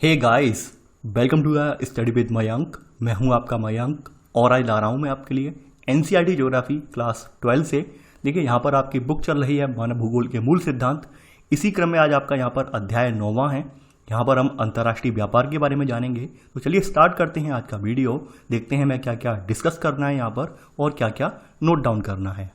Hey guys, welcome to study with Mayank. मैं हूं आपका मयंक और आज ला रहा हूं मैं आपके लिए एनसीईआरटी ज्योग्राफी क्लास 12 से। देखिए यहाँ पर आपकी बुक चल रही है मानव भूगोल के मूल सिद्धांत। इसी क्रम में आज आपका यहाँ पर अध्याय 9वां है। यहाँ पर हम अंतर्राष्ट्रीय व्यापार के बारे में जानेंगे। तो चलिए स्टार्ट करते हैं आज का वीडियो। देखते हैं मैं क्या क्या डिस्कस करना है यहाँ पर और क्या क्या नोट डाउन करना है।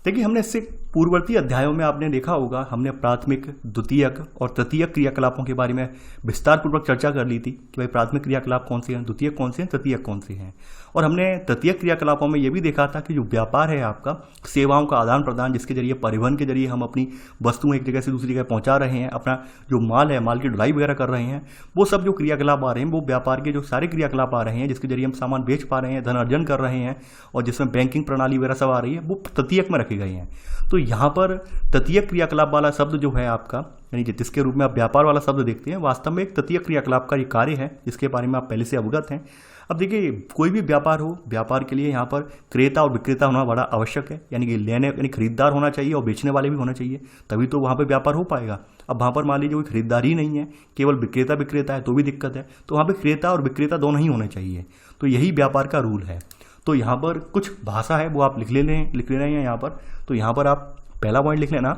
देखिए हमने इससे पूर्ववर्ती अध्यायों में आपने देखा होगा, हमने प्राथमिक, द्वितीयक और तृतीयक क्रियाकलापों के बारे में विस्तार पूर्वक चर्चा कर ली थी कि भाई प्राथमिक क्रियाकलाप कौन से हैं, द्वितीयक कौन से हैं, तृतीयक कौन से हैं। और हमने तृतीयक क्रियाकलापों में ये भी देखा था कि जो व्यापार है आपका सेवाओं का आदान प्रदान, जिसके जरिए परिवहन के जरिए हम अपनी वस्तुएं एक जगह से दूसरी जगह पहुंचा रहे हैं, अपना जो माल है माल की ढुलाई वगैरह कर रहे हैं, वो सब जो क्रियाकलाप आ रहे हैं वो व्यापार के जो सारे क्रियाकलाप आ रहे हैं जिसके जरिए हम सामान बेच पा रहे हैं, धन अर्जन कर रहे हैं और जिसमें बैंकिंग प्रणाली वगैरह सब आ रही है, वो तृतीयक में रखे गए हैं। तो यहाँ पर तृतीयक क्रियाकलाप वाला शब्द जो है आपका, यानी जिसके रूप में आप व्यापार वाला शब्द देखते हैं, वास्तव में एक तृतीयक क्रियाकलाप का ये कार्य है जिसके बारे में आप पहले से अवगत हैं। अब देखिए कोई भी व्यापार हो, व्यापार के लिए यहाँ पर क्रेता और विक्रेता होना बड़ा आवश्यक है। यानी कि यानी खरीदार होना चाहिए और बेचने वाले भी होना चाहिए, तभी तो वहाँ पर व्यापार हो पाएगा। अब वहाँ पर मान लीजिए कोई खरीदार ही नहीं है, केवल विक्रेता है तो भी दिक्कत है। तो वहाँ पर क्रेता और विक्रेता दोनों ही होने चाहिए। तो यही व्यापार का रूल है। तो यहाँ पर कुछ भाषा है वो आप लिख रहे हैं यहाँ पर। तो यहाँ पर आप पहला पॉइंट लिख लेना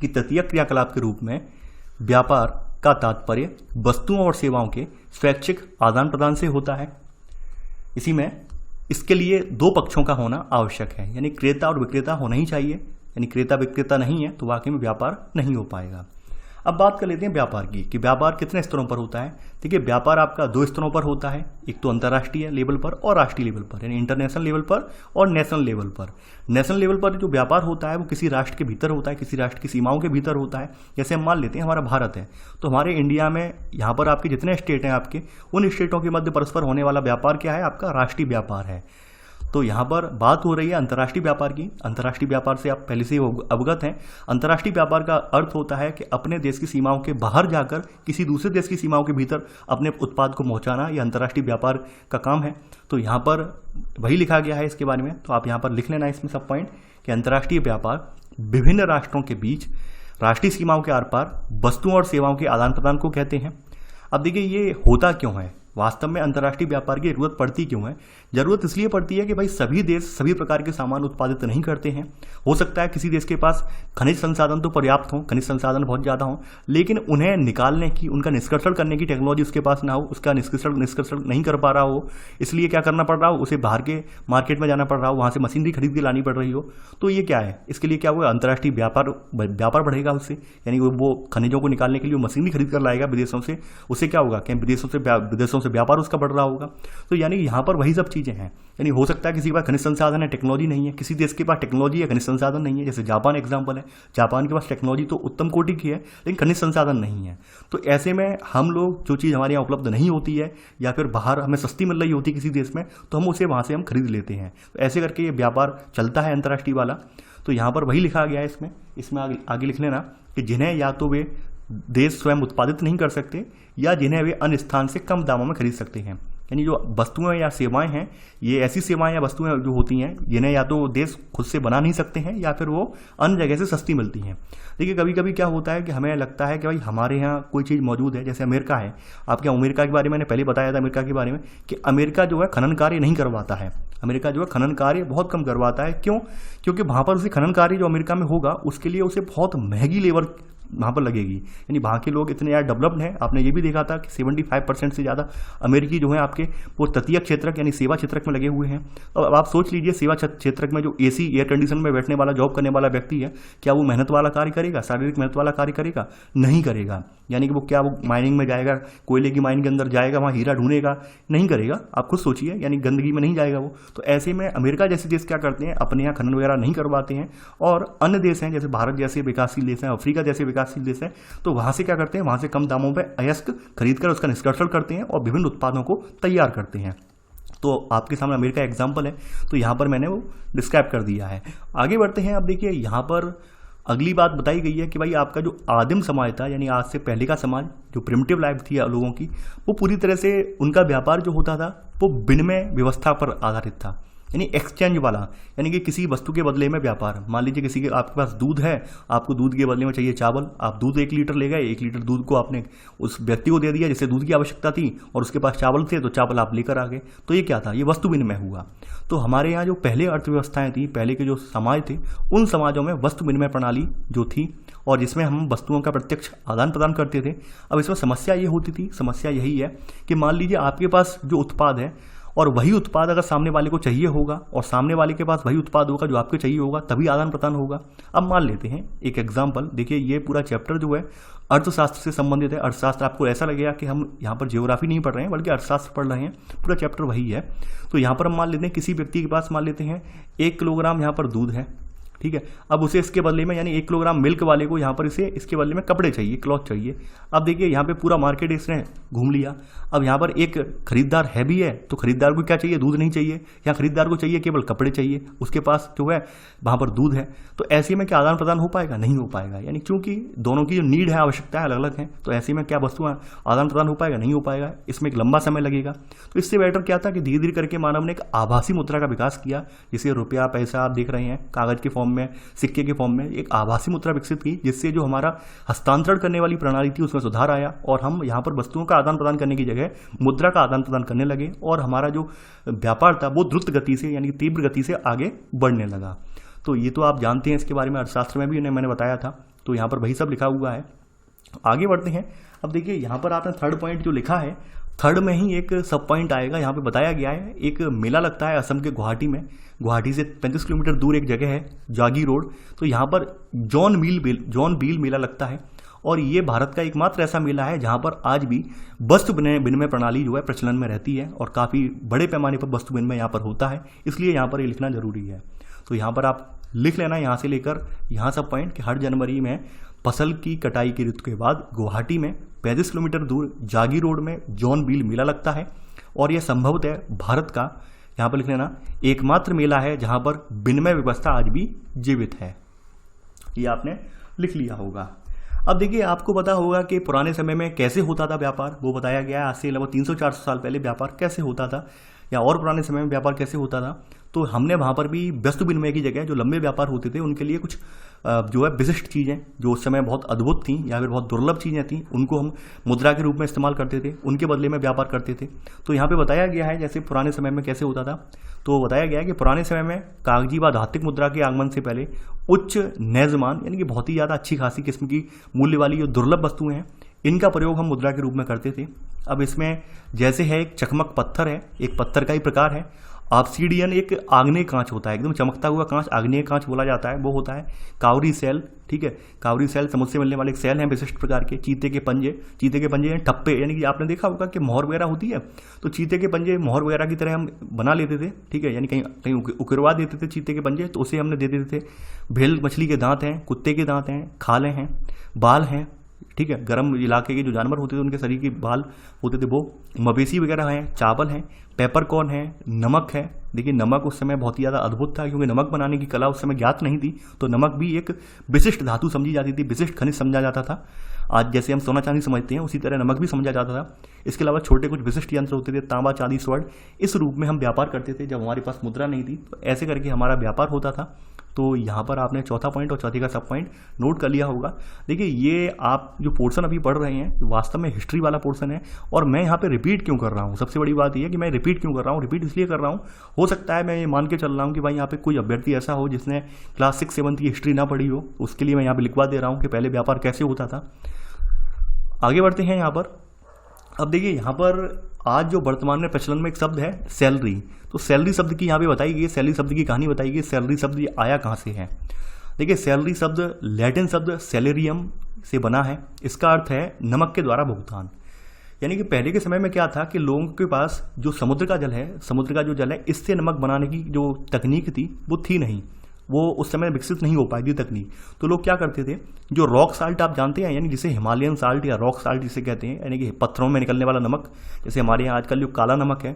कि तृतीयक क्रियाकलाप के रूप में व्यापार का तात्पर्य वस्तुओं और सेवाओं के स्वैच्छिक आदान प्रदान से होता है। इसी में इसके लिए दो पक्षों का होना आवश्यक है, यानी क्रेता और विक्रेता होना ही चाहिए। यानी क्रेता विक्रेता नहीं है तो वाकई में व्यापार नहीं हो पाएगा। अब बात कर लेते हैं व्यापार की कि व्यापार कितने स्तरों पर होता है। देखिए व्यापार आपका दो स्तरों पर होता है, एक तो अंतर्राष्ट्रीय लेवल पर और राष्ट्रीय लेवल पर, यानी इंटरनेशनल लेवल पर और नेशनल लेवल पर। नेशनल लेवल पर जो व्यापार होता है वो किसी राष्ट्र के भीतर होता है, किसी राष्ट्र की सीमाओं के भीतर होता है। जैसे हम मान लेते हैं हमारा भारत है, तो हमारे इंडिया में यहाँ पर आपके जितने स्टेट हैं आपके, उन स्टेटों के मध्य परस्पर होने वाला व्यापार क्या है, आपका राष्ट्रीय व्यापार है। तो यहाँ पर बात हो रही है अंतर्राष्ट्रीय व्यापार की। अंतर्राष्ट्रीय व्यापार से आप पहले से ही अवगत हैं। अंतर्राष्ट्रीय व्यापार का अर्थ होता है कि अपने देश की सीमाओं के बाहर जाकर किसी दूसरे देश की सीमाओं के भीतर अपने उत्पाद को पहुँचाना, यह अंतर्राष्ट्रीय व्यापार का काम है। तो यहाँ पर वही लिखा गया है इसके बारे में। तो आप यहाँ पर लिख लेना इसमें सब पॉइंट कि अंतर्राष्ट्रीय व्यापार विभिन्न राष्ट्रों के बीच राष्ट्रीय सीमाओं के आर पार वस्तुओं और सेवाओं के आदान प्रदान को कहते हैं। अब देखिए ये होता क्यों है, वास्तव में अंतर्राष्ट्रीय व्यापार की जरूरत पड़ती क्यों है। जरूरत इसलिए पड़ती है कि भाई सभी देश सभी प्रकार के सामान उत्पादित नहीं करते हैं। हो सकता है किसी देश के पास खनिज संसाधन तो पर्याप्त हो, खनिज संसाधन बहुत ज़्यादा हो, लेकिन उन्हें निकालने की, उनका निष्कर्षण करने की टेक्नोलॉजी उसके पास ना हो, उसका निष्कर्षण नहीं कर पा रहा हो, इसलिए क्या करना पड़ रहा हो, उसे बाहर के मार्केट में जाना पड़ रहा हो, वहाँ से मशीनरी खरीद के लानी पड़ रही हो। तो ये क्या है, इसके लिए क्या हुआ, अंतर्राष्ट्रीय व्यापार बढ़ेगा उससे। यानी वो खनिजों को निकालने के लिए मशीनरी खरीद कर लाएगा विदेशों से, उससे क्या होगा कि विदेशों से व्यापार उसका बढ़ रहा होगा। तो यानी यहाँ पर वही सब चीज़ें हैं। यानी हो सकता है किसी के पास खनिज संसाधन है, टेक्नोलॉजी नहीं है, किसी देश के पास टेक्नोलॉजी या खनिज संसाधन नहीं है। जैसे जापान एग्जाम्पल है, जापान के पास टेक्नोलॉजी तो उत्तम कोटि की है लेकिन खनिज संसाधन नहीं है। तो ऐसे में हम लोग जो चीज़ हमारे यहाँ उपलब्ध नहीं होती है या फिर बाहर हमें सस्ती मिल रही होती है किसी देश में, तो हम उसे वहाँ से हम खरीद लेते हैं। तो ऐसे करके ये व्यापार चलता है अंतर्राष्ट्रीय वाला। तो यहाँ पर वही लिखा गया है इसमें आगे लिख लेना कि जिन्हें या तो वे देश स्वयं उत्पादित नहीं कर सकते या जिन्हें वे अन्य स्थान से कम दामों में खरीद सकते हैं। यानी जो वस्तुएं या सेवाएं हैं, ये ऐसी सेवाएं या वस्तुएं जो होती हैं जिन्हें या तो देश खुद से बना नहीं सकते हैं या फिर वो अन्य जगह से सस्ती मिलती हैं। देखिए कभी कभी क्या होता है कि हमें लगता है कि भाई हमारे यहाँ कोई चीज़ मौजूद है, जैसे अमेरिका है। आपके अमेरिका के बारे में मैंने पहले बताया था, अमेरिका के बारे में कि अमेरिका जो है खनन कार्य नहीं करवाता है। अमेरिका जो है खनन कार्य बहुत कम करवाता है। क्यों? क्योंकि वहाँ पर उसे खनन कार्य जो अमेरिका में होगा उसके लिए उसे बहुत महंगी लेबर वहाँ पर लगेगी। यानी वहाँ के लोग इतने ज़्यादा डेवलप्ड हैं। आपने ये भी देखा था कि 75% से ज़्यादा अमेरिकी जो हैं आपके वो तृतीयक क्षेत्रक यानी सेवा क्षेत्रक में लगे हुए हैं। अब आप सोच लीजिए सेवा क्षेत्रक में जो एसी एयर कंडीशन में बैठने वाला जॉब करने वाला व्यक्ति है, क्या वो मेहनत वाला कार्य करेगा, शारीरिक मेहनत वाला कार्य करेगा? नहीं करेगा। यानी कि वो माइनिंग में जाएगा, कोयले की माइन के अंदर जाएगा, वहाँ हीरा ढूंढेगा? नहीं करेगा। आप खुद सोचिए, यानी गंदगी में नहीं जाएगा वो। तो ऐसे में अमेरिका जैसे देश क्या करते हैं, अपने यहाँ खनन वगैरह नहीं करवाते हैं। और अन्य देश हैं जैसे भारत जैसे विकासशील देश हैं, अफ्रीका जैसे विकासशील देश है, तो वहाँ से क्या करते हैं, वहाँ से कम दामों पर अयस्क खरीद कर उसका निष्कर्षण करते हैं और विभिन्न उत्पादों को तैयार करते हैं। तो आपके सामने अमेरिका एग्जाम्पल है, तो यहाँ पर मैंने वो डिस्क्राइब कर दिया है। आगे बढ़ते हैं। अब देखिए यहाँ पर अगली बात बताई गई है कि भाई आपका जो आदिम समाज था, यानी आज से पहले का समाज, जो प्रिमिटिव लाइफ थी लोगों की, वो पूरी तरह से उनका व्यापार जो होता था वो विनिमय व्यवस्था पर आधारित था। यानी एक्सचेंज वाला, यानी कि किसी वस्तु के बदले में व्यापार। मान लीजिए किसी के आपके पास दूध है, आपको दूध के बदले में चाहिए चावल, आप दूध 1 लीटर ले गए, 1 लीटर दूध को आपने उस व्यक्ति को दे दिया जिसे दूध की आवश्यकता थी और उसके पास चावल थे तो चावल आप लेकर आ गए। तो ये क्या था, ये वस्तु विनिमय हुआ। तो हमारे यहाँ जो पहले अर्थव्यवस्थाएं थी, पहले के जो समाज थे, उन समाजों में वस्तु विनिमय प्रणाली जो थी और जिसमें हम वस्तुओं का प्रत्यक्ष आदान प्रदान करते थे। अब इसमें समस्या ये होती थी, समस्या यही है कि मान लीजिए आपके पास जो उत्पाद है और वही उत्पाद अगर सामने वाले को चाहिए होगा और सामने वाले के पास वही उत्पाद होगा जो आपको चाहिए होगा, तभी आदान प्रदान होगा। अब मान लेते हैं एक एग्जाम्पल, देखिए ये पूरा चैप्टर जो है अर्थशास्त्र से संबंधित है। अर्थशास्त्र आपको ऐसा लगेगा कि हम यहाँ पर ज्योग्राफी नहीं पढ़ रहे हैं बल्कि अर्थशास्त्र पढ़ रहे हैं, पूरा चैप्टर वही है। तो यहाँ पर हम मान लेते हैं किसी व्यक्ति के पास मान लेते हैं 1 किलोग्राम यहाँ पर दूध है, ठीक है। अब उसे इसके बदले में यानी 1 किलोग्राम मिल्क वाले को यहाँ पर इसे इसके बदले में कपड़े चाहिए, क्लॉथ चाहिए। अब देखिए यहाँ पे पूरा मार्केट इसने घूम लिया। अब यहाँ पर एक खरीदार है भी है, तो खरीदार को क्या चाहिए, दूध नहीं चाहिए, या खरीदार को चाहिए केवल कपड़े चाहिए, उसके पास जो है वहाँ पर दूध है। तो ऐसे में क्या आदान प्रदान हो पाएगा, नहीं हो पाएगा, यानी क्योंकि दोनों की जो नीड है, आवश्यकता है अलग अलग है। तो ऐसे में क्या वस्तुएं आदान प्रदान हो पाएगा, नहीं हो पाएगा, इसमें एक लंबा समय लगेगा। तो इससे बेटर क्या था कि धीरे धीरे करके मानव ने एक आभासी मुद्रा का विकास किया, जिसे रुपया पैसा आप देख रहे हैं कागज के फॉर्म में, सिक्के के फॉर्म में, एक आभासी मुद्रा विकसित की, जिससे जो हमारा हस्तांतरण करने वाली प्रणाली थी उसमें सुधार आया और हम यहाँ पर वस्तुओं का आदान प्रदान करने की जगह मुद्रा का आदान प्रदान करने लगे और हमारा जो व्यापार था वो द्रुत गति से यानी तीव्र गति से आगे बढ़ने लगा। तो ये तो आप जानते हैं, इसके बारे में अर्थशास्त्र में भी मैंने बताया था। तो यहाँ पर वही सब लिखा हुआ है। आगे बढ़ते हैं। अब देखिए यहाँ पर आपने 3rd पॉइंट जो लिखा है, 3rd में ही एक सब पॉइंट आएगा। यहाँ पे बताया गया है एक मेला लगता है असम के गुवाहाटी में। गुवाहाटी से 35 किलोमीटर दूर एक जगह है जागी रोड। तो यहाँ पर जॉन बील मेला लगता है और ये भारत का एकमात्र ऐसा मेला है जहाँ पर आज भी वस्तु विनिमय प्रणाली जो है प्रचलन में रहती है और काफ़ी बड़े पैमाने पर वस्तु विनिमय यहाँ पर होता है, इसलिए यहाँ पर ये लिखना जरूरी है। तो यहाँ पर आप लिख लेना यहाँ से लेकर यहाँ सब पॉइंट कि हर जनवरी में फसल की कटाई की ऋतु के बाद गुवाहाटी में 35 किलोमीटर दूर जागी रोड में जॉन बील मेला लगता है और यह संभवतः भारत का, यहाँ पर लिख लेना, एकमात्र मेला है जहाँ पर विनिमय व्यवस्था आज भी जीवित है। ये आपने लिख लिया होगा। अब देखिए आपको पता होगा कि पुराने समय में कैसे होता था व्यापार, वो बताया गया है। आज से लगभग 300-400 साल पहले व्यापार कैसे होता था या और पुराने समय में व्यापार कैसे होता था। तो हमने वहाँ पर भी वस्तु विनिमय की जगह जो लंबे व्यापार होते थे उनके लिए कुछ जो है विशिष्ट चीज़ें जो उस समय बहुत अद्भुत थी या फिर बहुत दुर्लभ चीज़ें थी, उनको हम मुद्रा के रूप में इस्तेमाल करते थे, उनके बदले में व्यापार करते थे। तो यहाँ पे बताया गया है जैसे पुराने समय में कैसे होता था। तो बताया गया है कि पुराने समय में कागजी व धात्विक मुद्रा के आगमन से पहले उच्च नैजमान यानी कि बहुत ही ज़्यादा अच्छी खासी किस्म की मूल्य वाली जो दुर्लभ वस्तुएं हैं, इनका प्रयोग हम मुद्रा के रूप में करते थे। अब इसमें जैसे है एक चकमक पत्थर है, एक पत्थर का ही प्रकार है। ऑब्सीडियन एक आग्नेय कांच होता है, एकदम चमकता हुआ कांच, आग्नेय कांच बोला जाता है, वो होता है। कावरी सेल, ठीक है, कावरी सेल समुद्र से मिलने वाले एक सेल हैं विशिष्ट प्रकार के। चीते के पंजे हैं ठप्पे, यानी कि आपने देखा होगा कि मोहर वगैरह होती है, तो चीते के पंजे मोहर वगैरह की तरह हम बना लेते थे, ठीक है, यानी कहीं कहीं उकरवा देते थे चीते के पंजे, तो उसे हमने दे देते थे। भेल मछली के दांत हैं, कुत्ते के दांत हैं, खालें हैं, बाल हैं, ठीक है, गर्म इलाके के जो जानवर होते थे उनके शरीर के बाल होते थे वो, मवेशी वगैरह हैं, चावल हैं, पेपरकॉर्न है, नमक है। देखिए नमक उस समय बहुत ही ज़्यादा अद्भुत था क्योंकि नमक बनाने की कला उस समय ज्ञात नहीं थी, तो नमक भी एक विशिष्ट धातु समझी जाती थी, विशिष्ट खनिज समझा जाता था। आज जैसे हम सोना चांदी समझते हैं उसी तरह नमक भी समझा जाता था। इसके अलावा छोटे कुछ विशिष्ट यंत्र होते थे, तांबा चांदी स्वर्ण, इस रूप में हम व्यापार करते थे जब हमारे पास मुद्रा नहीं थी। तो ऐसे करके हमारा व्यापार होता था। तो यहाँ पर आपने चौथा पॉइंट और चौथी का सब पॉइंट नोट कर लिया होगा। देखिए ये आप जो पोर्शन अभी पढ़ रहे हैं वास्तव में हिस्ट्री वाला पोर्शन है और मैं यहाँ पे रिपीट क्यों कर रहा हूँ, सबसे बड़ी बात यह है कि मैं रिपीट क्यों कर रहा हूँ। रिपीट इसलिए कर रहा हूँ, हो सकता है मैं ये मान के चल रहा हूँ कि भाई यहाँ पे कोई अभ्यर्थी ऐसा हो जिसने क्लास 6-7 की हिस्ट्री ना पढ़ी हो, उसके लिए मैं यहाँ पे लिखवा दे रहा हूँ कि पहले व्यापार कैसे होता था। आगे बढ़ते हैं यहाँ पर। अब देखिए यहाँ पर आज जो वर्तमान में प्रचलन में एक शब्द है सैलरी, तो सैलरी शब्द की यहाँ पे बताई गई, सैलरी शब्द की कहानी बताई गई। सैलरी शब्द आया कहाँ से है? देखिए सैलरी शब्द लैटिन शब्द सैलरियम से बना है। इसका अर्थ है नमक के द्वारा भुगतान। यानी कि पहले के समय में क्या था कि लोगों के पास जो समुद्र का जल है, इससे नमक बनाने की जो तकनीक थी वो थी नहीं, वो उस समय विकसित नहीं हो पाई थी तकनीक। तो लोग क्या करते थे, जो रॉक साल्ट आप जानते हैं, यानी जिसे हिमालयन साल्ट या रॉक साल्ट जिसे कहते हैं, यानी कि पत्थरों में निकलने वाला नमक, जैसे हमारे यहाँ आजकल जो काला नमक है,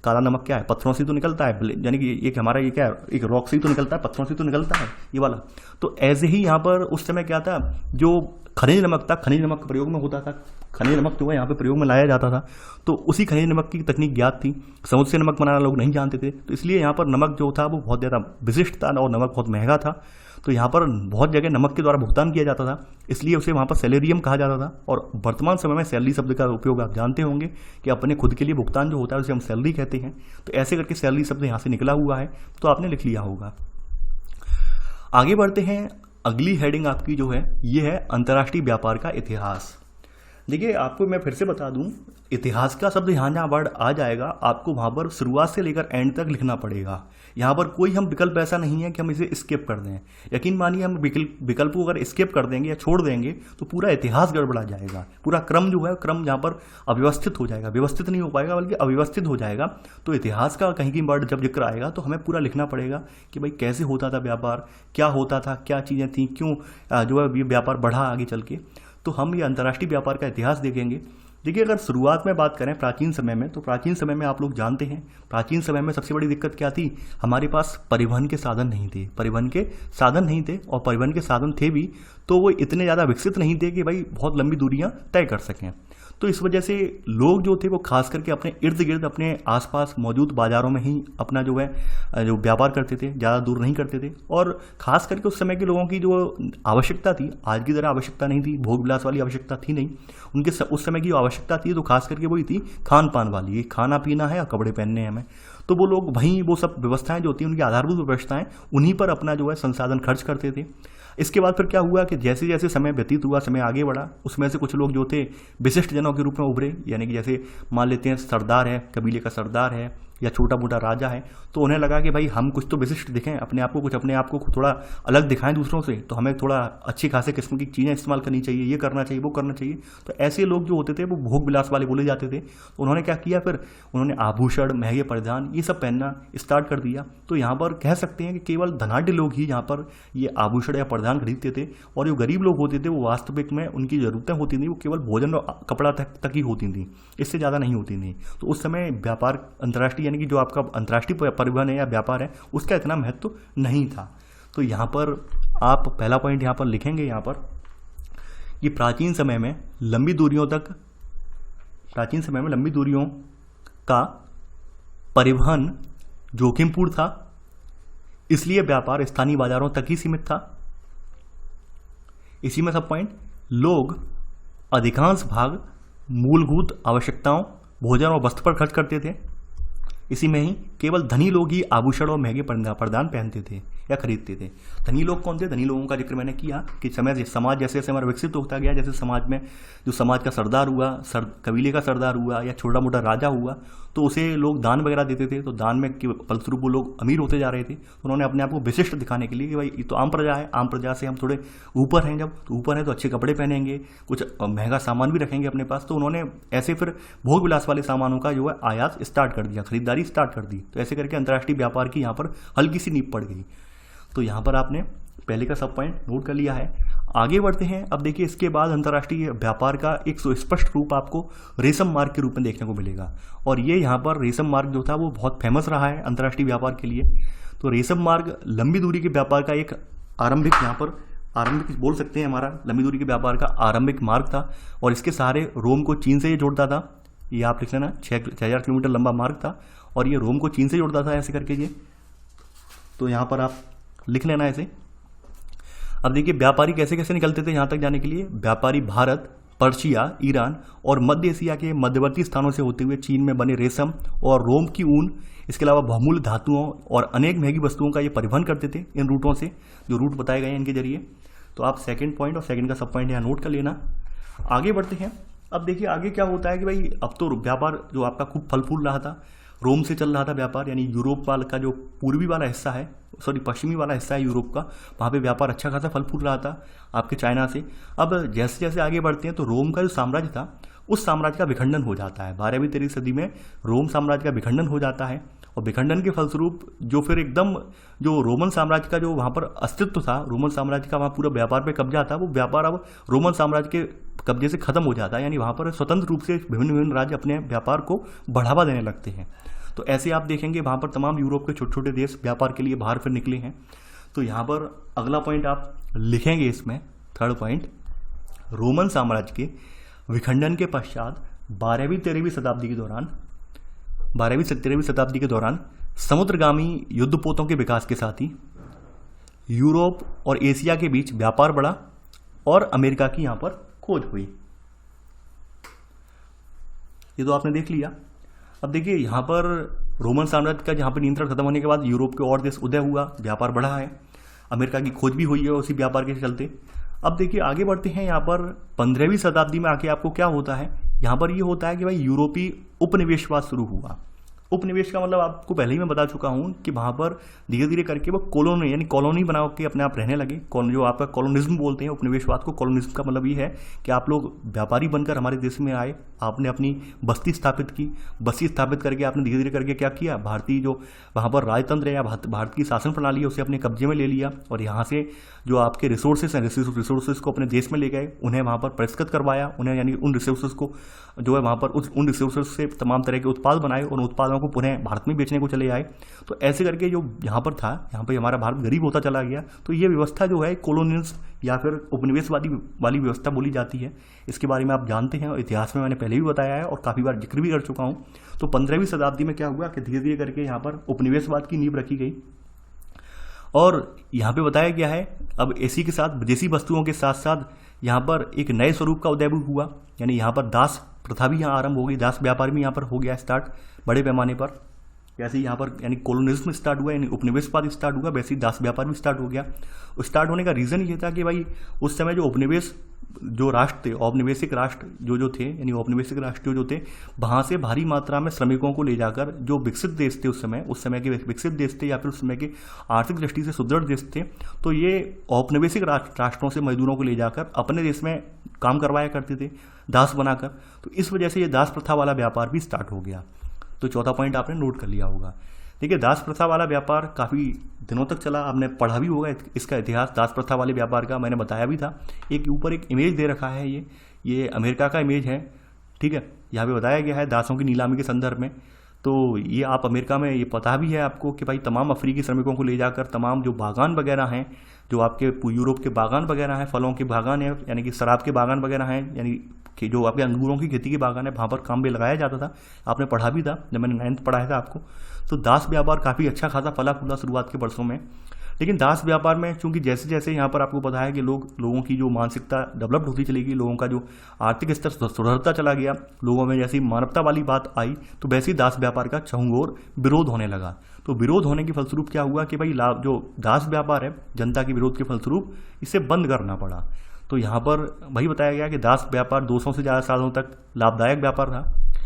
काला नमक क्या है, पत्थरों से तो निकलता है, यानी कि एक हमारा ये क्या है, एक रॉक से ही तो निकलता है, पत्थरों से तो निकलता है ये वाला। तो ऐसे ही यहाँ पर उस समय क्या था, जो खनिज नमक था, खनिज नमक का प्रयोग में होता था। खनिज नमक जो है यहाँ पे प्रयोग में लाया जाता था, तो उसी खनिज नमक की तकनीक ज्ञात थी। समुद्र से नमक बनाना लोग नहीं जानते थे, तो इसलिए यहाँ पर नमक जो था वो बहुत ज़्यादा विशिष्ट था और नमक बहुत महंगा था। तो यहाँ पर बहुत जगह नमक के द्वारा भुगतान किया जाता था, इसलिए उसे वहाँ पर सैलरियम कहा जाता था। और वर्तमान समय में सैलरी शब्द का उपयोग आप जानते होंगे कि अपने खुद के लिए भुगतान जो होता है उसे हम सैलरी कहते हैं। तो ऐसे करके सैलरी शब्द यहाँ से निकला हुआ है, तो आपने लिख लिया होगा। आगे बढ़ते हैं, अगली हेडिंग आपकी जो है ये है अंतर्राष्ट्रीय व्यापार का इतिहास। देखिए आपको मैं फिर से बता दूं, इतिहास का शब्द यहाँ जहाँ वर्ड आ जाएगा आपको वहाँ पर शुरुआत से लेकर एंड तक लिखना पड़ेगा। यहाँ पर कोई हम विकल्प ऐसा नहीं है कि हम इसे स्किप कर दें। यकीन मानिए हम विकल्प को अगर स्किप कर देंगे या छोड़ देंगे तो पूरा इतिहास गड़बड़ा जाएगा, पूरा क्रम जो है क्रम यहाँ पर अव्यवस्थित हो जाएगा, व्यवस्थित नहीं हो पाएगा बल्कि अव्यवस्थित हो जाएगा। तो इतिहास का कहीं की वर्ड जब जिक्र आएगा तो हमें पूरा लिखना पड़ेगा कि भाई कैसे होता था व्यापार, क्या होता था, क्या चीज़ें थी, क्यों जो है ये व्यापार बढ़ा आगे चल के। तो हम ये अंतर्राष्ट्रीय व्यापार का इतिहास देखेंगे। देखिए अगर शुरुआत में बात करें प्राचीन समय में, तो प्राचीन समय में आप लोग जानते हैं प्राचीन समय में सबसे बड़ी दिक्कत क्या थी, हमारे पास परिवहन के साधन नहीं थे। परिवहन के साधन नहीं थे और परिवहन के साधन थे भी तो वो इतने ज़्यादा विकसित नहीं थे कि भाई बहुत लंबी दूरियां तय कर सकें। तो इस वजह से लोग जो थे वो खास करके अपने इर्द गिर्द अपने आसपास मौजूद बाज़ारों में ही अपना जो है जो व्यापार करते थे, ज़्यादा दूर नहीं करते थे। और ख़ास करके उस समय के लोगों की जो आवश्यकता थी, आज की तरह आवश्यकता नहीं थी, भोग विलास वाली आवश्यकता थी नहीं, उनके उस समय की आवश्यकता थी तो खास करके वही थी खान पान वाली, खाना पीना है और कपड़े पहनने हैं हमें। तो वो लोग वहीं वो सब व्यवस्थाएं जो होती हैं उनकी आधारभूत व्यवस्थाएं उन्हीं पर अपना जो है संसाधन खर्च करते थे। इसके बाद फिर क्या हुआ कि जैसे जैसे समय व्यतीत हुआ, समय आगे बढ़ा, उसमें से कुछ लोग जो थे विशिष्ट जनों के रूप में उभरे। यानी कि जैसे मान लेते हैं सरदार है, कबीले का सरदार है या छोटा मोटा राजा है, तो उन्हें लगा कि भाई हम कुछ तो विशिष्ट दिखें, अपने आप को कुछ अपने आप को थोड़ा अलग दिखाएं दूसरों से, तो हमें थोड़ा अच्छी खासे किस्म की चीज़ें इस्तेमाल करनी चाहिए, ये करना चाहिए, वो करना चाहिए। तो ऐसे लोग जो होते थे वो भोग विलास वाले बोले जाते थे। तो उन्होंने क्या किया, फिर उन्होंने आभूषण, महंगे परिधान ये सब पहनना स्टार्ट कर दिया। तो यहाँ पर कह सकते हैं कि केवल धनाढ़ लोग ही यहाँ पर ये आभूषण या परिधान खरीदते थे, और जो गरीब लोग होते थे वो वास्तविक में उनकी ज़रूरतें होती थी वो केवल भोजन और कपड़ा तक ही होती थी, इससे ज़्यादा नहीं होती थी। तो उस समय व्यापार अंतर्राष्ट्रीय यानी कि जो आपका अंतर्राष्ट्रीय परिवहन है या व्यापार है उसका इतना महत्व नहीं था। तो यहाँ पर आप पहला पॉइंट यहाँ पर लिखेंगे यहाँ पर कि प्राचीन समय में लंबी दूरियों का परिवहन जोखिमपूर्ण था, इसलिए व्यापार स्थानीय बाजारों तक ही सीमित था। इसी में सब पॉइंट, लोग अधिकांश भाग मूलभूत आवश्यकताओं, भोजन और वस्त्र पर खर्च करते थे। इसी में ही केवल धनी लोग ही आभूषण और महंगे परिधान पहनते थे या खरीदते थे। धनी लोग कौन थे? धनी लोगों का जिक्र मैंने किया कि समाज जैसे जैसे हमारा विकसित होता गया, जैसे समाज में जो समाज का सरदार हुआ, कबीले का सरदार हुआ या छोटा मोटा राजा हुआ, तो उसे लोग दान वगैरह देते थे। तो दान में फलस्वरूप वो लोग अमीर होते जा रहे थे। तो उन्होंने अपने आप को विशिष्ट दिखाने के लिए कि भाई ये तो आम प्रजा है, आम प्रजा से हम थोड़े ऊपर हैं, जब तो ऊपर हैं तो अच्छे कपड़े पहनेंगे, कुछ महंगा सामान भी रखेंगे अपने पास। तो उन्होंने ऐसे फिर भोग विलास वाले सामानों का जो है आयात स्टार्ट कर दिया, खरीदारी स्टार्ट कर दी। तो ऐसे करके अंतर्राष्ट्रीय व्यापार की यहाँ पर हल्की सी नींव पड़ गई। तो यहाँ पर आपने पहले का सब पॉइंट नोट कर लिया है। आगे बढ़ते हैं। अब देखिए इसके बाद अंतर्राष्ट्रीय व्यापार का एक सुस्पष्ट रूप आपको रेशम मार्ग के रूप में देखने को मिलेगा, और ये यहाँ पर रेशम मार्ग जो था वो बहुत फेमस रहा है अंतर्राष्ट्रीय व्यापार के लिए। तो रेशम मार्ग लंबी दूरी के व्यापार का एक आरंभिक बोल सकते हैं, हमारा लंबी दूरी के व्यापार का आरंभिक मार्ग था, और इसके सहारे रोम को चीन से ये जोड़ता था। ये आप लिख लेना, 6000 किलोमीटर लंबा मार्ग था और ये रोम को चीन से जोड़ता था, ऐसे करके ये। तो यहाँ पर आप लिख लेना ऐसे। अब देखिए व्यापारी कैसे कैसे निकलते थे यहाँ तक जाने के लिए। व्यापारी भारत, पर्शिया, ईरान और मध्य एशिया के मध्यवर्ती स्थानों से होते हुए चीन में बने रेशम और रोम की ऊन, इसके अलावा बहुमूल्य धातुओं और अनेक महंगी वस्तुओं का ये परिवहन करते थे इन रूटों से, जो रूट बताए गए हैं इनके जरिए। तो आप सेकंड पॉइंट और सेकंड का सब पॉइंट यहाँ नोट कर लेना। आगे बढ़ते हैं। अब देखिए आगे क्या होता है कि भाई अब तो व्यापार जो आपका खूब फल फूल रहा था, रोम से चल रहा था व्यापार, यानी यूरोप वाला का जो पूर्वी वाला हिस्सा है, पश्चिमी वाला हिस्सा है यूरोप का, वहाँ पे व्यापार अच्छा खासा फल फूल रहा था आपके चाइना से। अब जैसे जैसे आगे बढ़ते हैं तो रोम का जो साम्राज्य था उस साम्राज्य का विखंडन हो जाता है। 12वीं 13वीं सदी में रोम साम्राज्य का विखंडन हो जाता है, और विखंडन के फलस्वरूप जो फिर एकदम जो रोमन साम्राज्य का जो वहाँ पर अस्तित्व था, रोमन साम्राज्य का वहाँ पूरा व्यापार पे कब्जा था, वो व्यापार अब रोमन साम्राज्य के कब्जे से खत्म हो जाता है। यानी वहाँ पर स्वतंत्र रूप से विभिन्न विभिन्न राज्य अपने व्यापार को बढ़ावा देने लगते हैं। तो ऐसे आप देखेंगे वहाँ पर तमाम यूरोप के छोटे छोटे देश व्यापार के लिए बाहर फिर निकले हैं। तो यहाँ पर अगला पॉइंट आप लिखेंगे इसमें, थर्ड पॉइंट, रोमन साम्राज्य के विखंडन के पश्चात 12वीं शताब्दी के दौरान समुद्रगामी युद्धपोतों के विकास के साथ ही यूरोप और एशिया के बीच व्यापार बढ़ा और अमेरिका की यहां पर खोज हुई। ये तो आपने देख लिया। अब देखिए यहां पर रोमन साम्राज्य का जहां पर नियंत्रण खत्म होने के बाद यूरोप के और देश उदय हुआ, व्यापार बढ़ा है, अमेरिका की खोज भी हुई है उसी व्यापार के चलते। अब देखिए आगे बढ़ते हैं। यहाँ पर 15वीं शताब्दी में आके आपको क्या होता है, यहाँ पर ये होता है कि भाई यूरोपीय उपनिवेशवाद शुरू हुआ। उपनिवेश का मतलब आपको पहले ही मैं बता चुका हूँ कि वहाँ पर धीरे धीरे करके वो कॉलोनी यानी कॉलोनी बना के अपने आप रहने लगे। जो आपका कॉलोनिज्म बोलते हैं उपनिवेशवाद को, कॉलोनिज्म का मतलब ये है कि आप लोग व्यापारी बनकर हमारे देश में आए, आपने अपनी बस्ती स्थापित की। बस्ती स्थापित करके आपने धीरे धीरे करके क्या किया, भारतीय जो वहाँ पर राजतंत्र है या भारत की शासन प्रणाली है उसे अपने कब्जे में ले लिया और यहाँ से जो आपके रिसोर्सेज हैं रिसोर्सेज को अपने देश में ले गए, उन्हें वहाँ पर परिष्कृत करवाया, उन्हें यानी उन रिसोर्सेज को जो है वहाँ पर उन रिसोर्सेज से तमाम तरह के उत्पाद बनाए और उत्पादों को पुनः भारत में बेचने को चले आए। तो ऐसे करके जो यहाँ पर था, यहाँ पर हमारा भारत गरीब होता चला गया। तो ये व्यवस्था जो है कॉलोनियलिज्म या फिर उपनिवेशवादी वाली व्यवस्था बोली जाती है। इसके बारे में आप जानते हैं और इतिहास में मैंने पहले भी बताया है और काफ़ी बार जिक्र भी कर चुका हूँ। तो 15वीं शताब्दी में क्या हुआ कि धीरे धीरे करके यहाँ पर उपनिवेशवाद की नींव रखी गई और यहाँ पे बताया गया है अब इसी के साथ विदेशी वस्तुओं के साथ साथ यहाँ पर एक नए स्वरूप का उदय भी हुआ, यानी यहाँ पर दास प्रथा भी यहाँ आरंभ हो गई, दास व्यापार भी यहाँ पर हो गया स्टार्ट बड़े पैमाने पर। जैसे यहाँ पर यानी कॉलोनिज्म स्टार्ट हुआ यानी उपनिवेशवाद स्टार्ट हुआ, वैसे ही दास व्यापार भी स्टार्ट हो गया। स्टार्ट होने का रीज़न ये था कि भाई उस समय जो उपनिवेश जो राष्ट्र थे, औपनिवेशिक राष्ट्र जो थे यानी औपनिवेशिक राष्ट्र जो थे, वहाँ से भारी मात्रा में श्रमिकों को ले जाकर जो विकसित देश थे उस समय के विकसित देश थे या फिर उस समय के आर्थिक दृष्टि से सुदृढ़ देश थे, तो ये औपनिवेशिक राष्ट्रों से मजदूरों को ले जाकर अपने देश में काम करवाया करते थे दास बनाकर। तो इस वजह से ये दास प्रथा वाला व्यापार भी स्टार्ट हो गया। तो चौथा पॉइंट आपने नोट कर लिया होगा। देखिए दास प्रथा वाला व्यापार काफ़ी दिनों तक चला, आपने पढ़ा भी होगा इसका इतिहास दास प्रथा वाले व्यापार का, मैंने बताया भी था। एक ऊपर एक इमेज दे रखा है, ये अमेरिका का इमेज है, ठीक है। यहाँ पे बताया गया है दासों की नीलामी के संदर्भ में। तो ये आप अमेरिका में ये पता भी है आपको कि भाई तमाम अफ्रीकी श्रमिकों को ले जाकर तमाम जो बागान वगैरह हैं, जो आपके यूरोप के बागान वगैरह हैं, फलों के बागान हैं यानी कि शराब के बागान वगैरह हैं, यानी कि जो आपके अंगूरों की खेती के बागान है, वहाँ पर काम में लगाया जाता था। आपने पढ़ा भी था जब मैंने 9th पढ़ाया था आपको। तो दास व्यापार काफ़ी अच्छा खासा फला फूला शुरुआत के वर्षों में। लेकिन दास व्यापार में चूंकि जैसे जैसे यहाँ पर आपको पता है कि लोगों की जो मानसिकता डेवलप्ड होती चली गई, लोगों का जो आर्थिक स्तर सुधरता चला गया, लोगों में जैसी मानवता वाली बात आई, तो वैसे ही दास व्यापार का चहुंओर विरोध होने लगा। तो विरोध होने के फलस्वरूप क्या हुआ कि भाई जो दास व्यापार है जनता के विरोध के फलस्वरूप इसे बंद करना पड़ा। तो यहाँ पर वही बताया गया कि दास व्यापार 200 से ज़्यादा सालों तक लाभदायक व्यापार था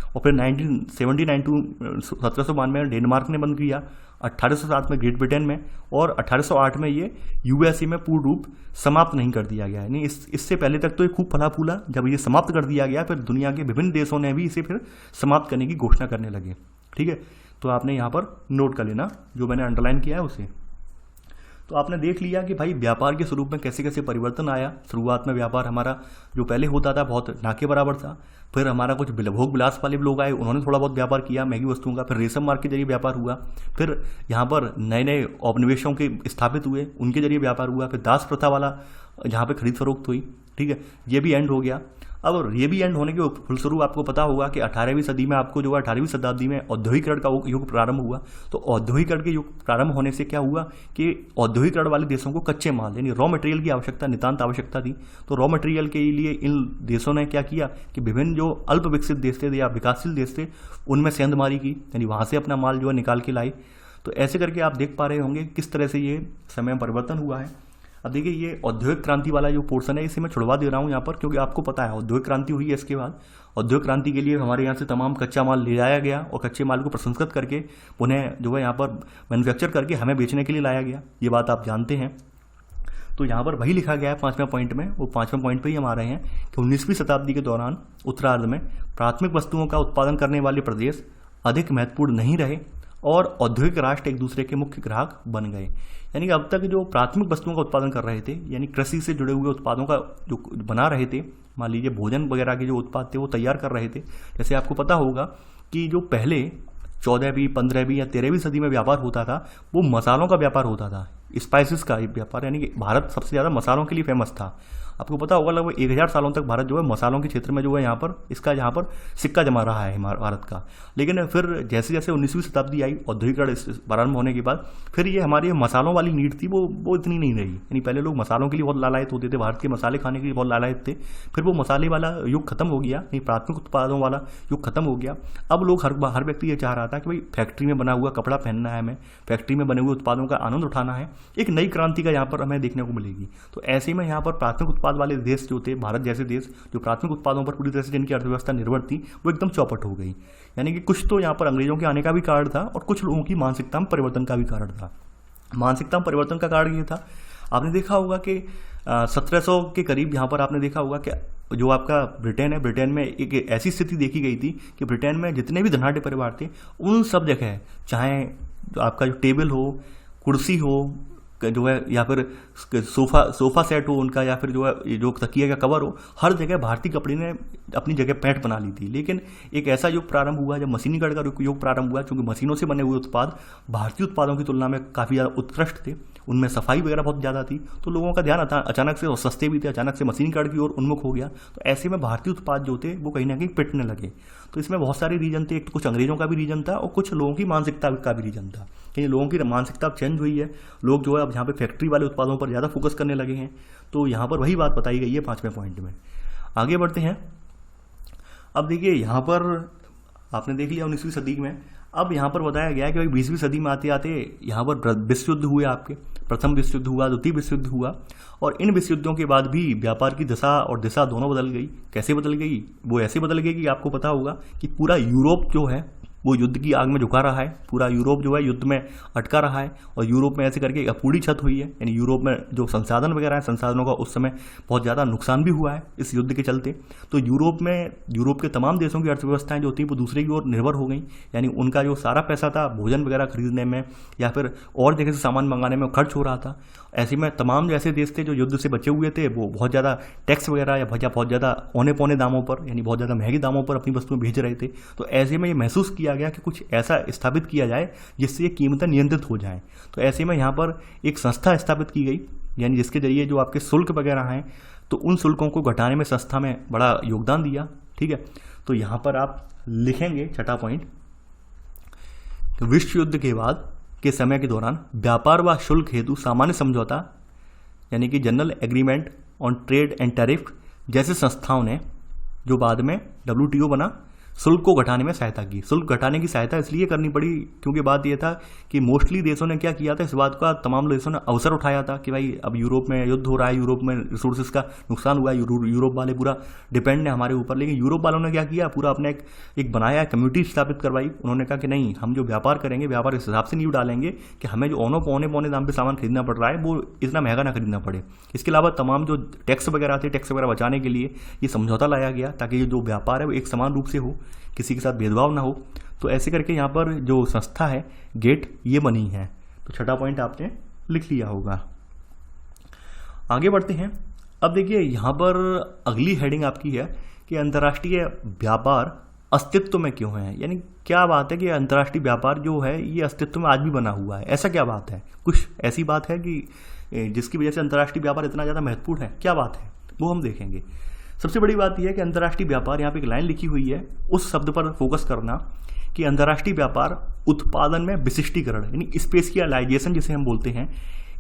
और फिर 1979 टू 1792 में डेनमार्क ने बंद किया, 1807 में ग्रेट ब्रिटेन में और 1808 में ये यूएसए में पूर्ण रूप समाप्त नहीं कर दिया गया। यानी इससे पहले तक तो ये खूब फला फूला, जब ये समाप्त कर दिया गया फिर दुनिया के विभिन्न देशों ने भी इसे फिर समाप्त करने की घोषणा करने लगे, ठीक है। तो आपने यहाँ पर नोट कर लेना जो मैंने अंडरलाइन किया है उसे। तो आपने देख लिया कि भाई व्यापार के स्वरूप में कैसे कैसे परिवर्तन आया। शुरुआत में व्यापार हमारा जो पहले होता था बहुत ना के बराबर था, फिर हमारा कुछ भोग विलास वाले लोग आए, उन्होंने थोड़ा बहुत व्यापार किया महंगी वस्तुओं का, फिर रेशम मार्ग के जरिए व्यापार हुआ, फिर यहाँ पर नए नए औपनिवेशों के स्थापित हुए, उनके जरिए व्यापार हुआ, फिर दास प्रथा वाला जहाँ पर खरीद फरोख्त हुई, ठीक है, ये भी एंड हो गया। अब ये भी एंड होने के फलस्वरूप आपको पता होगा कि 18वीं सदी में आपको जो है 18वीं शताब्दी में औद्योगिकरण का युग प्रारंभ हुआ। तो औद्योगिकरण के युग प्रारंभ होने से क्या हुआ कि औद्योगिकरण वाले देशों को कच्चे माल यानी रॉ मटेरियल की आवश्यकता नितांत आवश्यकता थी। तो रॉ मटेरियल के लिए इन देशों ने क्या किया कि विभिन्न जो अल्प विकसित देश थे या विकासशील देश थे उनमें सेंधमारी की, यानी वहाँ से अपना माल जो है निकाल के लाए। तो ऐसे करके आप देख पा रहे होंगे किस तरह से ये समय में परिवर्तन हुआ है। अब देखिए ये औद्योगिक क्रांति वाला जो पोर्शन है इसे मैं छुड़वा दे रहा हूँ यहाँ पर, क्योंकि आपको पता है औद्योगिक क्रांति हुई है। इसके बाद औद्योगिक क्रांति के लिए हमारे यहाँ से तमाम कच्चा माल ले जाया गया और कच्चे माल को प्रसंस्कृत करके उन्हें जो है यहाँ पर मैन्युफैक्चर करके हमें बेचने के लिए लाया गया। ये बात आप जानते हैं। तो यहाँ पर वही लिखा गया है 5वें पॉइंट में, वो 5वें पॉइंट पर ही हम आ रहे हैं कि 19वीं शताब्दी के दौरान उत्तरार्ध में प्राथमिक वस्तुओं का उत्पादन करने वाले प्रदेश अधिक महत्वपूर्ण नहीं रहे और औद्योगिक राष्ट्र एक दूसरे के मुख्य ग्राहक बन गए। यानी कि अब तक जो प्राथमिक वस्तुओं का उत्पादन कर रहे थे यानी कृषि से जुड़े हुए उत्पादों का जो बना रहे थे, मान लीजिए भोजन वगैरह के जो उत्पाद थे वो तैयार कर रहे थे। जैसे आपको पता होगा कि जो पहले 14वीं 15वीं या 13वीं सदी में व्यापार होता था वो मसालों का व्यापार होता था। स्पाइसेस का व्यापार, यानी कि भारत सबसे ज़्यादा मसालों के लिए फेमस था। आपको पता होगा लगभग 1000 सालों तक भारत जो है मसालों के क्षेत्र में जो है यहाँ पर इसका यहाँ पर सिक्का जमा रहा है भारत का। लेकिन फिर जैसे जैसे 19वीं शताब्दी आई, औद्योगिकरण प्रारंभ होने के बाद फिर ये हमारी मसालों वाली नीड थी वो इतनी नहीं रही। यानी पहले लोग मसालों के लिए बहुत लालायित होते थे, भारत के मसाले खाने के लिए बहुत लालायित थे। फिर वो मसाले वाला युग खत्म हो गया, नहीं प्राथमिक उत्पादों वाला युग खत्म हो गया। अब लोग हर व्यक्ति ये चाह रहा था कि भाई फैक्ट्री में बना हुआ कपड़ा पहनना है, हमें फैक्ट्री में बने हुए उत्पादों का आनंद उठाना है। एक नई क्रांति का यहाँ पर हमें देखने को मिलेगी। तो ऐसे में यहाँ पर प्राथमिक उत्पाद वाले देश जो थे, भारत जैसे देश जो प्राथमिक उत्पादों पर पूरी तरह से जिनकी अर्थव्यवस्था निर्भर थी, वो एकदम चौपट हो गई। यानी कि कुछ तो यहाँ पर अंग्रेजों के आने का भी कारण था और कुछ लोगों की मानसिकता में परिवर्तन का भी कारण था। मानसिकता में परिवर्तन का कारण ये था, आपने देखा होगा कि 1700 के करीब यहाँ पर आपने देखा होगा कि जो आपका ब्रिटेन है, ब्रिटेन में एक ऐसी स्थिति देखी गई थी कि ब्रिटेन में जितने भी धनाढ़ परिवार थे उन सब जगह, चाहे आपका जो टेबल हो, कुर्सी हो जो है, या फिर सोफा सेट हो उनका, या फिर जो है जो तकिया का कवर हो, हर जगह भारतीय कपड़े ने अपनी जगह पैठ बना ली थी। लेकिन एक ऐसा युग प्रारंभ हुआ जब मशीनीकरण का युग प्रारंभ हुआ, क्योंकि मशीनों से बने हुए उत्पाद भारतीय उत्पादों की तुलना में काफ़ी ज़्यादा उत्कृष्ट थे, उनमें सफाई वगैरह बहुत ज़्यादा थी। तो लोगों का ध्यान अचानक से, और सस्ते भी थे, अचानक से मशीनीकरण की ओर उन्मुख हो गया। तो ऐसे में भारतीय उत्पाद जो थे वो कहीं ना कहीं पिटने लगे। तो इसमें बहुत सारे रीजन थे, एक तो कुछ अंग्रेजों का भी रीजन था और कुछ लोगों की मानसिकता का भी रीजन था। कि लोगों की मानसिकता अब चेंज हुई है, लोग जो है अब यहाँ पे फैक्ट्री वाले उत्पादों पर ज़्यादा फोकस करने लगे हैं। तो यहाँ पर वही बात बताई गई है 5वें पॉइंट में। आगे बढ़ते हैं। अब देखिए यहाँ पर आपने देख लिया 19वीं सदी में, अब यहाँ पर बताया गया है कि भाई 20वीं सदी में आते आते यहाँ पर विश्व युद्ध हुए आपके। प्रथम विश्व युद्ध हुआ, द्वितीय विश्व युद्ध हुआ, और इन विश्व युद्धों के बाद भी व्यापार की दशा और दिशा दोनों बदल गई। कैसे बदल गई? वो ऐसे बदल गई कि आपको पता होगा कि पूरा यूरोप जो है वो युद्ध की आग में झुका रहा है। पूरा यूरोप जो है युद्ध में अटका रहा है, और यूरोप में ऐसे करके अपूरी छत हुई है। यानी यूरोप में जो संसाधन वगैरह है, संसाधनों का उस समय बहुत ज़्यादा नुकसान भी हुआ है इस युद्ध के चलते। तो यूरोप के तमाम देशों की अर्थव्यवस्थाएं जो थी वो दूसरे की ओर निर्भर हो गई। यानी उनका जो सारा पैसा था भोजन वगैरह खरीदने में या फिर और जगह से सामान मंगाने में खर्च हो रहा था। ऐसे में तमाम जैसे देश थे जो युद्ध से बचे हुए थे, वो बहुत ज़्यादा टैक्स वगैरह या बहुत ज़्यादा औने पौने दामों पर, यानी बहुत ज़्यादा महंगे दामों पर अपनी वस्तुएं भेज रहे थे। तो ऐसे में ये महसूस किया गया कि कुछ ऐसा स्थापित किया जाए जिससे ये कीमतें नियंत्रित हो जाएं। तो ऐसे में यहाँ पर एक संस्था स्थापित की गई, यानी जिसके जरिए जो आपके शुल्क वगैरह हैं, तो उन शुल्कों को घटाने में संस्था में बड़ा योगदान दिया। ठीक है, तो यहाँ पर आप लिखेंगे 6वां पॉइंट, विश्व युद्ध के बाद के समय के दौरान व्यापार व शुल्क हेतु सामान्य समझौता, यानी कि general agreement on trade and tariff जैसे संस्थाओं ने, जो बाद में WTO बना, शुल्क को घटाने में सहायता की। शुल्क घटाने की सहायता इसलिए करनी पड़ी क्योंकि बात यह था कि मोस्टली देशों ने क्या किया था, इस बात का तमाम देशों ने अवसर उठाया था कि भाई अब यूरोप में युद्ध हो रहा है, यूरोप में रिसोर्सेज का नुकसान हुआ है, यूरोप वाले पूरा डिपेंड है हमारे ऊपर। लेकिन यूरोप वालों ने क्या किया, पूरा अपने एक बनाया कम्युनिटी स्थापित करवाई। उन्होंने कहा कि नहीं, हम जो व्यापार करेंगे, व्यापार इस हिसाब से नींव डालेंगे कि हमें जो औने पौने दाम पर सामान खरीदना पड़ रहा है वो इतना महंगा ना खरीदना पड़े। इसके अलावा तमाम जो टैक्स वगैरह थे, टैक्स वगैरह बचाने के लिए ये समझौता लाया गया ताकि जो व्यापार है वो एक समान रूप से हो, किसी के साथ भेदभाव ना हो। तो ऐसे करके यहाँ पर जो संस्था है गेट ये बनी है। तो 6वां पॉइंट आपने लिख लिया होगा। आगे बढ़ते हैं। अब देखिए यहाँ पर अगली हेडिंग आपकी है कि अंतर्राष्ट्रीय व्यापार अस्तित्व में क्यों है। यानी क्या बात है कि अंतर्राष्ट्रीय व्यापार जो है ये अस्तित्व में आज भी बना हुआ है। ऐसा क्या बात है? कुछ ऐसी बात है कि जिसकी वजह से अंतर्राष्ट्रीय व्यापार इतना ज़्यादा महत्वपूर्ण है। क्या बात है वो हम देखेंगे। सबसे बड़ी बात यह है कि अंतर्राष्ट्रीय व्यापार, यहाँ पे एक लाइन लिखी हुई है, उस शब्द पर फोकस करना कि अंतर्राष्ट्रीय व्यापार उत्पादन में विशिष्टीकरण, यानी स्पेशलाइजेशन जिसे हम बोलते हैं,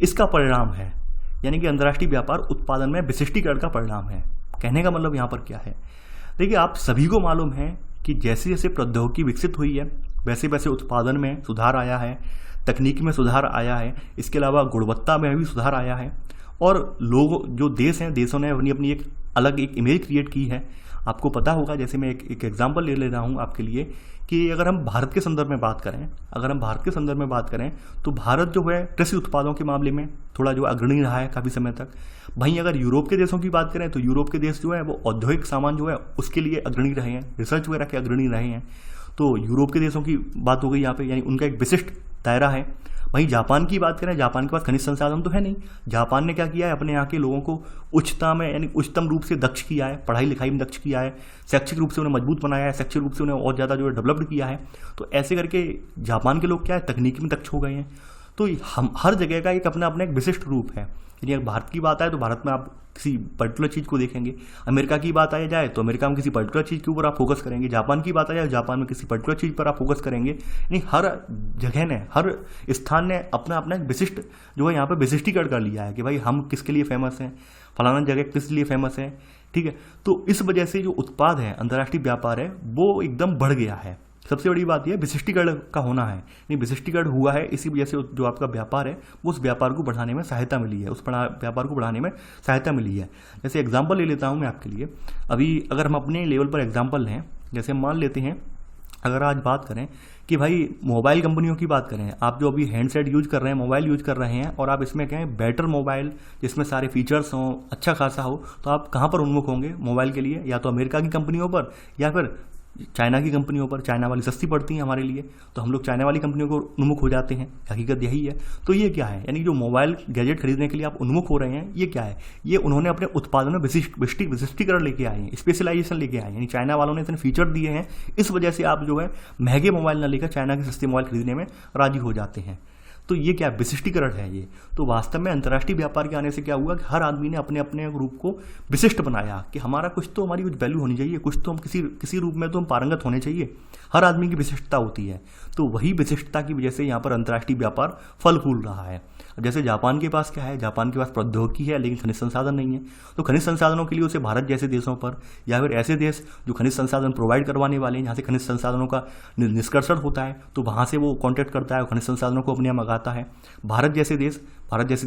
इसका परिणाम है। यानी कि अंतर्राष्ट्रीय व्यापार उत्पादन में विशिष्टीकरण का परिणाम है। कहने का मतलब यहाँ पर क्या है? देखिए, आप सभी को मालूम है कि जैसे जैसे प्रौद्योगिकी विकसित हुई है वैसे वैसे उत्पादन में सुधार आया है, तकनीक में सुधार आया है, इसके अलावा गुणवत्ता में भी सुधार आया है, और लोग जो देश हैं, देशों ने अपनी एक अलग एक इमेज क्रिएट की है। आपको पता होगा, जैसे मैं एक एग्जांपल ले रहा हूँ आपके लिए, कि अगर हम भारत के संदर्भ में बात करें, तो भारत जो है कृषि उत्पादों के मामले में थोड़ा जो अग्रणी रहा है काफ़ी समय तक। वहीं अगर यूरोप के देशों की बात करें तो यूरोप के देश जो है वो औद्योगिक सामान जो है उसके लिए अग्रणी रहे हैं, रिसर्च वगैरह के अग्रणी रहे हैं। तो यूरोप के देशों की बात हो गई यहाँ पे, यानी उनका एक विशिष्ट दायरा है। वहीं जापान की बात करें, जापान के पास खनिज संसाधन तो है नहीं। जापान ने क्या किया है, अपने यहाँ के लोगों को उच्चतम रूप से दक्ष किया है, पढ़ाई लिखाई में दक्ष किया है, शैक्षिक रूप से उन्हें मजबूत बनाया है, शैक्षिक रूप से उन्हें और ज़्यादा जो है डेवलप्ड किया है। तो ऐसे करके जापान के लोग क्या है, तकनीकी में दक्ष हो गए हैं। तो हम हर जगह का एक अपना अपना एक विशिष्ट रूप है। यदि अगर भारत की बात आए तो भारत में आप किसी पर्टिकुलर चीज़ को देखेंगे, अमेरिका की बात आ जाए तो अमेरिका में किसी पर्टिकुलर चीज़ के ऊपर आप फोकस करेंगे, जापान की बात आ जाए तो जापान में किसी पर्टिकुलर चीज़ पर आप फोकस करेंगे। यानी हर जगह ने, हर स्थान ने अपना अपना एक विशिष्ट जो है यहाँ पर विशिष्टीकरण कर लिया है कि भाई हम किसके लिए फेमस हैं, फलाना जगह किस लिए फेमस है। ठीक है, तो इस वजह से जो उत्पाद है, अंतर्राष्ट्रीय व्यापार है, वो एकदम बढ़ गया है। सबसे बड़ी बात यह विशिष्टीकरण का होना है। नहीं, विशिष्टीकरण हुआ है, इसी वजह से जो आपका व्यापार है वो उस व्यापार को बढ़ाने में सहायता मिली है, उस व्यापार को बढ़ाने में सहायता मिली है। जैसे एग्जांपल ले लेता हूं मैं आपके लिए। अभी अगर हम अपने लेवल पर एग्जांपल लें, जैसे मान लेते हैं अगर आज बात करें कि भाई मोबाइल कंपनियों की बात करें, आप जो अभी हैंडसेट यूज कर रहे हैं, मोबाइल यूज कर रहे हैं, और आप इसमें कहें बेटर मोबाइल जिसमें सारे फीचर्स हों, अच्छा खासा हो, तो आप कहाँ पर उन्मुख होंगे मोबाइल के लिए? या तो अमेरिका की कंपनियों पर या फिर चाइना की कंपनियों पर। चाइना वाली सस्ती पड़ती हैं हमारे लिए, तो हम लोग चाइना वाली कंपनियों को उन्मुख हो जाते हैं। हकीकत यही है। तो ये क्या है, यानी जो मोबाइल गैजेट खरीदने के लिए आप उन्मुख हो रहे हैं, ये क्या है? ये उन्होंने अपने उत्पादन में विशिष्टीकरण लेके आए हैं, स्पेशलाइजेशन लेके आए हैं। यानी चाइना वालों ने इतने फीचर दिए हैं, इस वजह से आप जो है महंगे मोबाइल ना लेकर चाइना के सस्ते मोबाइल खरीदने में राजी हो जाते हैं। तो ये क्या विशिष्टीकरण है ये। तो वास्तव में अंतर्राष्ट्रीय व्यापार के आने से क्या हुआ कि हर आदमी ने अपने अपने रूप को विशिष्ट बनाया कि हमारा कुछ तो, हमारी कुछ वैल्यू होनी चाहिए, कुछ तो हम किसी रूप में तो हम पारंगत होने चाहिए। हर आदमी की विशिष्टता होती है, तो वही विशिष्टता की वजह से यहाँ पर अंतर्राष्ट्रीय व्यापार फल फूल रहा है। अब जैसे जापान के पास क्या है, जापान के पास प्रौद्योगिकी है लेकिन खनिज संसाधन नहीं है। तो खनिज संसाधनों के लिए उसे भारत जैसे देशों पर या फिर ऐसे देश जो खनिज संसाधन प्रोवाइड करवाने वाले हैं, जहाँ से खनिज संसाधनों का निष्कर्षण होता है, तो वहाँ से वो कॉन्टैक्ट करता है, खनिज संसाधनों को अपने यहाँ मंगाता है। भारत जैसे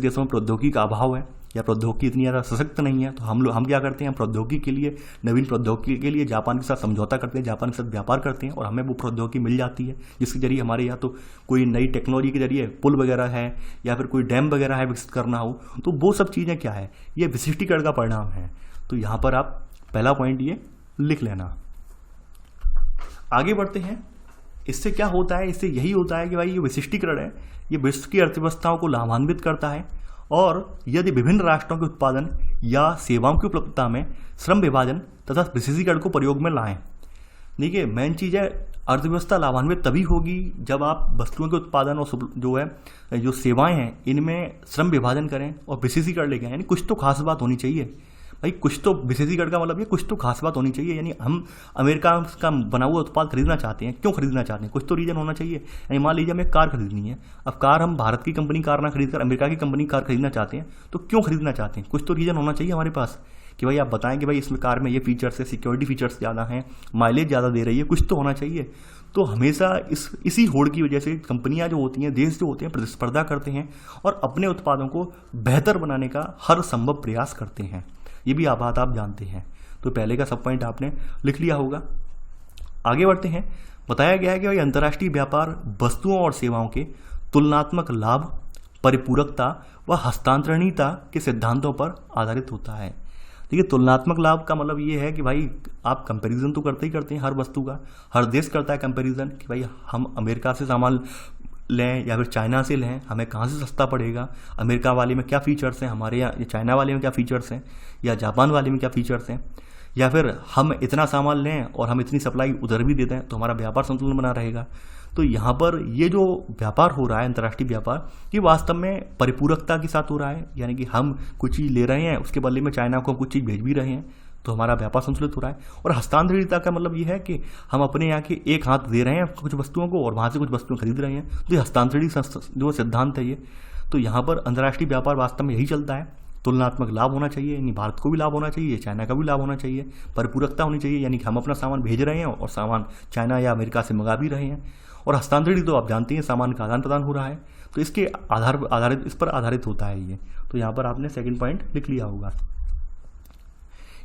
देशों में प्रौद्योगिकी का अभाव है या प्रौद्योगिकी इतनी ज़्यादा सशक्त नहीं है, तो हम क्या करते हैं, प्रौद्योगिकी के लिए, नवीन प्रौद्योगिकी के लिए जापान के साथ समझौता करते हैं, जापान के साथ व्यापार करते हैं और हमें वो प्रौद्योगिकी मिल जाती है, जिसके जरिए हमारे यहाँ तो कोई नई टेक्नोलॉजी के जरिए पुल वगैरह है या फिर कोई डैम वगैरह है विकसित करना हो, तो वो सब चीज़ें क्या है, ये विशिष्टीकरण का परिणाम है। तो यहाँ पर आप पहला पॉइंट ये लिख लेना। आगे बढ़ते हैं। इससे क्या होता है, इससे यही होता है कि भाई ये विशिष्टीकरण है, ये विश्व की अर्थव्यवस्थाओं को लाभान्वित करता है, और यदि विभिन्न राष्ट्रों के उत्पादन या सेवाओं की उपलब्धता में श्रम विभाजन तथा विशेषीकरण को प्रयोग में लाएं। देखिए, मेन चीज़ है, अर्थव्यवस्था लाभान्वित तभी होगी जब आप वस्तुओं के उत्पादन और जो है जो सेवाएं हैं इनमें श्रम विभाजन करें और विशेषीकरण लेके आएं। यानी कुछ तो खास बात होनी चाहिए भाई, कुछ तो विशेषीकरण का मतलब ये कुछ तो खास बात होनी चाहिए। यानी हम अमेरिका का बना हुआ उत्पाद खरीदना चाहते हैं, क्यों खरीदना चाहते हैं, कुछ तो रीजन होना चाहिए। यानी मान लीजिए हमें कार खरीदनी है, अब कार हम भारत की कंपनी कार ना खरीदकर अमेरिका की कंपनी कार खरीदना चाहते हैं, तो क्यों खरीदना चाहते हैं, कुछ तो रीजन होना चाहिए हमारे पास कि भाई आप बताएं कि भाई इसमें कार में ये फीचर्स है, सिक्योरिटी फीचर्स ज़्यादा हैं, माइलेज ज़्यादा दे रही है, कुछ तो होना चाहिए। तो हमेशा इसी होड़ की वजह से कंपनियां जो होती हैं, देश जो होते हैं, प्रतिस्पर्धा करते हैं और अपने उत्पादों को बेहतर बनाने का हर संभव प्रयास करते हैं। ये भी बात आप जानते हैं। तो पहले का सब पॉइंट आपने लिख लिया होगा। आगे बढ़ते हैं। बताया गया है कि भाई अंतर्राष्ट्रीय व्यापार वस्तुओं और सेवाओं के तुलनात्मक लाभ, परिपूरकता व हस्तांतरणीयता के सिद्धांतों पर आधारित होता है। देखिए, तुलनात्मक लाभ का मतलब ये है कि भाई आप कंपैरिजन तो करते ही करते हैं हर वस्तु का, हर देश करता है कंपैरिजन कि भाई हम अमेरिका से सामान लें या फिर चाइना से लें, हमें कहाँ से सस्ता पड़ेगा, अमेरिका वाले में क्या फ़ीचर्स हैं, हमारे यहाँ चाइना वाले में क्या फ़ीचर्स हैं, या जापान वाले में क्या फ़ीचर्स हैं, या फिर हम इतना सामान लें और हम इतनी सप्लाई उधर भी देते हैं तो हमारा व्यापार संतुलन बना रहेगा। तो यहाँ पर ये जो व्यापार हो रहा है, अंतर्राष्ट्रीय व्यापार, ये वास्तव में परिपूरकता के साथ हो रहा है। यानी कि हम कुछ चीज़ ले रहे हैं, उसके बदले में चाइना को हम कुछ चीज़ भेज भी रहे हैं, तो हमारा व्यापार संतुलित हो रहा है। और हस्तांतरणीयता का मतलब ये है कि हम अपने यहाँ के एक हाथ दे रहे हैं कुछ वस्तुओं को और वहाँ से कुछ वस्तुएं खरीद रहे हैं। तो ये हस्तांतरणीय जो सिद्धांत है ये, तो यहाँ पर अंतर्राष्ट्रीय व्यापार वास्तव में यही चलता है। तुलनात्मक लाभ होना चाहिए, यानी भारत को भी लाभ होना चाहिए, चाइना का भी लाभ होना चाहिए, परिपूरकता होनी चाहिए, यानी कि हम अपना सामान भेज रहे हैं और सामान चाइना या अमेरिका से मंगा भी रहे हैं। और हस्तांतरणीय तो आप जानते हैं, सामान का आदान प्रदान हो रहा है, तो इसके इस पर आधारित होता है ये। तो यहाँ पर आपने सेकंड पॉइंट लिख लिया होगा।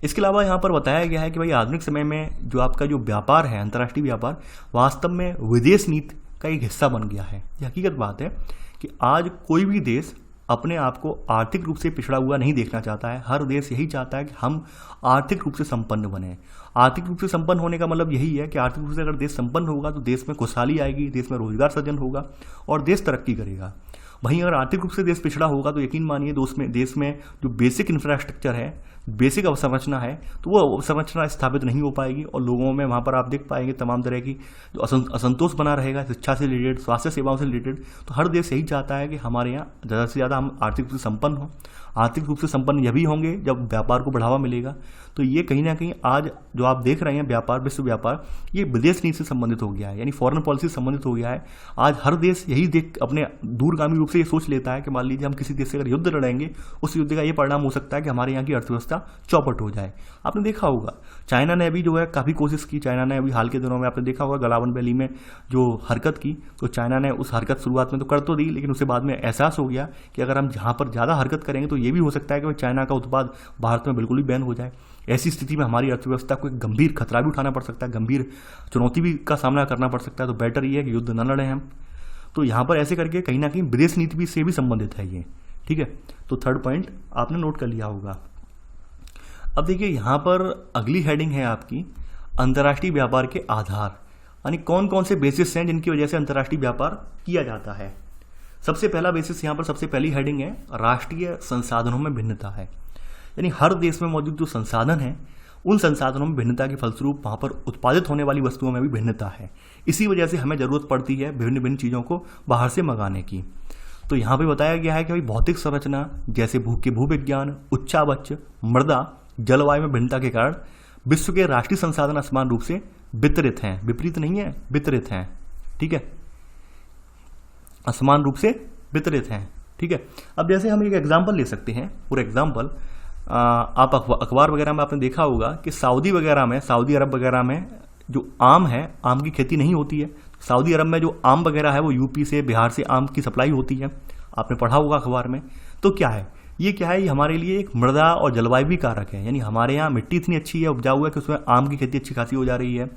इसके अलावा यहाँ पर बताया गया है कि भाई आधुनिक समय में जो आपका जो व्यापार है, अंतर्राष्ट्रीय व्यापार, वास्तव में विदेश नीति का एक हिस्सा बन गया है। ये हकीकत बात है कि आज कोई भी देश अपने आप को आर्थिक रूप से पिछड़ा हुआ नहीं देखना चाहता है। हर देश यही चाहता है कि हम आर्थिक रूप से संपन्न बने। आर्थिक रूप से संपन्न होने का मतलब यही है कि आर्थिक रूप से अगर देश संपन्न होगा तो देश में खुशहाली आएगी, देश में रोजगार सृजन होगा और देश तरक्की करेगा। वहीं अगर आर्थिक रूप से देश पिछड़ा होगा तो यकीन मानिए देश में जो बेसिक इंफ्रास्ट्रक्चर है, बेसिक अवसंरचना है तो वो अवसंरचना स्थापित नहीं हो पाएगी, और लोगों में वहाँ पर आप देख पाएंगे तमाम तरह की जो असंतोष बना रहेगा, शिक्षा से रिलेटेड, स्वास्थ्य सेवाओं से रिलेटेड। तो हर देश यही चाहता है कि हमारे यहाँ ज़्यादा से ज़्यादा हम आर्थिक रूप से संपन्न हों। आर्थिक रूप से संपन्न यही होंगे जब व्यापार को बढ़ावा मिलेगा। तो ये कहीं ना कहीं आज जो आप देख रहे हैं व्यापार, विश्व व्यापार, ये विदेश नीति से संबंधित हो गया है, यानी फॉरेन पॉलिसी से संबंधित हो गया है। आज हर देश यही देख अपने दूरगामी रूप से ये सोच लेता है कि मान लीजिए हम किसी देश से अगर युद्ध लड़ेंगे, उस युद्ध का ये परिणाम हो सकता है कि हमारे यहाँ की अर्थव्यवस्था चौपट हो जाए। आपने देखा होगा चाइना ने अभी जो है काफ़ी कोशिश की, चाइना ने अभी हाल के दिनों में आपने देखा होगा गलावन वैली में जो हरकत की, तो चाइना ने उस हरकत शुरुआत में तो कर तो दी, लेकिन उसके बाद में एहसास हो गया कि अगर हम जहाँ पर ज़्यादा हरकत करेंगे तो ये भी हो सकता है कि चाइना का उत्पाद भारत में बिल्कुल ही बैन हो जाए। ऐसी स्थिति में हमारी अर्थव्यवस्था को एक गंभीर खतरा भी उठाना पड़ सकता है, गंभीर चुनौती भी का सामना करना पड़ सकता है। तो बेटर ये है कि युद्ध न लड़ें हम। तो यहाँ पर ऐसे करके कहीं ना कहीं विदेश नीति भी से भी संबंधित है ये, ठीक है। तो थर्ड पॉइंट आपने नोट कर लिया होगा। अब देखिए यहाँ पर अगली हेडिंग है आपकी अंतर्राष्ट्रीय व्यापार के आधार, यानी कौन कौन से बेसिस हैं जिनकी वजह से अंतर्राष्ट्रीय व्यापार किया जाता है। सबसे पहला बेसिस यहाँ पर, सबसे पहली हेडिंग है राष्ट्रीय संसाधनों में भिन्नता है, यानी हर देश में मौजूद जो संसाधन हैं उन संसाधनों में भिन्नता के फलस्वरूप वहाँ पर उत्पादित होने वाली वस्तुओं में भी भिन्नता है। इसी वजह से हमें ज़रूरत पड़ती है विभिन्न विभिन्न चीज़ों को बाहर से मंगाने की। तो यहाँ पे बताया गया है कि भाई भौतिक संरचना जैसे भूविज्ञान, उच्चावच, मृदा, जलवायु में भिन्नता के कारण विश्व के राष्ट्रीय संसाधन असमान रूप से वितरित हैं, विपरीत नहीं है, वितरित हैं, ठीक है, असमान रूप से वितरित हैं, ठीक है। अब जैसे हम एक एग्जाम्पल ले सकते हैं, फॉर एग्जाम्पल आप अखबार वगैरह में आपने देखा होगा कि सऊदी अरब वगैरह में जो आम है, आम की खेती नहीं होती है। सऊदी अरब में जो आम वगैरह है वो यूपी से, बिहार से आम की सप्लाई होती है, आपने पढ़ा होगा अखबार में। तो क्या है ये हमारे लिए एक मृदा और जलवायु भी कारक है, यानी हमारे यहाँ मिट्टी इतनी अच्छी है, उपजाऊ है कि उसमें आम की खेती अच्छी खासी हो जा रही है,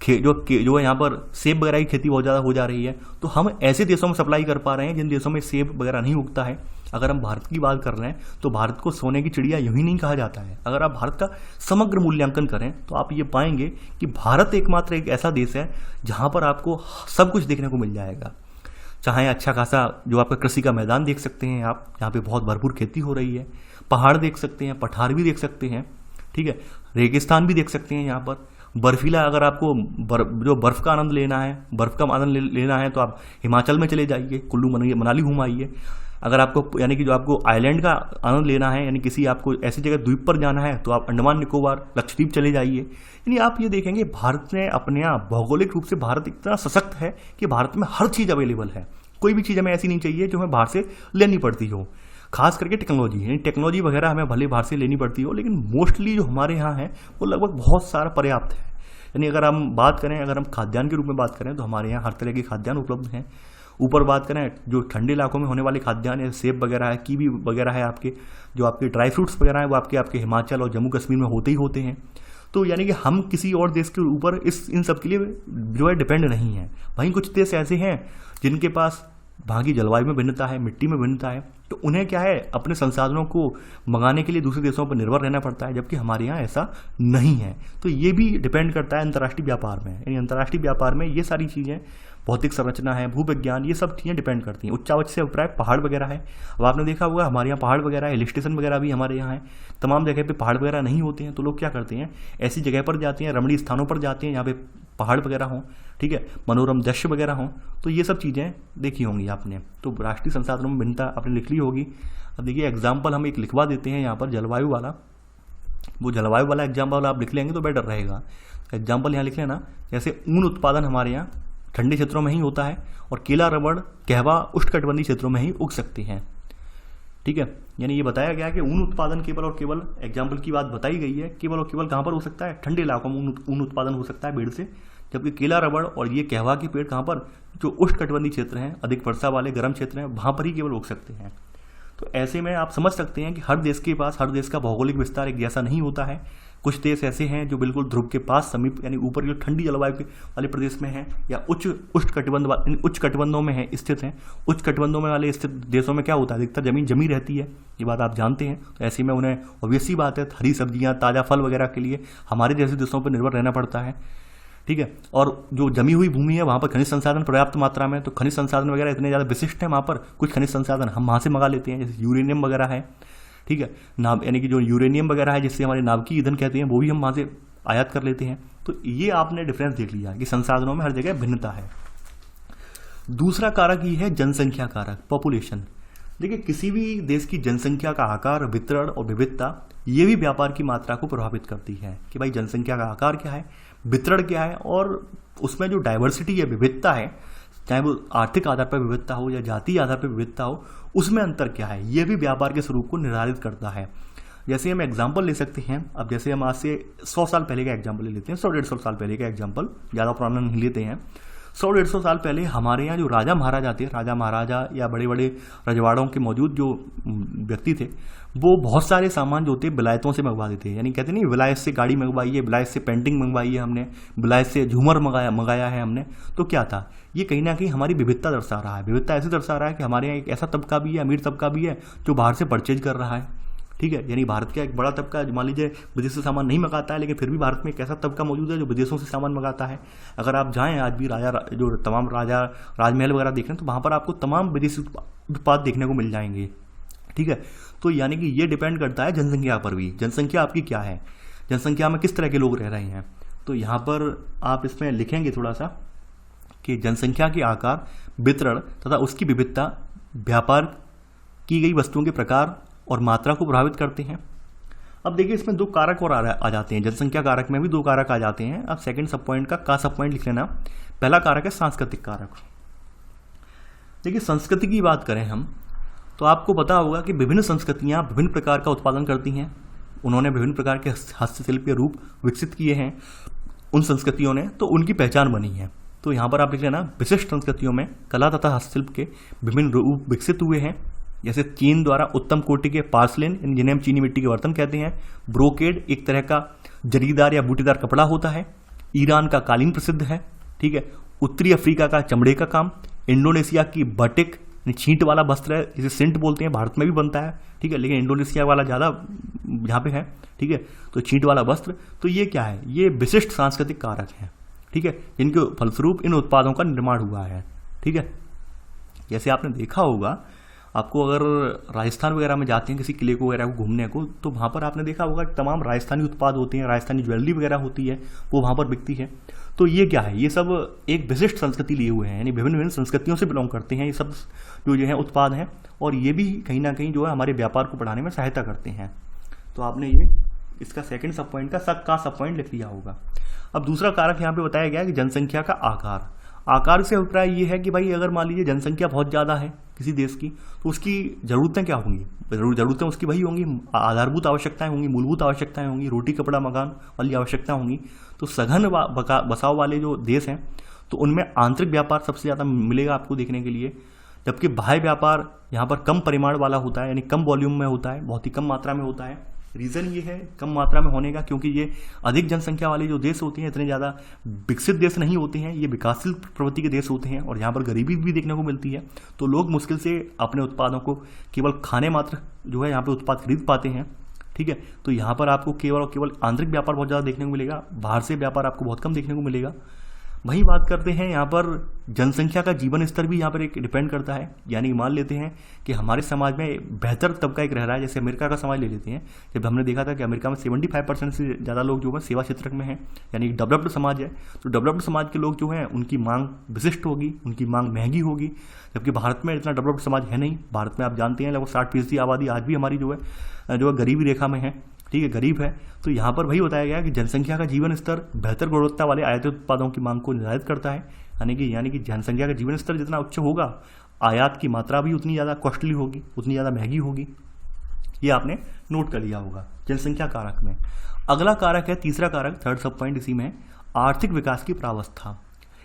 जो यहाँ पर सेब वगैरह की खेती बहुत ज़्यादा हो जा रही है। तो हम ऐसे देशों में सप्लाई कर पा रहे हैं जिन देशों में सेब वगैरह नहीं उगता है। अगर हम भारत की बात कर रहे हैं तो भारत को सोने की चिड़िया यूं ही नहीं कहा जाता है। अगर आप भारत का समग्र मूल्यांकन करें तो आप ये पाएंगे कि भारत एकमात्र एक ऐसा देश है जहाँ पर आपको सब कुछ देखने को मिल जाएगा। चाहे अच्छा खासा जो आपका कृषि का मैदान देख सकते हैं आप, यहाँ पे बहुत भरपूर खेती हो रही है, पहाड़ देख सकते हैं, पठार भी देख सकते हैं, ठीक है, रेगिस्तान भी देख सकते हैं, यहाँ पर बर्फीला, अगर आपको जो बर्फ़ का आनंद लेना है, बर्फ़ का आनंद लेना है तो आप हिमाचल में चले जाइए, कुल्लू मनाली घूम आइए। अगर आपको यानी कि जो आपको आइलैंड का आनंद लेना है, यानी किसी आपको ऐसी जगह द्वीप पर जाना है तो आप अंडमान निकोबार, लक्षद्वीप चले जाइए। यानी आप ये देखेंगे भारत ने अपने आप भौगोलिक रूप से भारत इतना सशक्त है कि भारत में हर चीज़ अवेलेबल है। कोई भी चीज़ हमें ऐसी नहीं चाहिए जो हमें बाहर से लेनी पड़ती हो, खास करके टेक्नोलॉजी, यानी टेक्नोलॉजी वगैरह हमें भले बाहर से लेनी पड़ती हो, लेकिन मोस्टली जो हमारे यहाँ है वो लगभग बहुत सारा पर्याप्त है। यानी अगर हम बात करें, अगर हम खाद्यान्न के रूप में बात करें तो हमारे यहाँ हर तरह के खाद्यान्न उपलब्ध हैं। ऊपर बात करें जो ठंडे इलाकों में होने वाले खाद्यान्न है, सेब वगैरह है, कीवी वगैरह है, आपके जो आपके ड्राई फ्रूट्स वगैरह है वो आपके हिमाचल और जम्मू कश्मीर में होते ही होते हैं। तो यानी कि हम किसी और देश के ऊपर इन सब के लिए जो है डिपेंड नहीं है। वहीं कुछ देश ऐसे हैं जिनके पास वहाँ की जलवायु में भिन्नता है, मिट्टी में भिन्नता है, तो उन्हें क्या है अपने संसाधनों को मंगाने के लिए दूसरे देशों पर निर्भर रहना पड़ता है, जबकि हमारे यहाँ ऐसा नहीं है। तो ये भी डिपेंड करता है अंतर्राष्ट्रीय व्यापार में, यानी अंतर्राष्ट्रीय व्यापार में ये सारी चीज़ें, भौतिक संरचना है, भूविज्ञान, ये सब चीज़ें डिपेंड करती हैं। उच्चावच से अभिप्राय पहाड़ वगैरह है। अब आपने देखा होगा हमारे यहाँ पहाड़ वगैरह है, हिल स्टेशन वगैरह भी हमारे यहाँ है। तमाम जगह पे पहाड़ वगैरह नहीं होते हैं, तो लोग क्या करते हैं ऐसी जगह पर जाते हैं, रमणीय स्थानों पर जाते हैं जहाँ पे पहाड़ वगैरह हों, ठीक है, मनोरम दृश्य वगैरह हों। तो ये सब चीज़ें देखी होंगी आपने। तो राष्ट्रीय संसाधनों में भिन्नता आपने लिख ली होगी। अब देखिए एग्जाम्पल हम एक लिखवा देते हैं यहाँ पर जलवायु वाला, वो जलवायु वाला एग्जाम्पल आप लिख लेंगे तो बेटर रहेगा। एग्जाम्पल यहाँ लिख लेना, जैसे ऊन उत्पादन हमारे यहाँ ठंडे क्षेत्रों में ही होता है और केला, रबड़, कहवा उष्णकटिबंधीय क्षेत्रों में ही उग सकते हैं, ठीक है। यानी ये बताया गया कि ऊन उत्पादन केवल और केवल, एग्जाम्पल की बात बताई गई है, केवल और केवल कहाँ पर हो सकता है, ठंडे इलाकों में ऊन उत्पादन हो सकता है पेड़ से, जबकि केला, रबड़ और ये कहवा के पेड़ कहाँ पर, जो उष्णकटिबंधीय क्षेत्र हैं, अधिक वर्षा वाले गर्म क्षेत्र हैं, वहाँ पर ही केवल उग सकते हैं। तो ऐसे में आप समझ सकते हैं कि हर देश के पास, हर देश का भौगोलिक विस्तार एक जैसा नहीं होता है। कुछ देश ऐसे हैं जो बिल्कुल ध्रुव के पास समीप, यानी ऊपर जो ठंडी जलवायु के वाले प्रदेश में हैं, या उच्च कटिबंधों में है स्थित हैं। उच्च कटिबंधों में वाले स्थित देशों में क्या होता है, अधिकतर जमीन जमी रहती है, ये बात आप जानते हैं। तो ऐसे में उन्हें ऑब्वियस ही बात है हरी सब्जियाँ, ताज़ा फल वगैरह के लिए हमारे जैसे देशों पर निर्भर रहना पड़ता है, ठीक है। और जो जमी हुई भूमि है वहाँ पर खनिज संसाधन पर्याप्त मात्रा में, तो खनिज संसाधन वगैरह इतने ज़्यादा विशिष्ट हैं वहाँ पर, कुछ खनिज संसाधन हम वहाँ से मंगा लेते हैं, जैसे यूरेनियम वगैरह है, ठीक है। नाव यानी कि जो यूरेनियम वगैरह है जिससे हमारे नाभिकीय ईंधन कहते हैं वो भी हम वहाँ से आयात कर लेते हैं। तो ये आपने डिफरेंस देख लिया कि संसाधनों में हर जगह भिन्नता है। दूसरा कारक ये है जनसंख्या कारक, पॉपुलेशन। देखिए किसी भी देश की जनसंख्या का आकार, वितरण और विविधता ये भी व्यापार की मात्रा को प्रभावित करती है कि भाई जनसंख्या का आकार क्या है, वितरण क्या है, और उसमें जो डाइवर्सिटी है, विविधता है, चाहे वो आर्थिक आधार पर विविधता हो या जातीय आधार पर विविधता हो, उसमें अंतर क्या है, ये भी व्यापार के स्वरूप को निर्धारित करता है। जैसे हम एग्जाम्पल ले सकते हैं, अब जैसे हम आज से 100 साल पहले का एग्जाम्पल ले लेते हैं, 100-150 साल पहले का एग्जाम्पल, ज़्यादा पुराना नहीं लेते हैं। 100-150 साल पहले हमारे यहाँ जो राजा महाराजा थे, राजा महाराजा या बड़े बड़े रजवाड़ों के मौजूद जो व्यक्ति थे, वो बहुत सारे सामान जो थे विलायतों से मंगवाते थे। यानी कहते नहीं विलायत से गाड़ी मंगवाई है, विलायत से पेंटिंग मंगवाई है हमने, विलायत से झूमर मंगाया है हमने। तो क्या था, ये कहीं ना कहीं हमारी विविधता दर्शा रहा है। विविधता ऐसे दर्शा रहा है कि हमारे यहाँ एक ऐसा तबका भी है, अमीर तबका भी है, जो बाहर से परचेज कर रहा है, ठीक है। यानी भारत का एक बड़ा तबका मान लीजिए विदेश से सामान नहीं मंगाता है, लेकिन फिर भी भारत में एक ऐसा तबका मौजूद है जो विदेशों से सामान मंगाता है। अगर आप जाएं आज भी जो तमाम राजमहल वगैरह देख रहे हैं, तो वहाँ पर आपको तमाम विदेशी उत्पाद देखने को मिल जाएंगे, ठीक है। तो यानी कि ये डिपेंड करता है जनसंख्या पर भी, जनसंख्या आपकी क्या है, जनसंख्या में किस तरह के लोग रह रहे हैं। तो यहाँ पर आप इसमें लिखेंगे थोड़ा सा कि जनसंख्या के आकार, वितरण तथा उसकी विविधता व्यापार की गई वस्तुओं के प्रकार और मात्रा को प्रभावित करते हैं। अब देखिए इसमें 2 कारक और आ जाते हैं, जनसंख्या कारक में भी 2 कारक आ जाते हैं। अब सेकंड सब पॉइंट का सब पॉइंट लिख लेना। पहला कारक है सांस्कृतिक कारक। देखिए संस्कृति की बात करें हम, तो आपको पता होगा कि विभिन्न संस्कृतियां विभिन्न प्रकार का उत्पादन करती हैं। उन्होंने विभिन्न प्रकार के हस्तशिल्पीय रूप विकसित किए हैं उन संस्कृतियों ने, तो उनकी पहचान बनी है। तो यहाँ पर आप लिख लेना, विशिष्ट संस्कृतियों में कला तथा हस्तशिल्प के विभिन्न रूप विकसित हुए हैं। जैसे चीन द्वारा उत्तम कोटि के पार्सलिन, जिन्हें हम चीनी मिट्टी के बर्तन कहते हैं। ब्रोकेड एक तरह का जरीदार या बूटीदार कपड़ा होता है। ईरान का कालीन प्रसिद्ध है, ठीक है। उत्तरी अफ्रीका का चमड़े का काम। इंडोनेशिया की बटिक छींट वाला वस्त्र है, जिसे सेंट बोलते हैं, भारत में भी बनता है, ठीक है, लेकिन इंडोनेशिया वाला ज़्यादा यहाँ पे है, ठीक है। तो छींट वाला वस्त्र, तो ये क्या है, ये विशिष्ट सांस्कृतिक कारक हैं, ठीक है, जिनके फलस्वरूप इन उत्पादों का निर्माण हुआ है, ठीक है। जैसे आपने देखा होगा, आपको अगर राजस्थान वगैरह में जाते हैं किसी किले को वगैरह को घूमने को, तो वहाँ पर आपने देखा होगा तमाम राजस्थानी उत्पाद होते हैं, राजस्थानी ज्वेलरी वगैरह होती है, वो वहाँ पर बिकती है। तो ये क्या है, ये सब एक विशिष्ट संस्कृति लिए हुए हैं, यानी विभिन्न विभिन्न संस्कृतियों से बिलोंग करते हैं ये सब जो है उत्पाद हैं, और ये भी कहीं ना कहीं जो है हमारे व्यापार को बढ़ाने में सहायता करते हैं। तो आपने ये इसका सेकंड सब पॉइंट का सब पॉइंट लिख लिया होगा। अब दूसरा कारक यहाँ पे बताया गया है कि जनसंख्या का आकार। आकार से अभिप्राय ये है कि भाई अगर मान लीजिए जनसंख्या बहुत ज़्यादा है किसी देश की, तो उसकी ज़रूरतें क्या होंगी, ज़रूरतें उसकी वही होंगी, आधारभूत आवश्यकताएं होंगी, मूलभूत आवश्यकताएं होंगी, रोटी कपड़ा मकान वाली आवश्यकता होंगी। तो सघन बसाव वाले जो देश हैं, तो उनमें आंतरिक व्यापार सबसे ज़्यादा मिलेगा आपको देखने के लिए, जबकि बाह्य व्यापार यहाँ पर कम परिमाण वाला होता है, यानी कम वॉल्यूम में होता है, बहुत ही कम मात्रा में होता है। रीज़न ये है कम मात्रा में होने का, क्योंकि ये अधिक जनसंख्या वाले जो देश होते हैं इतने ज़्यादा विकसित देश नहीं होते हैं, ये विकासशील प्रवृत्ति के देश होते हैं, और यहाँ पर गरीबी भी देखने को मिलती है। तो लोग मुश्किल से अपने उत्पादों को केवल खाने मात्र जो है यहाँ पे उत्पाद खरीद पाते हैं, ठीक है। तो यहाँ पर आपको केवल और केवल आंतरिक व्यापार बहुत ज़्यादा देखने को मिलेगा, बाहर से व्यापार आपको बहुत कम देखने को मिलेगा। वही बात करते हैं यहाँ पर जनसंख्या का जीवन स्तर भी यहाँ पर एक डिपेंड करता है। यानी मान लेते हैं कि हमारे समाज में बेहतर तबका एक रह रहा है, जैसे अमेरिका का समाज ले लेते हैं। जब हमने देखा था कि अमेरिका में 75% से ज़्यादा लोग जो है सेवा क्षेत्र में हैं, यानी डेवलप्ड समाज है। तो डेवलप्ड समाज के लोग जो हैं उनकी मांग विशिष्ट होगी, उनकी मांग महंगी होगी, जबकि भारत में इतना डेवलप्ड समाज है नहीं। भारत में आप जानते हैं लगभग 60% आबादी आज भी हमारी जो है गरीबी रेखा में है, ठीक है, गरीब है। तो यहाँ पर वही बताया गया कि जनसंख्या का जीवन स्तर बेहतर गुणवत्ता वाले आयातित उत्पादों की मांग को निर्धारित करता है। यानी कि जनसंख्या का जीवन स्तर जितना उच्च होगा, आयात की मात्रा भी उतनी ज़्यादा कॉस्टली होगी, उतनी ज़्यादा महंगी होगी। ये आपने नोट कर लिया होगा जनसंख्या कारक में। अगला कारक है, तीसरा कारक, थर्ड सब पॉइंट इसी में, आर्थिक विकास की प्रावस्था।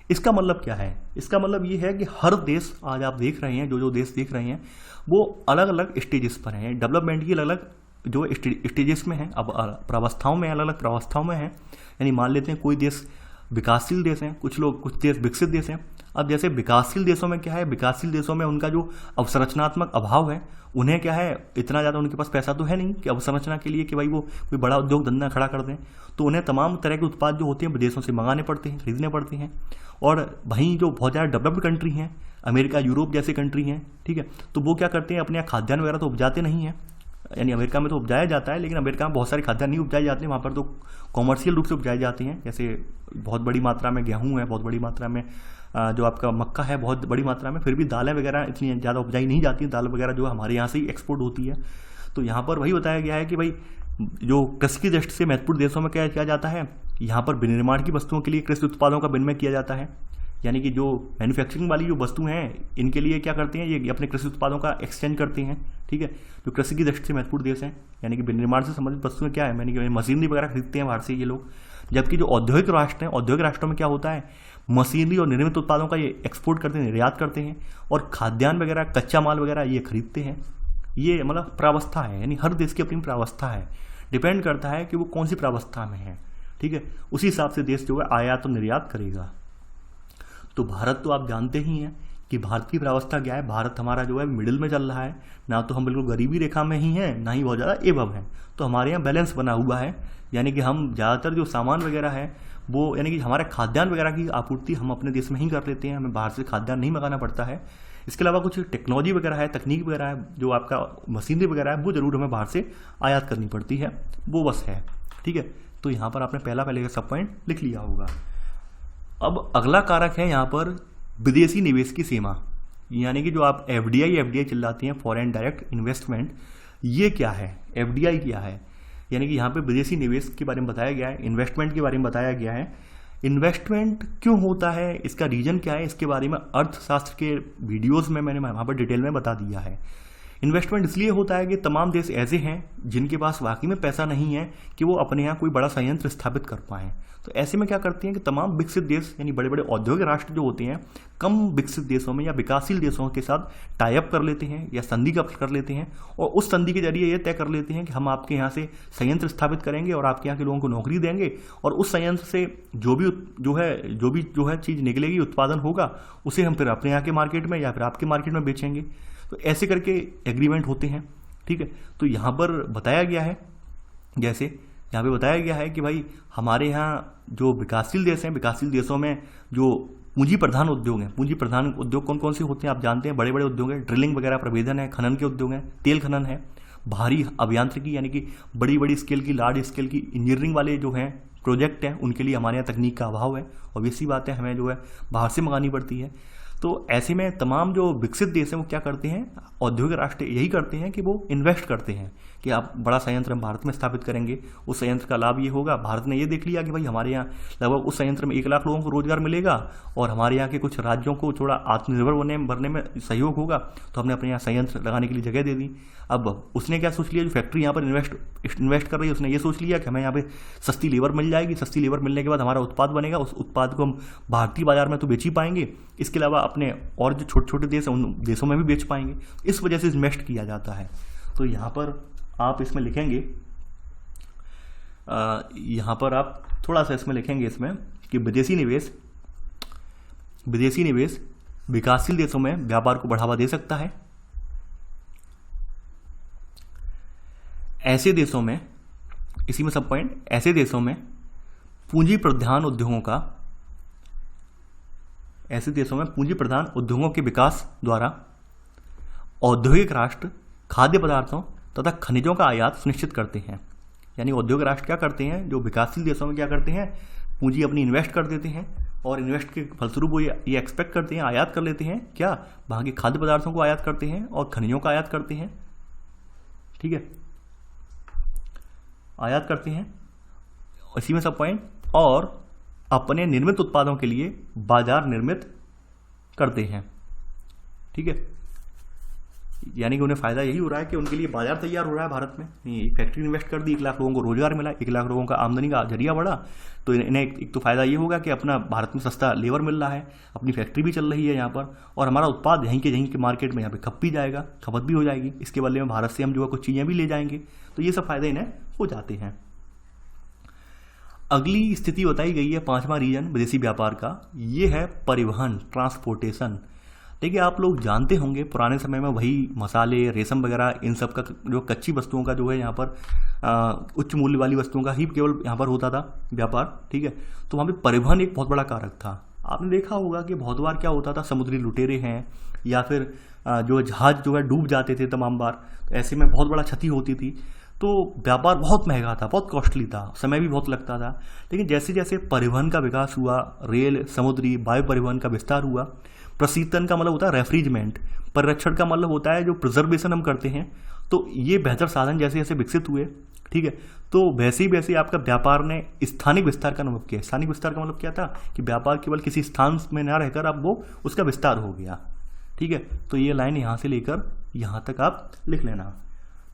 इसका मतलब क्या है, इसका मतलब ये है कि हर देश आज आप देख रहे हैं, जो देश देख रहे हैं वो अलग अलग स्टेजेस पर हैं, डेवलपमेंट की अलग अलग जो स्टेजेस में है, अब प्रावस्थाओं में, अलग अलग प्रावस्थाओं में है। यानी मान लेते हैं कोई देश विकासशील देश हैं, कुछ देश विकसित देश हैं। अब जैसे विकासशील देशों में क्या है, विकासशील देशों में उनका जो अवसंरचनात्मक अभाव है, उन्हें क्या है, इतना ज़्यादा उनके पास पैसा तो है नहीं कि अवसंरचना के लिए कि भाई वो कोई बड़ा उद्योग धंधा खड़ा कर दें। तो उन्हें तमाम तरह के उत्पाद जो होते हैं विदेशों से मंगाने पड़ते हैं, खरीदने पड़ते हैं। और वहीं जो बहुत ज़्यादा डेवलप्ड कंट्री हैं, अमेरिका, यूरोप जैसे कंट्री हैं, ठीक है, तो वो क्या करते हैं, अपने यहाँ खाद्यान्न वगैरह तो उपजाते नहीं हैं, यानी अमेरिका में तो उपजाया जाता है, लेकिन अमेरिका में बहुत सारे खाद्यान्न नहीं उपजाए जाते हैं, वहाँ पर तो कॉमर्शियल रूप से उपजाए जाते हैं। जैसे बहुत बड़ी मात्रा में गेहूँ है, बहुत बड़ी मात्रा में जो आपका मक्का है, बहुत बड़ी मात्रा में। फिर भी दालें वगैरह इतनी ज़्यादा उपजाई नहीं जाती, दाल वगैरह जो हमारे यहाँ से ही एक्सपोर्ट होती है। तो यहाँ पर वही बताया गया है कि भाई जो कृषि की दृष्टि से महत्वपूर्ण देशों में क्या किया जाता है, यहाँ पर विनिर्माण की वस्तुओं के लिए कृषि उत्पादों का विनिमय किया जाता है। यानी कि जो मैन्युफैक्चरिंग वाली जो वस्तु हैं, इनके लिए क्या करते हैं, ये अपने कृषि उत्पादों का एक्सचेंज करते हैं। ठीक है, जो कृषि की दृष्टि से महत्वपूर्ण देश हैं, यानी कि विनिर्माण से संबंधित वस्तुएं क्या है, यानी कि मशीनरी वगैरह खरीदते हैं बाहर से ये लोग। जबकि जो औद्योगिक राष्ट्र हैं, औद्योगिक राष्ट्रों में क्या होता है, मशीनरी और निर्मित उत्पादों का ये एक्सपोर्ट करते हैं, निर्यात करते हैं, और खाद्यान्न वगैरह, कच्चा माल वगैरह ये खरीदते हैं। ये मतलब प्रावस्था है, यानी हर देश की अपनी प्रावस्था है, डिपेंड करता है कि वो कौन सी प्रावस्था में है। ठीक है, उसी हिसाब से देश जो है आयात और निर्यात करेगा। तो भारत तो आप जानते ही हैं कि भारत की प्रावस्था क्या है। भारत हमारा जो है मिडिल में चल रहा है, ना तो हम बिल्कुल गरीबी रेखा में ही हैं, ना ही बहुत ज़्यादा एबव हैं। तो हमारे यहाँ बैलेंस बना हुआ है, यानी कि हम ज़्यादातर जो सामान वगैरह है वो, यानी कि हमारे खाद्यान्न वगैरह की आपूर्ति हम अपने देश में ही कर लेते हैं, हमें बाहर से खाद्यान्न नहीं मंगाना पड़ता है। इसके अलावा कुछ टेक्नोलॉजी वगैरह है, तकनीक वगैरह है, जो आपका मशीनरी वगैरह है, वो ज़रूर हमें बाहर से आयात करनी पड़ती है, वो बस है। ठीक है, तो यहाँ पर आपने पहले का सब पॉइंट लिख लिया होगा। अब अगला कारक है यहाँ पर विदेशी निवेश की सीमा, यानी कि जो आप एफडीआई चिल्लाती हैं, फॉरेन डायरेक्ट इन्वेस्टमेंट, ये क्या है, एफडीआई क्या है। यानी कि यहाँ पे विदेशी निवेश के बारे में बताया गया है, इन्वेस्टमेंट के बारे में बताया गया है। इन्वेस्टमेंट क्यों होता है, इसका रीजन क्या है, इसके बारे में अर्थशास्त्र के वीडियोज़ में मैंने वहाँ पर डिटेल में बता दिया है। इन्वेस्टमेंट इसलिए होता है कि तमाम देश ऐसे हैं जिनके पास वाकई में पैसा नहीं है कि वो अपने यहाँ कोई बड़ा संयंत्र स्थापित कर पाएँ। तो ऐसे में क्या करते हैं कि तमाम विकसित देश, यानी बड़े बड़े औद्योगिक राष्ट्र जो होते हैं, कम विकसित देशों में या विकासशील देशों के साथ टाई अप कर लेते हैं या संधि कर लेते हैं, और उस संधि के जरिए ये तय कर लेते हैं कि हम आपके यहाँ से संयंत्र स्थापित करेंगे और आपके यहाँ के लोगों को नौकरी देंगे, और उस संयंत्र से जो भी चीज़ निकलेगी, उत्पादन होगा, उसे हम फिर अपने यहाँ के मार्केट में या फिर आपके मार्केट में बेचेंगे। तो ऐसे करके एग्रीमेंट होते हैं। ठीक है, तो यहाँ पर बताया गया है, जैसे यहाँ पे बताया गया है कि भाई हमारे यहाँ जो विकासशील देश हैं, विकासशील देशों में जो पूंजी प्रधान उद्योग हैं, पूंजी प्रधान उद्योग कौन कौन से होते हैं आप जानते हैं, बड़े बड़े उद्योग हैं, ड्रिलिंग वगैरह प्रबंधन है, खनन के उद्योग हैं, तेल खनन है, भारी अभियांत्रिकी यानी कि बड़ी बड़ी स्केल की, लार्ज स्केल की इंजीनियरिंग वाले जो हैं प्रोजेक्ट हैं, उनके लिए हमारे यहाँ तकनीक का अभाव है, और इसी बात है हमें जो है बाहर से मंगानी पड़ती है। तो ऐसे में तमाम जो विकसित देश हैं वो क्या करते हैं, औद्योगिक राष्ट्र यही करते हैं कि वो इन्वेस्ट करते हैं कि आप बड़ा संयंत्र हम भारत में स्थापित करेंगे, उस संयंत्र का लाभ ये होगा। भारत ने ये देख लिया कि भाई हमारे यहाँ लगभग उस संयंत्र में 1 लाख लोगों को रोजगार मिलेगा, और हमारे यहाँ के कुछ राज्यों को थोड़ा आत्मनिर्भर बनने में सहयोग होगा, तो हमने अपने यहाँ संयंत्र लगाने के लिए जगह दे दी। अब उसने क्या सोच लिया, जो फैक्ट्री यहाँ पर इन्वेस्ट कर रही है, उसने ये सोच लिया कि हमें यहाँ पे सस्ती लेबर मिल जाएगी, सस्ती लेबर मिलने के बाद हमारा उत्पाद बनेगा, उस उत्पाद को हम भारतीय बाजार में तो बेच ही पाएंगे, इसके अलावा अपने और जो छोटे छोटे देश हैं उन देशों में भी बेच पाएंगे। इस वजह से इन्वेस्ट किया जाता है। तो यहाँ पर आप इसमें लिखेंगे, यहाँ पर आप थोड़ा सा इसमें लिखेंगे इसमें कि विदेशी निवेश विकासशील देशों में व्यापार को बढ़ावा दे सकता है। ऐसे देशों में, इसी में सब पॉइंट, ऐसे देशों में पूंजी प्रधान उद्योगों के विकास द्वारा औद्योगिक राष्ट्र खाद्य पदार्थों तथा खनिजों का आयात सुनिश्चित करते हैं। यानी औद्योगिक राष्ट्र क्या करते हैं, जो विकासशील देशों में क्या करते हैं, पूंजी अपनी इन्वेस्ट कर देते हैं, और इन्वेस्ट के फलस्वरूप वो ये एक्सपेक्ट करते हैं, आयात कर लेते हैं, क्या वहाँ के खाद्य पदार्थों को आयात करते हैं और खनिजों का आयात करते हैं। ठीक है, आयात करते हैं, इसी में सब पॉइंट, और अपने निर्मित उत्पादों के लिए बाजार निर्मित करते हैं। ठीक है, यानी कि उन्हें फ़ायदा यही हो रहा है कि उनके लिए बाजार तैयार हो रहा है भारत में। फैक्ट्री इन्वेस्ट कर दी, 1 लाख लोगों को रोजगार मिला, 1 लाख लोगों का आमदनी का जरिया बढ़ा, तो इन्हें एक तो फ़ायदा ये होगा कि अपना भारत में सस्ता लेबर मिल रहा है, अपनी फैक्ट्री भी चल रही है यहाँ पर, और हमारा उत्पाद यहीं के मार्केट में यहाँ पे खपत भी हो जाएगी। इसके बदले में भारत से हम जो है कुछ चीज़ें भी ले जाएंगे, तो ये सब फायदे इन्हें हो जाते हैं। अगली स्थिति बताई गई है, 5वां रीजन विदेशी व्यापार का, ये है परिवहन, ट्रांसपोर्टेशन। देखिए, आप लोग जानते होंगे पुराने समय में वही मसाले, रेशम वगैरह, इन सब का जो कच्ची वस्तुओं का जो है यहाँ पर उच्च मूल्य वाली वस्तुओं का ही केवल यहाँ पर होता था व्यापार। ठीक है, तो वहाँ पे परिवहन एक बहुत बड़ा कारक था। आपने देखा होगा कि बहुत बार क्या होता था, समुद्री लुटेरे हैं या फिर जो जहाज जो है डूब जाते थे तमाम बार, तो ऐसे में बहुत बड़ा क्षति होती थी। तो व्यापार बहुत महंगा था, बहुत कॉस्टली था, समय भी बहुत लगता था। लेकिन जैसे जैसे परिवहन का विकास हुआ, रेल, समुद्री, वायु परिवहन का विस्तार हुआ, प्रशीतन का मतलब होता है रेफ्रिजमेंट, परिरक्षण का मतलब होता है जो प्रिजर्वेशन हम करते हैं, तो ये बेहतर साधन जैसे जैसे विकसित हुए, ठीक है, तो वैसे ही वैसे आपका व्यापार ने स्थानिक विस्तार का अनुभव किया। स्थानिक विस्तार का मतलब क्या था कि व्यापार केवल किसी स्थान में ना रहकर अब वो उसका विस्तार हो गया, ठीक है। तो ये लाइन यहाँ से लेकर यहाँ तक आप लिख लेना।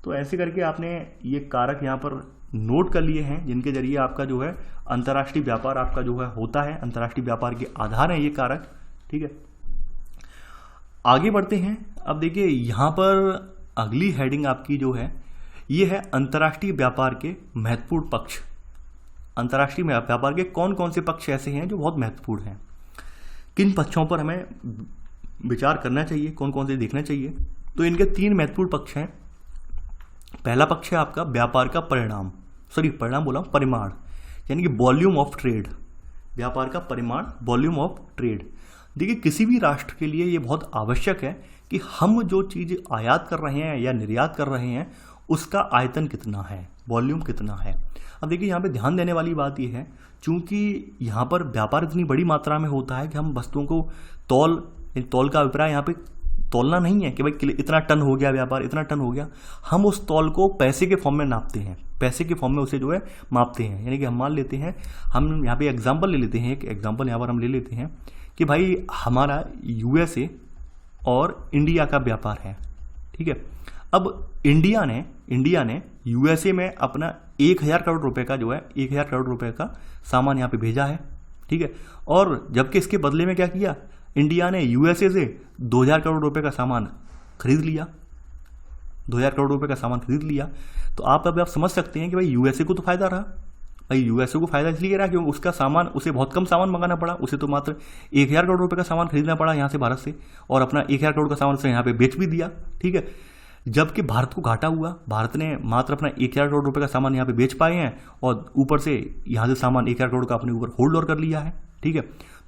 तो ऐसे करके आपने ये कारक यहाँ पर नोट कर लिए हैं जिनके जरिए आपका जो है अंतर्राष्ट्रीय व्यापार आपका जो है होता है, अंतर्राष्ट्रीय व्यापार के आधार हैं ये कारक, ठीक है। आगे बढ़ते हैं। अब देखिए यहाँ पर अगली हेडिंग आपकी जो है ये है अंतर्राष्ट्रीय व्यापार के महत्वपूर्ण पक्ष। अंतर्राष्ट्रीय व्यापार के कौन कौन से पक्ष ऐसे हैं जो बहुत महत्वपूर्ण हैं, किन पक्षों पर हमें विचार करना चाहिए, कौन कौन से देखना चाहिए। तो इनके 3 महत्वपूर्ण पक्ष हैं। पहला पक्ष है आपका व्यापार का परिमाण, यानी कि वॉल्यूम ऑफ ट्रेड। व्यापार का परिमाण, वॉल्यूम ऑफ ट्रेड। देखिए किसी भी राष्ट्र के लिए ये बहुत आवश्यक है कि हम जो चीज़ आयात कर रहे हैं या निर्यात कर रहे हैं उसका आयतन कितना है, वॉल्यूम कितना है। अब देखिए यहाँ पे ध्यान देने वाली बात ये है, चूंकि यहाँ पर व्यापार इतनी बड़ी मात्रा में होता है कि हम वस्तुओं को तौल का अभिप्राय यहाँ पे तौलना नहीं है कि भाई इतना टन हो गया व्यापार, इतना टन हो गया। हम उस तौल को पैसे के फॉर्म में नापते हैं, पैसे के फॉर्म में उसे जो है मापते हैं। यानी कि हम मान लेते हैं, हम यहाँ पे एग्जाम्पल ले लेते हैं, एक एग्जाम्पल यहाँ पर हम ले लेते हैं कि भाई हमारा USA और इंडिया का व्यापार है, ठीक है। अब इंडिया ने USA में अपना 1000 करोड़ रुपए का जो है 1000 करोड़ रुपए का सामान यहाँ पे भेजा है, ठीक है। और जबकि इसके बदले में क्या किया, इंडिया ने USA से 2000 करोड़ रुपए का सामान खरीद लिया, 2000 करोड़ रुपए का सामान खरीद लिया। तो आप समझ सकते हैं कि भाई USA को तो फायदा रहा। भाई USA को फायदा इसलिए रहा क्योंकि उसका सामान, उसे बहुत कम सामान मंगाना पड़ा, उसे तो मात्र 1000 करोड़ रुपए का सामान खरीदना पड़ा यहाँ से भारत से, और अपना 1000 करोड़ का सामान उसे यहाँ पे बेच भी दिया, ठीक है। जबकि भारत को घाटा हुआ, भारत ने मात्र अपना 1000 करोड़ रुपए का सामान यहाँ पे बेच पाए हैं और ऊपर से यहाँ से सामान 1000 करोड़ का अपने ऊपर होल्ड और कर लिया है, ठीक है।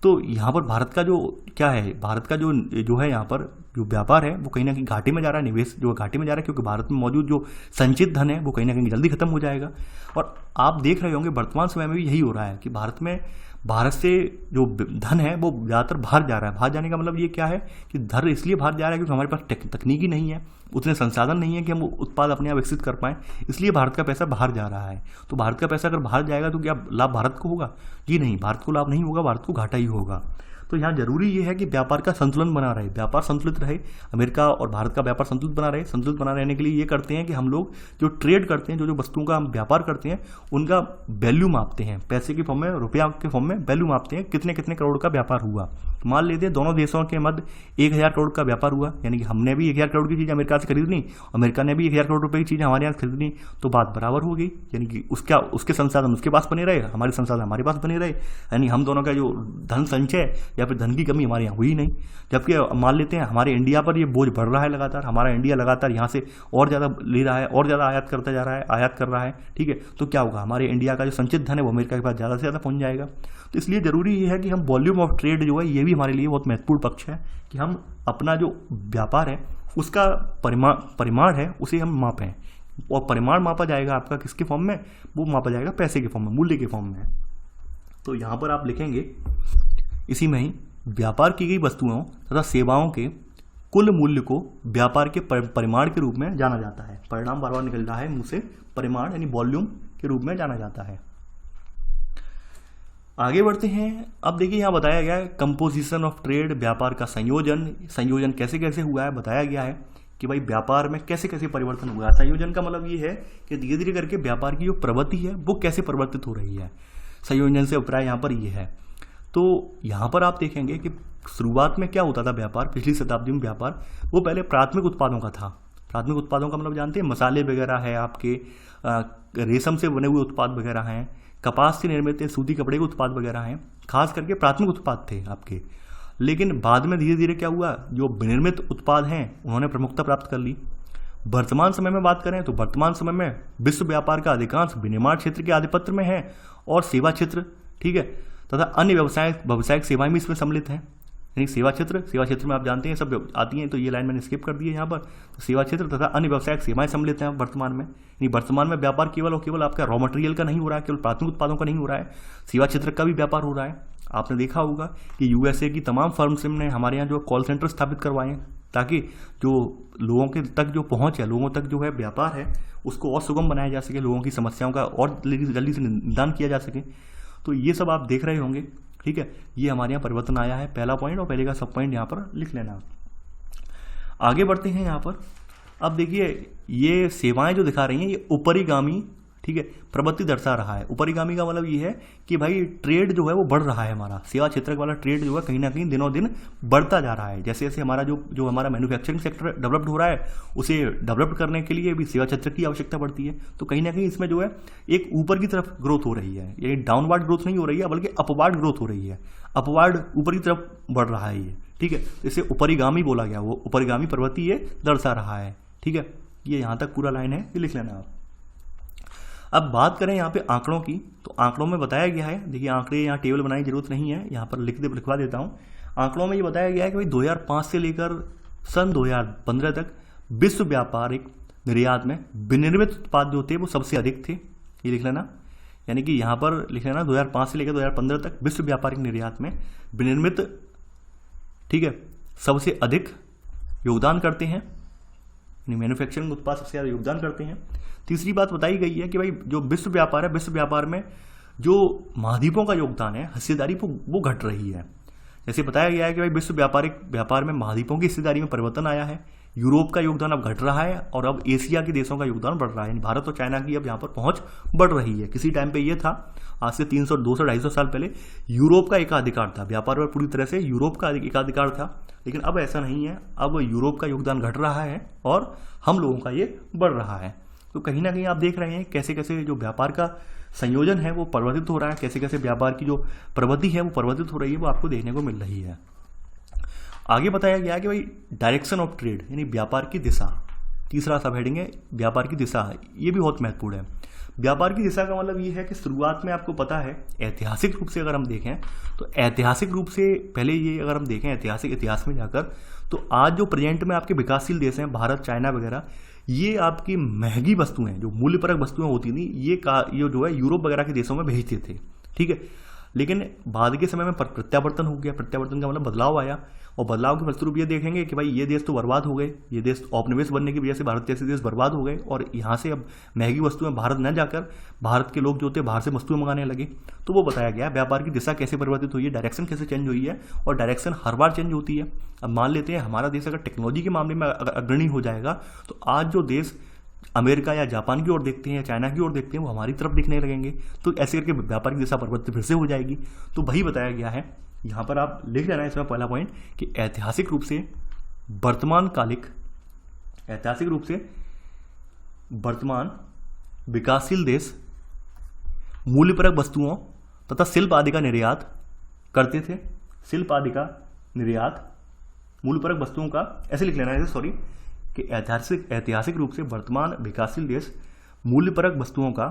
तो यहाँ पर भारत का जो क्या है, भारत का जो है यहाँ पर जो व्यापार है वो कहीं ना कहीं घाटे में जा रहा है, निवेश जो घाटे में जा रहा है, क्योंकि भारत में मौजूद जो संचित धन है वो कहीं ना कहीं जल्दी खत्म हो जाएगा। और आप देख रहे होंगे वर्तमान समय में भी यही हो रहा है कि भारत से जो धन है वो ज़्यादातर बाहर जा रहा है। बाहर जाने का मतलब ये क्या है कि धन इसलिए बाहर जा रहा है क्योंकि हमारे पास तकनीकी नहीं है, उतने संसाधन नहीं है कि हम उत्पाद अपने आप विकसित कर पाएँ, इसलिए भारत का पैसा बाहर जा रहा है। तो भारत का पैसा अगर बाहर जाएगा तो क्या लाभ भारत को होगा? जी नहीं, भारत को लाभ नहीं होगा, भारत को घाटा ही होगा। तो यहाँ जरूरी ये है कि व्यापार का संतुलन बना रहे, व्यापार संतुलित रहे, अमेरिका और भारत का व्यापार संतुलित बना रहे। संतुलित बना रहने के लिए ये करते हैं कि हम लोग जो ट्रेड करते हैं, जो वस्तुओं का हम व्यापार करते हैं उनका वैल्यू मापते हैं, पैसे के फॉर्म में, रुपया के फॉर्म में वैल्यू मापते हैं, कितने कितने करोड़ का व्यापार हुआ। मान लेते हैं दोनों देशों के मध्य 1000 करोड़ का व्यापार हुआ, यानी कि हमने भी 1000 करोड़ की चीज़ अमेरिका से खरीदनी, अमेरिका ने भी 1000 करोड़ रुपए की चीज़ हमारे यहाँ खरीदनी, तो बात बराबर हो गई। यानी कि उसके संसाधन उसके पास बने रहे, हमारे संसाधन हमारे पास बने रहे, यानी हम दोनों का जो धन संचय या फिर धन की कमी हमारे यहाँ हुई नहीं। जबकि मान लेते हैं हमारे इंडिया पर ये बोझ बढ़ रहा है लगातार, हमारा इंडिया लगातार यहाँ से और ज़्यादा ले रहा है, और ज़्यादा आयात करता जा रहा है, आयात कर रहा है, ठीक है। तो क्या होगा, हमारे इंडिया का जो संचित धन है वो अमेरिका के पास ज़्यादा से ज़्यादा पहुँच जाएगा। तो इसलिए ज़रूरी ये है कि हम वॉल्यूम ऑफ ट्रेड जो है ये भी हमारे लिए बहुत महत्वपूर्ण पक्ष है कि हम अपना जो व्यापार है उसका परिमाण है उसे हम मापें, और परिमाण मापा जाएगा आपका किसके फॉर्म में, वो मापा जाएगा पैसे के फॉर्म में, मूल्य के फॉर्म में। तो यहाँ पर आप लिखेंगे इसी में ही, व्यापार की गई वस्तुओं तथा सेवाओं के कुल मूल्य को व्यापार के परिमाण के रूप में जाना जाता है। परिणाम बार बार निकल रहा है मुंह से, परिमाण यानी वॉल्यूम के रूप में जाना जाता है। आगे बढ़ते हैं। अब देखिए यहाँ बताया गया है कंपोजिशन ऑफ ट्रेड, व्यापार का संयोजन कैसे कैसे हुआ है, बताया गया है कि भाई व्यापार में कैसे कैसे परिवर्तन हुआ है। संयोजन का मतलब ये है कि धीरे धीरे करके व्यापार की जो प्रवृत्ति है वो कैसे परिवर्तित हो रही है, संयोजन से अभिप्राय यहाँ पर ये है। तो यहाँ पर आप देखेंगे कि शुरुआत में क्या होता था व्यापार, पिछली शताब्दी में व्यापार वो पहले प्राथमिक उत्पादों का था। प्राथमिक उत्पादों का मतलब जानते हैं, मसाले वगैरह है आपके, रेशम से बने हुए उत्पाद वगैरह हैं, कपास से निर्मित सूती कपड़े के उत्पाद वगैरह हैं, खास करके प्राथमिक उत्पाद थे आपके। लेकिन बाद में धीरे धीरे क्या हुआ, जो विनिर्मित उत्पाद हैं उन्होंने प्रमुखता प्राप्त कर ली। वर्तमान समय में बात करें तो वर्तमान समय में विश्व व्यापार का अधिकांश विनिर्माण क्षेत्र के आधिपत्य में है और सेवा क्षेत्र, ठीक है, तथा अन्य व्यावसायिक सेवाएं भी इसमें सम्मिलित हैं। यानी सेवा क्षेत्र में आप जानते हैं सब आती हैं, तो ये लाइन मैंने स्किप कर दी है यहाँ पर। तो सेवा क्षेत्र तथा अन्य व्यावसायिक सेवाएं सम्मिलित हैं वर्तमान में। यानी वर्तमान में व्यापार केवल और केवल आपका रॉ मटेरियल का नहीं हो रहा है, केवल प्राथमिक उत्पादों का नहीं हो रहा है, सेवा क्षेत्र का भी व्यापार हो रहा है। आपने देखा होगा कि यूएसए की तमाम फर्म्स ने हमारे यहाँ जो कॉल सेंटर स्थापित करवाए हैं, ताकि जो लोगों के तक जो पहुँच है, लोगों तक जो है व्यापार है, उसको और सुगम बनाया जा सके, लोगों की समस्याओं का और जल्दी से निदान किया जा सके। तो ये सब आप देख रहे होंगे, ठीक है। ये हमारे यहाँ परिवर्तन आया है, पहला पॉइंट, और पहले का सब पॉइंट यहाँ पर लिख लेना। आगे बढ़ते हैं यहाँ पर। अब देखिए ये सेवाएं जो दिखा रही हैं ये ऊपरीगामी, ठीक है, प्रवृत्ति दर्शा रहा है। ऊपरीगामी का मतलब ये है कि भाई ट्रेड जो है वो बढ़ रहा है, हमारा सेवा क्षेत्र वाला ट्रेड जो है कहीं ना कहीं दिनों दिन बढ़ता जा रहा है। जैसे जैसे हमारा जो हमारा मैन्युफैक्चरिंग सेक्टर डेवलप्ड हो रहा है, उसे डेवलप करने के लिए भी सेवा क्षेत्र की आवश्यकता पड़ती है। तो कहीं ना कहीं इसमें जो है एक ऊपर की तरफ ग्रोथ हो रही है, ये डाउनवर्ड ग्रोथ नहीं हो रही है, बल्कि अपवार्ड ग्रोथ हो रही है। अपवार्ड ऊपर की तरफ बढ़ रहा है ये, ठीक है। इसे ऊपरीगामी बोला गया, वो ऊपरीगामी प्रवृत्ति ये दर्शा रहा है, ठीक है। ये यहाँ तक पूरा लाइन है, ये लिख लेना आप। अब बात करें यहाँ पे आंकड़ों की, तो आंकड़ों में बताया गया है, देखिए आंकड़े यहाँ टेबल बनाने की जरूरत नहीं है, यहाँ पर लिखवा देता हूँ। आंकड़ों में ये बताया गया है कि भाई 2005 से लेकर सन 2015 तक विश्व व्यापारिक निर्यात में विनिर्मित उत्पाद जो थे वो सबसे अधिक थे, ये लिख लेना। यानी कि यहाँ पर लिख लेना 2005 से लेकर 2015 तक विश्व व्यापारिक निर्यात में विनिर्मित, ठीक है, सबसे अधिक योगदान करते हैं, मैन्युफैक्चरिंग उत्पाद सबसे ज़्यादा योगदान करते हैं। तीसरी बात बताई गई है कि भाई जो विश्व व्यापार है, विश्व व्यापार में जो महाद्वीपों का योगदान है, हिस्सेदारी वो घट रही है। जैसे बताया गया है कि भाई विश्व व्यापार में महाद्वीपों की हिस्सेदारी में परिवर्तन आया है, यूरोप का योगदान अब घट रहा है और अब एशिया के देशों का योगदान बढ़ रहा है। भारत और चाइना की अब यहाँ पर पहुंच बढ़ रही है। किसी टाइम पे ये था, आज से 300, 200, 250 साल पहले यूरोप का एकाधिकार था, व्यापार पर पूरी तरह से यूरोप का एकाधिकार था, लेकिन अब ऐसा नहीं है। अब यूरोप का योगदान घट रहा है और हम लोगों का ये बढ़ रहा है। तो कहीं ना कहीं आप देख रहे हैं कैसे कैसे जो व्यापार का संयोजन है वो परिवर्तित हो रहा है, कैसे कैसे व्यापार की जो प्रवृत्ति है वो परिवर्तित हो रही है, वो आपको देखने को मिल रही है। आगे बताया गया है कि भाई डायरेक्शन ऑफ ट्रेड, यानी व्यापार की दिशा, तीसरा सब हेडिंग है व्यापार की दिशा, ये भी बहुत महत्वपूर्ण है। व्यापार की दिशा का मतलब ये है कि शुरुआत में आपको पता है, ऐतिहासिक रूप से अगर हम देखें तो ऐतिहासिक रूप से पहले ये अगर हम देखें ऐतिहासिक इतिहास में जाकर, तो आज जो प्रेजेंट में आपके विकासशील देश हैं, भारत, चाइना वगैरह, ये आपकी महंगी वस्तुएं, जो मूल्यपरक वस्तुएं होती थी, ये जो है यूरोप वगैरह के देशों में भेजते थे, ठीक है। लेकिन बाद के समय में प्रत्यावर्तन हो गया, प्रत्यावर्तन का मतलब बदलाव आया, और बदलाव के फलस्वरूप ये देखेंगे कि भाई ये देश तो बर्बाद हो गए, ये देश औपनिवेश बनने की वजह से भारत जैसे देश बर्बाद हो गए, और यहाँ से अब महंगी वस्तुएं भारत न जाकर भारत के लोग जो थे बाहर से वस्तुएं मंगाने लगे। तो वो बताया गया व्यापार की दिशा कैसे परिवर्तित हुई है, डायरेक्शन कैसे चेंज हुई है, और डायरेक्शन हर बार चेंज होती है। अब मान लेते हैं हमारा देश अगर टेक्नोलॉजी के मामले में अगर अग्रणी हो जाएगा, तो आज जो देश अमेरिका या जापान की ओर देखते हैं या चाइना की ओर देखते हैं, वो हमारी तरफ देखने लगेंगे, तो ऐसे करके व्यापार की दिशा परिवर्तित फिर से हो जाएगी। तो वही बताया गया है यहाँ पर, आप लिख लेना इसमें पहला पॉइंट कि ऐतिहासिक रूप से वर्तमान विकासशील देश मूल्यपरक वस्तुओं तथा शिल्प आदि का निर्यात करते थे। शिल्प आदि का निर्यात, मूल्यपरक वस्तुओं का, ऐसे लिख लेना है कि ऐतिहासिक रूप से वर्तमान विकासशील देश मूल्यपरक वस्तुओं का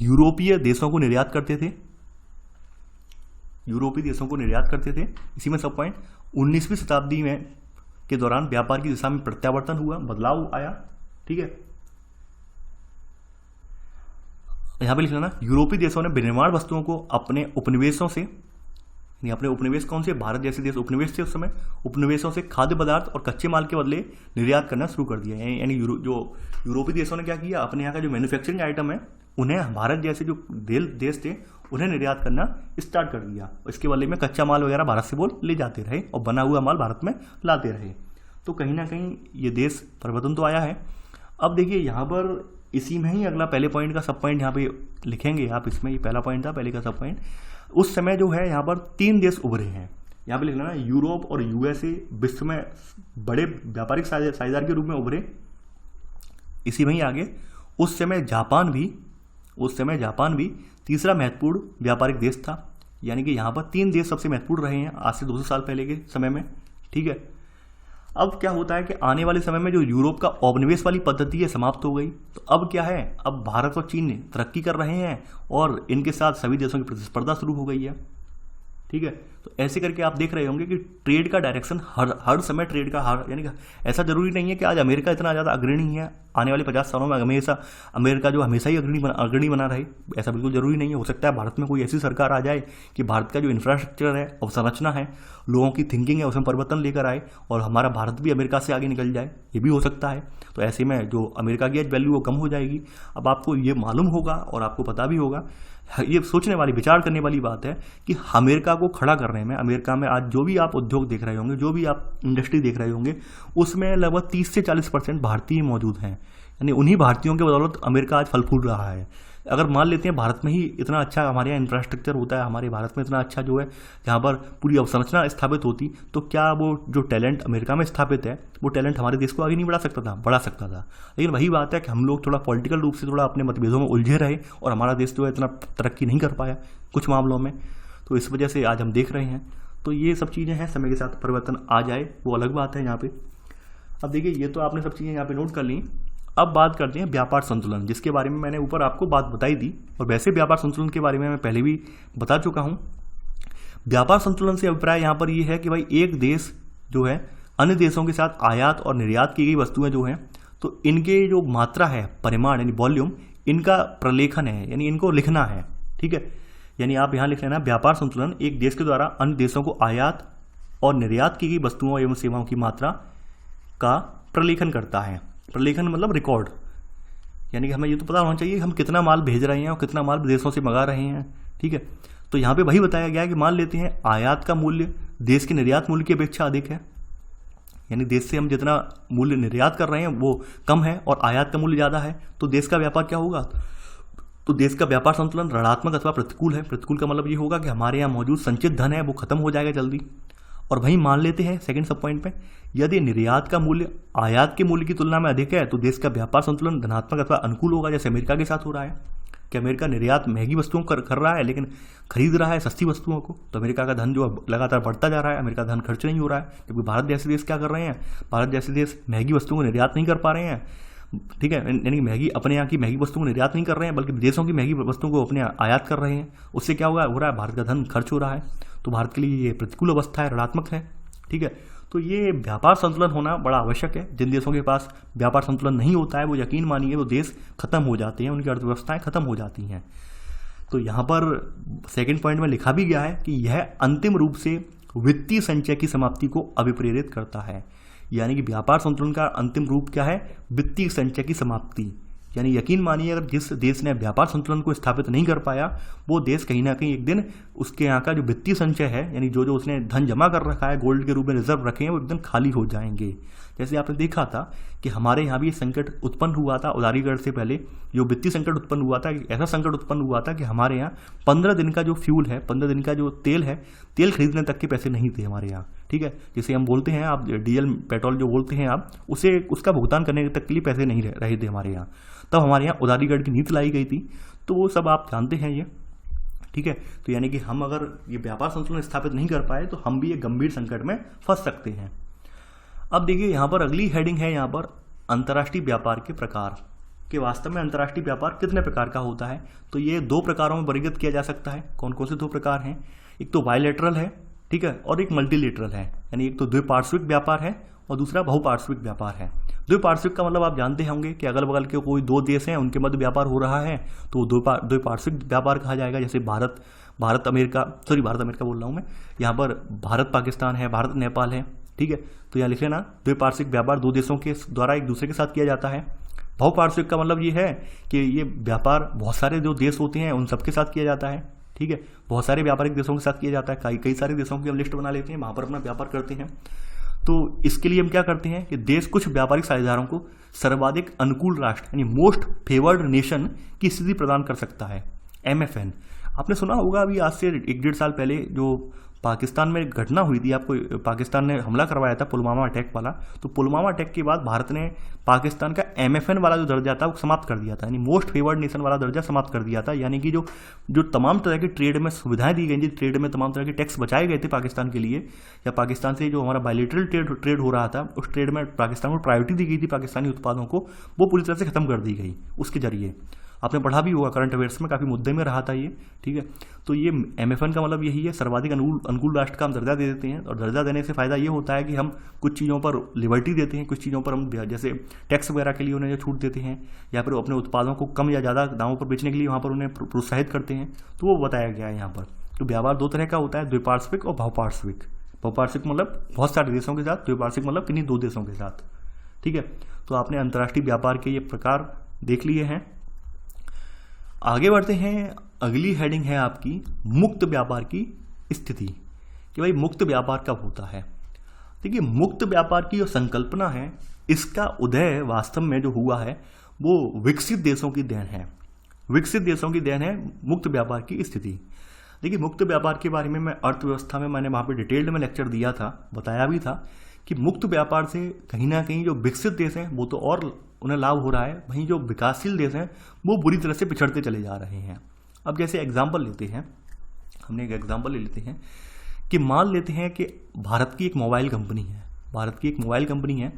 यूरोपीय देशों को निर्यात करते थे, इसी में सब पॉइंट। 19वीं शताब्दी में के दौरान व्यापार की दिशा में प्रत्यावर्तन हुआ, बदलाव आया, ठीक है। यहां पे लिख लेना यूरोपीय देशों ने विनिर्माण वस्तुओं को अपने उपनिवेशों से, अपने उपनिवेश कौन से, भारत जैसे देश उपनिवेश थे उस समय, उपनिवेशों से खाद्य पदार्थ और कच्चे माल के बदले निर्यात करना शुरू कर दिया। यानी जो यूरोपीय देशों ने क्या किया, अपने यहाँ का जो मैन्युफैक्चरिंग आइटम है उन्हें भारत जैसे जो देश थे उन्हें निर्यात करना स्टार्ट कर दिया। इसके बदले में कच्चा माल वगैरह भारत से ले जाते रहे और बना हुआ माल भारत में लाते रहे। तो कहीं ना कहीं ये देश परिवर्तन तो आया है। अब देखिए यहाँ पर इसी में ही अगला पहले पॉइंट का सब पॉइंट यहाँ पे लिखेंगे आप, इसमें ये पहला पॉइंट था, पहले का सब पॉइंट। उस समय जो है यहाँ पर 3 देश उभरे हैं, यहाँ पे लिखना ना, यूरोप और यूएसए विश्व में बड़े व्यापारिक साझेदार के रूप में उभरे। इसी में ही आगे उस समय जापान भी तीसरा महत्वपूर्ण व्यापारिक देश था। यानी कि यहाँ पर 3 देश सबसे महत्वपूर्ण रहे हैं आज से 200 साल पहले के समय में, ठीक है। अब क्या होता है कि आने वाले समय में जो यूरोप का औपनिवेश वाली पद्धति है समाप्त हो गई, तो अब क्या है, अब भारत और चीन तरक्की कर रहे हैं और इनके साथ सभी देशों की प्रतिस्पर्धा शुरू हो गई है। ठीक है, तो ऐसे करके आप देख रहे होंगे कि ट्रेड का डायरेक्शन हर समय ट्रेड का यानी कि ऐसा जरूरी नहीं है कि आज अमेरिका इतना ज़्यादा अग्रणी है, आने वाले 50 सालों में हमेशा अमेरिका जो हमेशा ही अग्रणी बना रहे, ऐसा बिल्कुल जरूरी नहीं है। हो सकता है भारत में कोई ऐसी सरकार आ जाए कि भारत का जो इंफ्रास्ट्रक्चर है, अवसंरचना है, लोगों की थिंकिंग है, उसमें परिवर्तन लेकर आए और हमारा भारत भी अमेरिका से आगे निकल जाए, ये भी हो सकता है। तो ऐसे में जो अमेरिका की एज वैल्यू वो कम हो जाएगी। अब आपको ये मालूम होगा और आपको पता भी होगा, ये सोचने वाली, विचार करने वाली बात है कि अमेरिका को खड़ा करने में, अमेरिका में आज जो भी आप उद्योग देख रहे होंगे, जो भी आप इंडस्ट्री देख रहे होंगे, उसमें लगभग 30 से 40% भारतीय मौजूद हैं। यानी उन्हीं भारतीयों के बदौलत अमेरिका आज फल फूल रहा है। अगर मान लेते हैं भारत में ही इतना अच्छा हमारे यहाँ इंफ्रास्ट्रक्चर होता है, हमारे भारत में इतना अच्छा जो है जहाँ पर पूरी अवसंरचना स्थापित होती, तो क्या वो जो टैलेंट अमेरिका में स्थापित है वो टैलेंट हमारे देश को आगे नहीं बढ़ा सकता था? बढ़ा सकता था। लेकिन वही बात है कि हम लोग थोड़ा पॉलिटिकल रूप से थोड़ा अपने मतभेदों में उलझे रहे और हमारा देश जो है इतना तरक्की नहीं कर पाया कुछ मामलों में, तो इस वजह से आज हम देख रहे हैं। तो ये सब चीज़ें हैं, समय के साथ परिवर्तन आ जाए वो अलग बात है यहाँ पे। अब देखिए, ये तो आपने सब चीज़ें यहाँ पे नोट कर ली। अब बात करते हैं व्यापार संतुलन, जिसके बारे में मैंने ऊपर आपको बात बताई दी, और वैसे व्यापार संतुलन के बारे में मैं पहले भी बता चुका हूँ। व्यापार संतुलन से अभिप्राय यहाँ पर ये है कि भाई एक देश जो है अन्य देशों के साथ आयात और निर्यात की गई वस्तुएं जो हैं, तो इनके जो मात्रा है, परिमाण यानी वॉल्यूम, इनका प्रलेखन है, यानी इनको लिखना है। ठीक है, यानी आप यहाँ लिख लेना, व्यापार संतुलन एक देश के द्वारा अन्य देशों को आयात और निर्यात की गई वस्तुओं एवं सेवाओं की मात्रा का प्रलेखन करता है। प्रलेखन मतलब रिकॉर्ड, यानी कि हमें ये तो पता होना चाहिए हम कितना माल भेज रहे हैं और कितना माल विदेशों से मंगा रहे हैं। ठीक है, तो यहाँ पे वही बताया गया है कि मान लेते हैं आयात का मूल्य देश के निर्यात मूल्य की अपेक्षा अधिक है, यानी देश से हम जितना मूल्य निर्यात कर रहे हैं वो कम है और आयात का मूल्य ज़्यादा है, तो देश का व्यापार क्या होगा? तो देश का व्यापार संतुलन ऋणात्मक अथवा प्रतिकूल है। प्रतिकूल का मतलब ये होगा कि हमारे यहाँ मौजूद संचित धन है वो खत्म हो जाएगा जल्दी। और वहीं मान लेते हैं सेकंड सब पॉइंट पे, यदि निर्यात का मूल्य आयात के मूल्य की तुलना में अधिक है तो देश का व्यापार संतुलन धनात्मक अथवा अनुकूल होगा, जैसे अमेरिका के साथ हो रहा है कि अमेरिका निर्यात महंगी वस्तुओं कर रहा है लेकिन खरीद रहा है सस्ती वस्तुओं को, तो अमेरिका का धन जो लगातार बढ़ता जा रहा है, अमेरिका का धन खर्च नहीं हो रहा है। जबकि भारत जैसे देश क्या कर रहे हैं, भारत जैसे देश महंगी वस्तुओं को निर्यात नहीं कर पा रहे हैं। ठीक है, यानी महंगी अपने यहाँ की महंगी वस्तुओं को निर्यात नहीं कर रहे हैं बल्कि विदेशों की महंगी वस्तुओं को अपने आयात कर रहे हैं। उससे क्या हो रहा है, भारत का धन खर्च हो रहा है। तो भारत के लिए ये प्रतिकूल अवस्था है, ऋणात्मक है। ठीक है, तो ये व्यापार संतुलन होना बड़ा आवश्यक है। जिन देशों के पास व्यापार संतुलन नहीं होता है वो यकीन मानिए वो देश खत्म हो जाते हैं, उनकी अर्थव्यवस्थाएं खत्म हो जाती हैं। तो यहाँ पर सेकंड पॉइंट में लिखा भी गया है कि यह अंतिम रूप से वित्तीय संचय की समाप्ति को अभिप्रेरित करता है। यानी कि व्यापार संतुलन का अंतिम रूप क्या है, वित्तीय संचय की समाप्ति। यानी यकीन मानिए अगर जिस देश ने व्यापार संतुलन को स्थापित नहीं कर पाया वो देश कहीं ना कहीं एक दिन उसके यहाँ का जो वित्तीय संचय है, यानी जो उसने धन जमा कर रखा है, गोल्ड के रूप में रिजर्व रखे हैं, वो एकदम खाली हो जाएंगे। जैसे आपने देखा था कि हमारे यहाँ भी संकट उत्पन्न हुआ था उदारीकरण से पहले, जो वित्तीय संकट उत्पन्न हुआ था, ऐसा संकट उत्पन्न हुआ था कि हमारे यहाँ 15 दिन का जो फ्यूल है, 15 दिन का जो तेल है, तेल खरीदने तक के पैसे नहीं थे हमारे यहाँ। ठीक है, जिसे हम बोलते हैं आप डीजल पेट्रोल जो बोलते हैं आप, उसे उसका भुगतान करने तक के लिए पैसे नहीं रहे थे हमारे यहाँ। तब हमारे यहाँ उदारीकरण की नीति लाई गई थी, तो वो सब आप जानते हैं ये। ठीक है, तो यानी कि हम अगर ये व्यापार संतुलन स्थापित नहीं कर पाए तो हम भी एक गंभीर संकट में फंस सकते हैं। अब देखिए यहाँ पर अगली हेडिंग है, यहाँ पर अंतर्राष्ट्रीय व्यापार के प्रकार कि वास्तव में अंतर्राष्ट्रीय व्यापार कितने प्रकार का होता है। तो ये 2 प्रकारों में वर्गीकृत किया जा सकता है। कौन कौन से 2 प्रकार हैं? एक तो बायलैटरल है, ठीक है, और एक मल्टीलेटरल है। यानी एक तो द्विपार्श्विक व्यापार है और दूसरा बहुपार्श्विक व्यापार है। द्विपार्श्विक का मतलब आप जानते होंगे कि अगल बगल के कोई 2 देश हैं, उनके मध्य व्यापार हो रहा है तो द्विपार्श्विक व्यापार कहा जाएगा। जैसे भारत अमेरिका बोल रहा हूँ मैं, यहाँ पर भारत पाकिस्तान है, भारत नेपाल है। ठीक है, तो यहाँ लिख लेना द्विपार्श्विक व्यापार 2 देशों के द्वारा एक दूसरे के साथ किया जाता है। बहुपार्श्विक का मतलब ये है कि ये व्यापार बहुत सारे जो देश होते हैं उन सबके साथ किया जाता है। ठीक है, बहुत सारे व्यापारिक देशों के साथ किया जाता है, कई सारे देशों की हम लिस्ट बना लेते हैं, वहाँ पर अपना व्यापार करते हैं। तो इसके लिए हम क्या करते हैं कि देश कुछ व्यापारिक साझेदारों को सर्वाधिक अनुकूल राष्ट्र यानी मोस्ट फेवर्ड नेशन की स्थिति प्रदान कर सकता है, MFN। आपने सुना होगा अभी आज से 1-1.5 साल पहले जो पाकिस्तान में घटना हुई थी, आपको पाकिस्तान ने हमला करवाया था पुलवामा अटैक वाला, तो पुलवामा अटैक के बाद भारत ने पाकिस्तान का MFN वाला जो दर्जा था वो समाप्त कर दिया था, यानी मोस्ट फेवर्ड नेशन वाला दर्जा समाप्त कर दिया था। यानी कि जो तमाम तरह की ट्रेड में सुविधाएं दी गई थी, ट्रेड में तमाम तरह के टैक्स बचाए गए थे पाकिस्तान के लिए, या पाकिस्तान से जो हमारा बायलैटरल ट्रेड हो रहा था, उस ट्रेड में पाकिस्तान को प्रायोरिटी दी गई थी पाकिस्तानी उत्पादों को, वो पूरी तरह से खत्म कर दी गई उसके जरिए। आपने पढ़ा भी होगा, करंट अफेयर्स में काफ़ी मुद्दे में रहा था ये, ठीक है। तो ये MFN का मतलब यही है, सर्वाधिक अनुकूल राष्ट्र का हम दर्जा दे देते हैं, और दर्जा देने से फ़ायदा ये होता है कि हम कुछ चीज़ों पर लिबर्टी देते हैं, कुछ चीज़ों पर हम जैसे टैक्स वगैरह के लिए उन्हें जो छूट देते हैं, या फिर अपने उत्पादों को कम या ज़्यादा दामों पर बेचने के लिए वहाँ पर उन्हें प्रोत्साहित करते हैं, तो वो बताया गया है यहाँ पर। तो व्यापार दो तरह का होता है, द्विपार्श्विक और बहुपार्श्विक। बहुपार्श्विक मतलब बहुत सारे देशों के साथ, द्विपार्श्विक मतलब किन्हीं 2 देशों के साथ, ठीक है। तो आपने अंतर्राष्ट्रीय व्यापार के ये प्रकार देख लिए हैं। आगे बढ़ते हैं, अगली हेडिंग है आपकी मुक्त व्यापार की स्थिति, कि भाई मुक्त व्यापार कब होता है। देखिए, मुक्त व्यापार की जो संकल्पना है, इसका उदय वास्तव में जो हुआ है वो विकसित देशों की देन है। विकसित देशों की देन है मुक्त व्यापार की स्थिति। देखिए, मुक्त व्यापार के बारे में मैं अर्थव्यवस्था में मैंने वहाँ पे डिटेल्ड में लेक्चर दिया था, बताया भी था कि मुक्त व्यापार से कहीं ना कहीं जो विकसित देश हैं वो तो और उन्हें लाभ हो रहा है, वहीं जो विकासशील देश हैं वो बुरी तरह से पिछड़ते चले जा रहे हैं। अब जैसे एग्जाम्पल लेते हैं, हमने एक एग्जाम्पल ले लेते हैं कि मान लेते हैं कि भारत की एक मोबाइल कंपनी है, भारत की एक मोबाइल कंपनी है,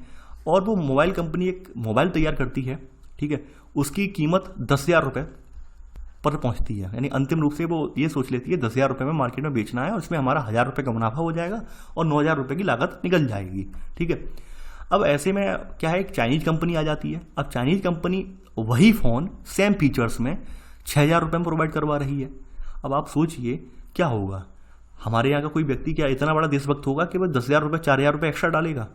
और वो मोबाइल कंपनी एक मोबाइल तैयार करती है, ठीक है। उसकी कीमत 10,000 रुपये पर पहुंचती है, यानी अंतिम रूप से वो ये सोच लेती है 10,000 रुपये में मार्केट में बेचना है, और इसमें हमारा 1,000 रुपये का मुनाफा हो जाएगा और 9,000 रुपये की लागत निकल जाएगी, ठीक है। अब ऐसे में क्या है, एक चाइनीज कंपनी आ जाती है। अब चाइनीज कंपनी वही फ़ोन सेम फीचर्स में 6,000 रुपये में प्रोवाइड करवा रही है। अब आप सोचिए क्या होगा, हमारे यहाँ का कोई व्यक्ति क्या इतना बड़ा देशभक्त होगा कि वह 10,000 रुपये 4,000 रुपये एक्स्ट्रा डालेगा?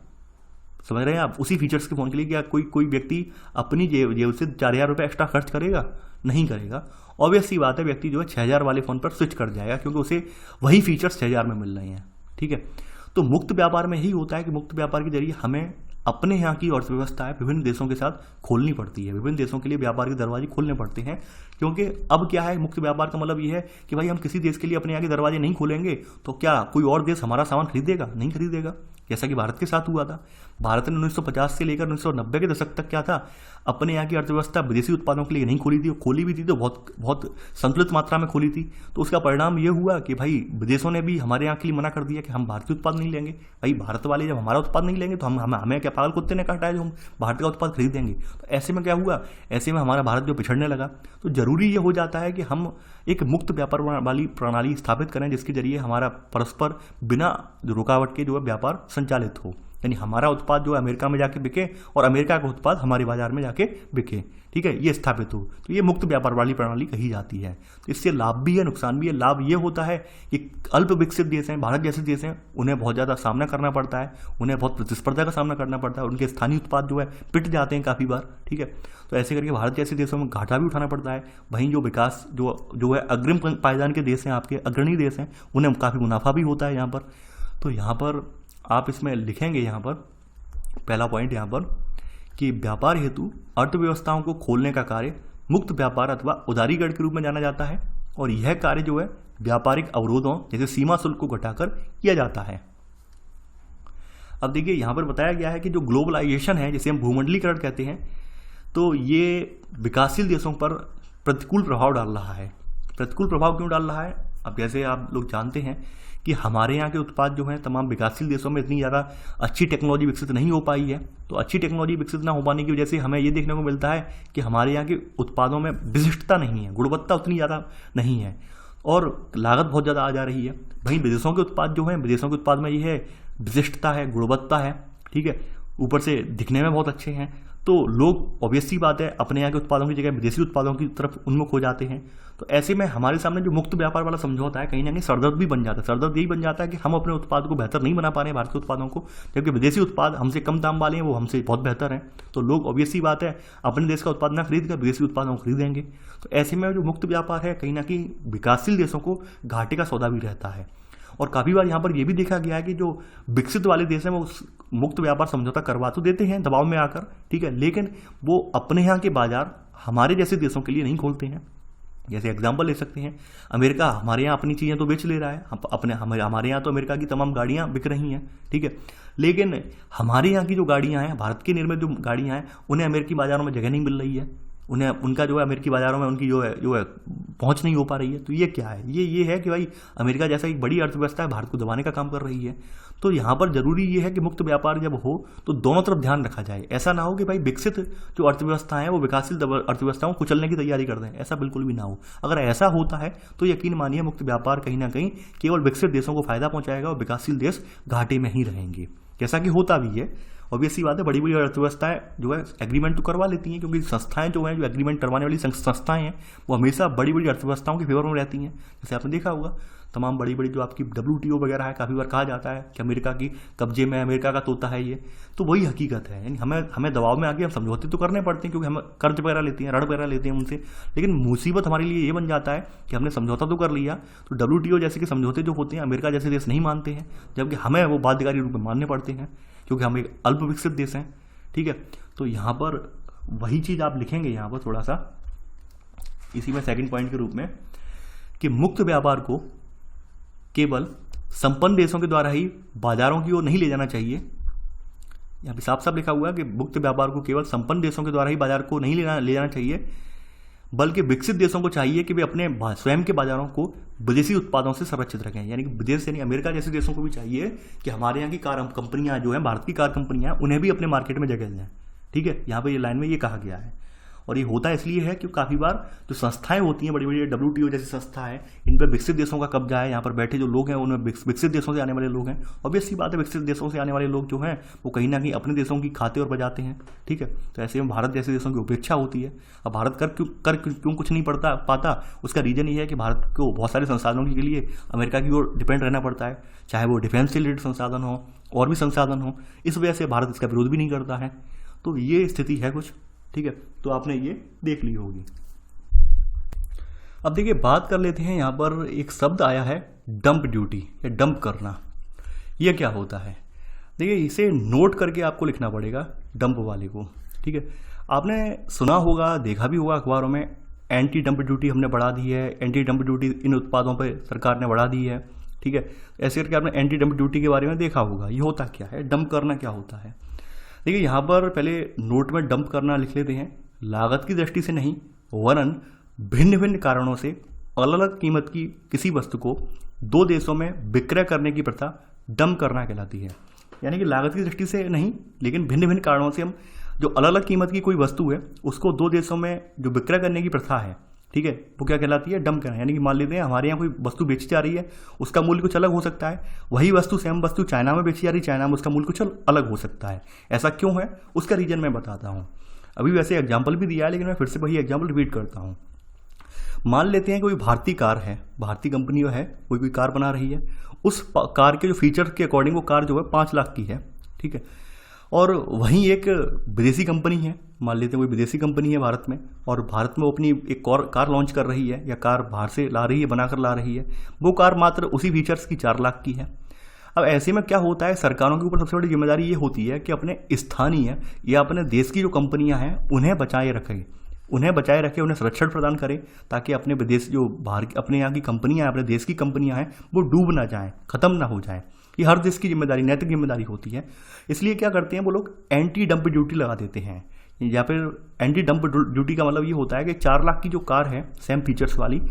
समझ रहे हैं आप? उसी फीचर्स के फ़ोन के लिए क्या कोई व्यक्ति अपनी जेब से 4,000 रुपये एक्स्ट्रा खर्च करेगा? नहीं करेगा। ऑब्वियस सी बात है, व्यक्ति जो है 6,000 वाले फ़ोन पर स्विच कर जाएगा, क्योंकि उसे वही फीचर्स 6,000 में मिल रहे हैं, ठीक है। तो मुक्त व्यापार में यही होता है कि मुक्त व्यापार के जरिए हमें अपने यहाँ की अर्थव्यवस्था है विभिन्न देशों के साथ खोलनी पड़ती है, विभिन्न देशों के लिए व्यापार के दरवाजे खोलने पड़ते हैं। क्योंकि अब क्या है, मुक्त व्यापार का मतलब ये है कि भाई हम किसी देश के लिए अपने यहाँ के दरवाजे नहीं खोलेंगे तो क्या कोई और देश हमारा सामान खरीदेगा? नहीं खरीदेगा, जैसा कि भारत के साथ हुआ था। भारत ने 1950 से लेकर 1990 के दशक तक क्या था, अपने यहाँ की अर्थव्यवस्था विदेशी उत्पादों के लिए नहीं खोली थी, खोली भी थी तो बहुत संतुलित मात्रा में खोली थी। तो उसका परिणाम ये हुआ कि भाई विदेशों ने भी हमारे यहाँ के लिए मना कर दिया कि हम भारतीय उत्पाद नहीं लेंगे। भाई भारत वाले जब हमारा उत्पाद नहीं लेंगे तो हमें क्या पागल कुत्ते ने काटा है जो हम भारत का उत्पाद खरीदेंगे? तो ऐसे में क्या हुआ, ऐसे में हमारा भारत जो पिछड़ने लगा। तो जरूरी ये हो जाता है कि हम एक मुक्त व्यापार वाली प्रणाली स्थापित करें, जिसके जरिए हमारा परस्पर बिना रुकावट के जो है व्यापार संचालित हो, यानी हमारा उत्पाद जो है अमेरिका में जाके बिके और अमेरिका का उत्पाद हमारे बाजार में जाके बिके, ठीक है, ये स्थापित हो। तो ये मुक्त व्यापार वाली प्रणाली कही जाती है। तो इससे लाभ भी है, नुकसान भी है। लाभ ये होता है कि अल्प विकसित देश हैं, भारत जैसे देश हैं, उन्हें बहुत ज़्यादा सामना करना पड़ता है, उन्हें बहुत प्रतिस्पर्धा का सामना करना पड़ता है, उनके स्थानीय उत्पाद जो है पिट जाते हैं काफ़ी बार, ठीक है। तो ऐसे करके भारत जैसे देशों में घाटा भी उठाना पड़ता है। वहीं जो विकास जो है अग्रिम पायदान के देश हैं, आपके अग्रणी देश हैं, उन्हें काफ़ी मुनाफा भी होता है यहाँ पर। तो यहाँ पर आप इसमें लिखेंगे, यहाँ पर पहला पॉइंट यहाँ पर कि व्यापार हेतु अर्थव्यवस्थाओं को खोलने का कार्य मुक्त व्यापार अथवा उदारीकरण के रूप में जाना जाता है, और यह कार्य जो है व्यापारिक अवरोधों जैसे सीमा शुल्क को घटाकर किया जाता है। अब देखिए, यहाँ पर बताया गया है कि जो ग्लोबलाइजेशन है, जिसे हम भूमंडलीकरण कहते हैं, तो ये विकासशील देशों पर प्रतिकूल प्रभाव डाल रहा है। प्रतिकूल प्रभाव क्यों डाल रहा है? अब जैसे आप लोग जानते हैं कि हमारे यहाँ के उत्पाद जो हैं तमाम विकासशील देशों में इतनी ज़्यादा अच्छी टेक्नोलॉजी विकसित नहीं हो पाई है। तो अच्छी टेक्नोलॉजी विकसित ना हो पाने की वजह से हमें ये देखने को मिलता है कि हमारे यहाँ के उत्पादों में विशिष्टता नहीं है, गुणवत्ता उतनी ज़्यादा नहीं है, और लागत बहुत ज़्यादा आ जा रही है। वहीं विदेशों के उत्पाद जो हैं, विदेशों के उत्पाद में ये है विशिष्टता है, गुणवत्ता है, ठीक है, ऊपर से दिखने में बहुत अच्छे हैं। तो लोग ऑब्वियस सी बात है अपने यहाँ के उत्पादों की जगह विदेशी उत्पादों की तरफ उन्मुख हो जाते हैं। तो ऐसे में हमारे सामने जो मुक्त व्यापार वाला समझौता है, कहीं ना कहीं सरदर्द भी बन जाता है। सरदर्द यही बन जाता है कि हम अपने उत्पाद को बेहतर नहीं बना पा रहे हैं, भारतीय उत्पादों को, जबकि विदेशी उत्पाद हमसे कम दाम वाले हैं, वो हमसे बहुत बेहतर हैं। तो लोग ऑब्वियस सी बात है अपने देश का उत्पाद ना खरीद कर विदेशी उत्पादों को खरीदेंगे। तो ऐसे में जो मुक्त व्यापार है, कहीं ना कहीं विकासशील देशों को घाटे का सौदा भी रहता है। और काफ़ी बार यहाँ पर यह भी देखा गया है कि जो विकसित वाले देश हैं वो मुक्त व्यापार समझौता करवा तो देते हैं दबाव में आकर, ठीक है, लेकिन वो अपने यहाँ के बाजार हमारे जैसे देशों के लिए नहीं खोलते हैं। जैसे एग्जांपल ले सकते हैं, अमेरिका हमारे यहाँ अपनी चीज़ें तो बेच ले रहा है, हमारे यहाँ तो अमेरिका की तमाम गाड़ियाँ बिक रही हैं, ठीक है, लेकिन हमारे यहाँ की जो गाड़ियाँ हैं, भारत के निर्मित जो गाड़ियाँ हैं, उन्हें अमेरिकी बाज़ारों में जगह नहीं मिल रही है, उन्हें उनका जो है अमेरिकी बाज़ारों में उनकी जो है पहुँच नहीं हो पा रही है। तो ये क्या है, ये है कि भाई अमेरिका जैसा एक बड़ी अर्थव्यवस्था है, भारत को दबाने का काम कर रही है। तो यहाँ पर जरूरी ये है कि मुक्त व्यापार जब हो तो दोनों तरफ ध्यान रखा जाए। ऐसा ना हो कि भाई विकसित जो अर्थव्यवस्था है वो विकासशील अर्थव्यवस्थाओं को कुचलने की तैयारी कर दें, ऐसा बिल्कुल भी ना हो। अगर ऐसा होता है तो यकीन मानिए मुक्त व्यापार कहीं ना कहीं केवल विकसित देशों को फायदा पहुंचाएगा और विकासशील देश घाटे में ही रहेंगे, जैसा कि होता भी है। ऑब्वियसली बात है, बड़ी बड़ी अर्थव्यवस्थाएं जो है एग्रीमेंट तो करवा लेती हैं, क्योंकि संस्थाएं जो हैं, जो एग्रीमेंट करवाने वाली संस्थाएं हैं, वो हमेशा बड़ी बड़ी अर्थव्यवस्थाओं के फेवर में रहती हैं। जैसे आपने देखा होगा तमाम बड़ी बड़ी जो आपकी WTO वगैरह है, काफ़ी बार कहा जाता है कि अमेरिका की कब्जे में, अमेरिका का तोता है ये, तो वही हकीकत है। यानी हमें दबाव में आके हम समझौते तो करने पड़ते हैं, क्योंकि हम कर्ज वगैरह लेते हैं, ऋण वगैरह लेते हैं उनसे, लेकिन मुसीबत हमारे लिए ये बन जाता है कि हमने समझौता तो कर लिया, तो WTO जैसे कि समझौते जो होते हैं अमेरिका जैसे देश नहीं मानते हैं, जबकि हमें वो बाध्यकारी रूप में मानने पड़ते हैं, क्योंकि हम एक अल्प विकसित देश हैं, ठीक है। तो यहाँ पर वही चीज़ आप लिखेंगे यहाँ पर थोड़ा सा इसी में सेकंड पॉइंट के रूप में, कि मुक्त व्यापार को केवल संपन्न देशों के द्वारा ही बाजारों की ओर नहीं ले जाना चाहिए। यहाँ पे साफ साफ लिखा हुआ है कि मुक्त व्यापार को केवल संपन्न देशों के द्वारा ही बाजार को नहीं ले जाना चाहिए, बल्कि विकसित देशों को चाहिए कि वे अपने स्वयं के बाजारों को विदेशी उत्पादों से संरक्षित रखें। यानी कि विदेश यानी अमेरिका जैसे देशों को भी चाहिए कि हमारे यहाँ की कार कंपनियाँ जो हैं, भारत की कार कंपनियाँ, उन्हें भी अपने मार्केट में जगह दें, ठीक है। यहाँ पे ये लाइन में ये कहा गया है, और ये होता इसलिए है कि काफ़ी बार जो संस्थाएं होती हैं, बड़ी बड़ी WTO जैसी संस्था है, इन पर विकसित देशों का कब्जा है। यहाँ पर बैठे जो लोग हैं उनमें विकसित देशों से आने वाले लोग हैं। ऑब्वियसली बात है, विकसित देशों से आने वाले लोग जो हैं वो कहीं ना कहीं अपने देशों की खाते और बजाते हैं, ठीक है। तो ऐसे में भारत जैसे देशों की उपेक्षा होती है। अब भारत कर क्यों कुछ नहीं पाता, उसका रीज़न ये है कि भारत को बहुत सारे संसाधनों के लिए अमेरिका की ओर डिपेंड रहना पड़ता है, चाहे वो डिफेंस से रिलेटेड संसाधन हो और भी संसाधन हो। इस वजह से भारत इसका विरोध भी नहीं करता है। तो ये स्थिति है कुछ, ठीक है। तो आपने ये देख ली होगी। अब देखिए बात कर लेते हैं, यहाँ पर एक शब्द आया है डंप ड्यूटी या डंप करना। ये क्या होता है, देखिए इसे नोट करके आपको लिखना पड़ेगा, डंप वाले को, ठीक है। आपने सुना होगा, देखा भी होगा अखबारों में, एंटी डंप ड्यूटी हमने बढ़ा दी है, एंटी डंप ड्यूटी इन उत्पादों पर सरकार ने बढ़ा दी है, ठीक है। ऐसे करके आपने एंटी डंप ड्यूटी के बारे में देखा होगा। ये होता क्या है, डंप करना क्या होता है। देखिए यहाँ पर पहले नोट में डंप करना लिख लेते हैं, लागत की दृष्टि से नहीं वरन भिन्न भिन्न कारणों से अलग अलग कीमत की किसी वस्तु को दो देशों में विक्रय करने की प्रथा डंप करना कहलाती है। यानी कि लागत की दृष्टि से नहीं, लेकिन भिन्न भिन्न कारणों से हम जो अलग अलग कीमत की कोई वस्तु है उसको दो देशों में जो विक्रय करने की प्रथा है, ठीक है, वो क्या कहलाती है, डंप करना। यानी कि मान लेते हैं हमारे यहाँ कोई वस्तु बेची जा रही है, उसका मूल्य कुछ अलग हो सकता है, वही वस्तु सेम वस्तु चाइना में बेची जा रही है, चाइना में उसका मूल्य कुछ अलग हो सकता है। ऐसा क्यों है, उसका रीजन मैं बताता हूँ। अभी वैसे एग्जाम्पल भी दिया है, लेकिन मैं फिर से वही एग्जाम्पल रिपीट करता हूँ। मान लेते हैं कोई भारतीय कार है, भारतीय कंपनी है, कोई कार बना रही है, उस कार के जो फीचर के अकॉर्डिंग वो कार जो है 5 लाख की है, ठीक है। और वहीं एक विदेशी कंपनी है, मान लेते हैं कोई विदेशी कंपनी है भारत में, और भारत में वो अपनी एक और कार लॉन्च कर रही है या कार बाहर से ला रही है, बनाकर ला रही है, वो कार मात्र उसी फीचर्स की 4 लाख की है। अब ऐसे में क्या होता है, सरकारों के ऊपर सबसे बड़ी जिम्मेदारी ये होती है कि अपने स्थानीय या अपने देश की जो कंपनियां हैं उन्हें बचाए रखें, उन्हें संरक्षण प्रदान करें, ताकि अपने विदेश जो बाहर अपने यहाँ की कंपनियां हैं, अपने देश की कंपनियां हैं, वो डूब ना जाएं, खत्म ना हो जाएं। ये हर देश की जिम्मेदारी, नैतिक जिम्मेदारी होती है। इसलिए क्या करते हैं वो लोग, एंटी डंप ड्यूटी लगा देते हैं। या फिर एंटी डंप ड्यूटी का मतलब ये होता है कि 4 लाख की जो कार है सेम फीचर्स वाली,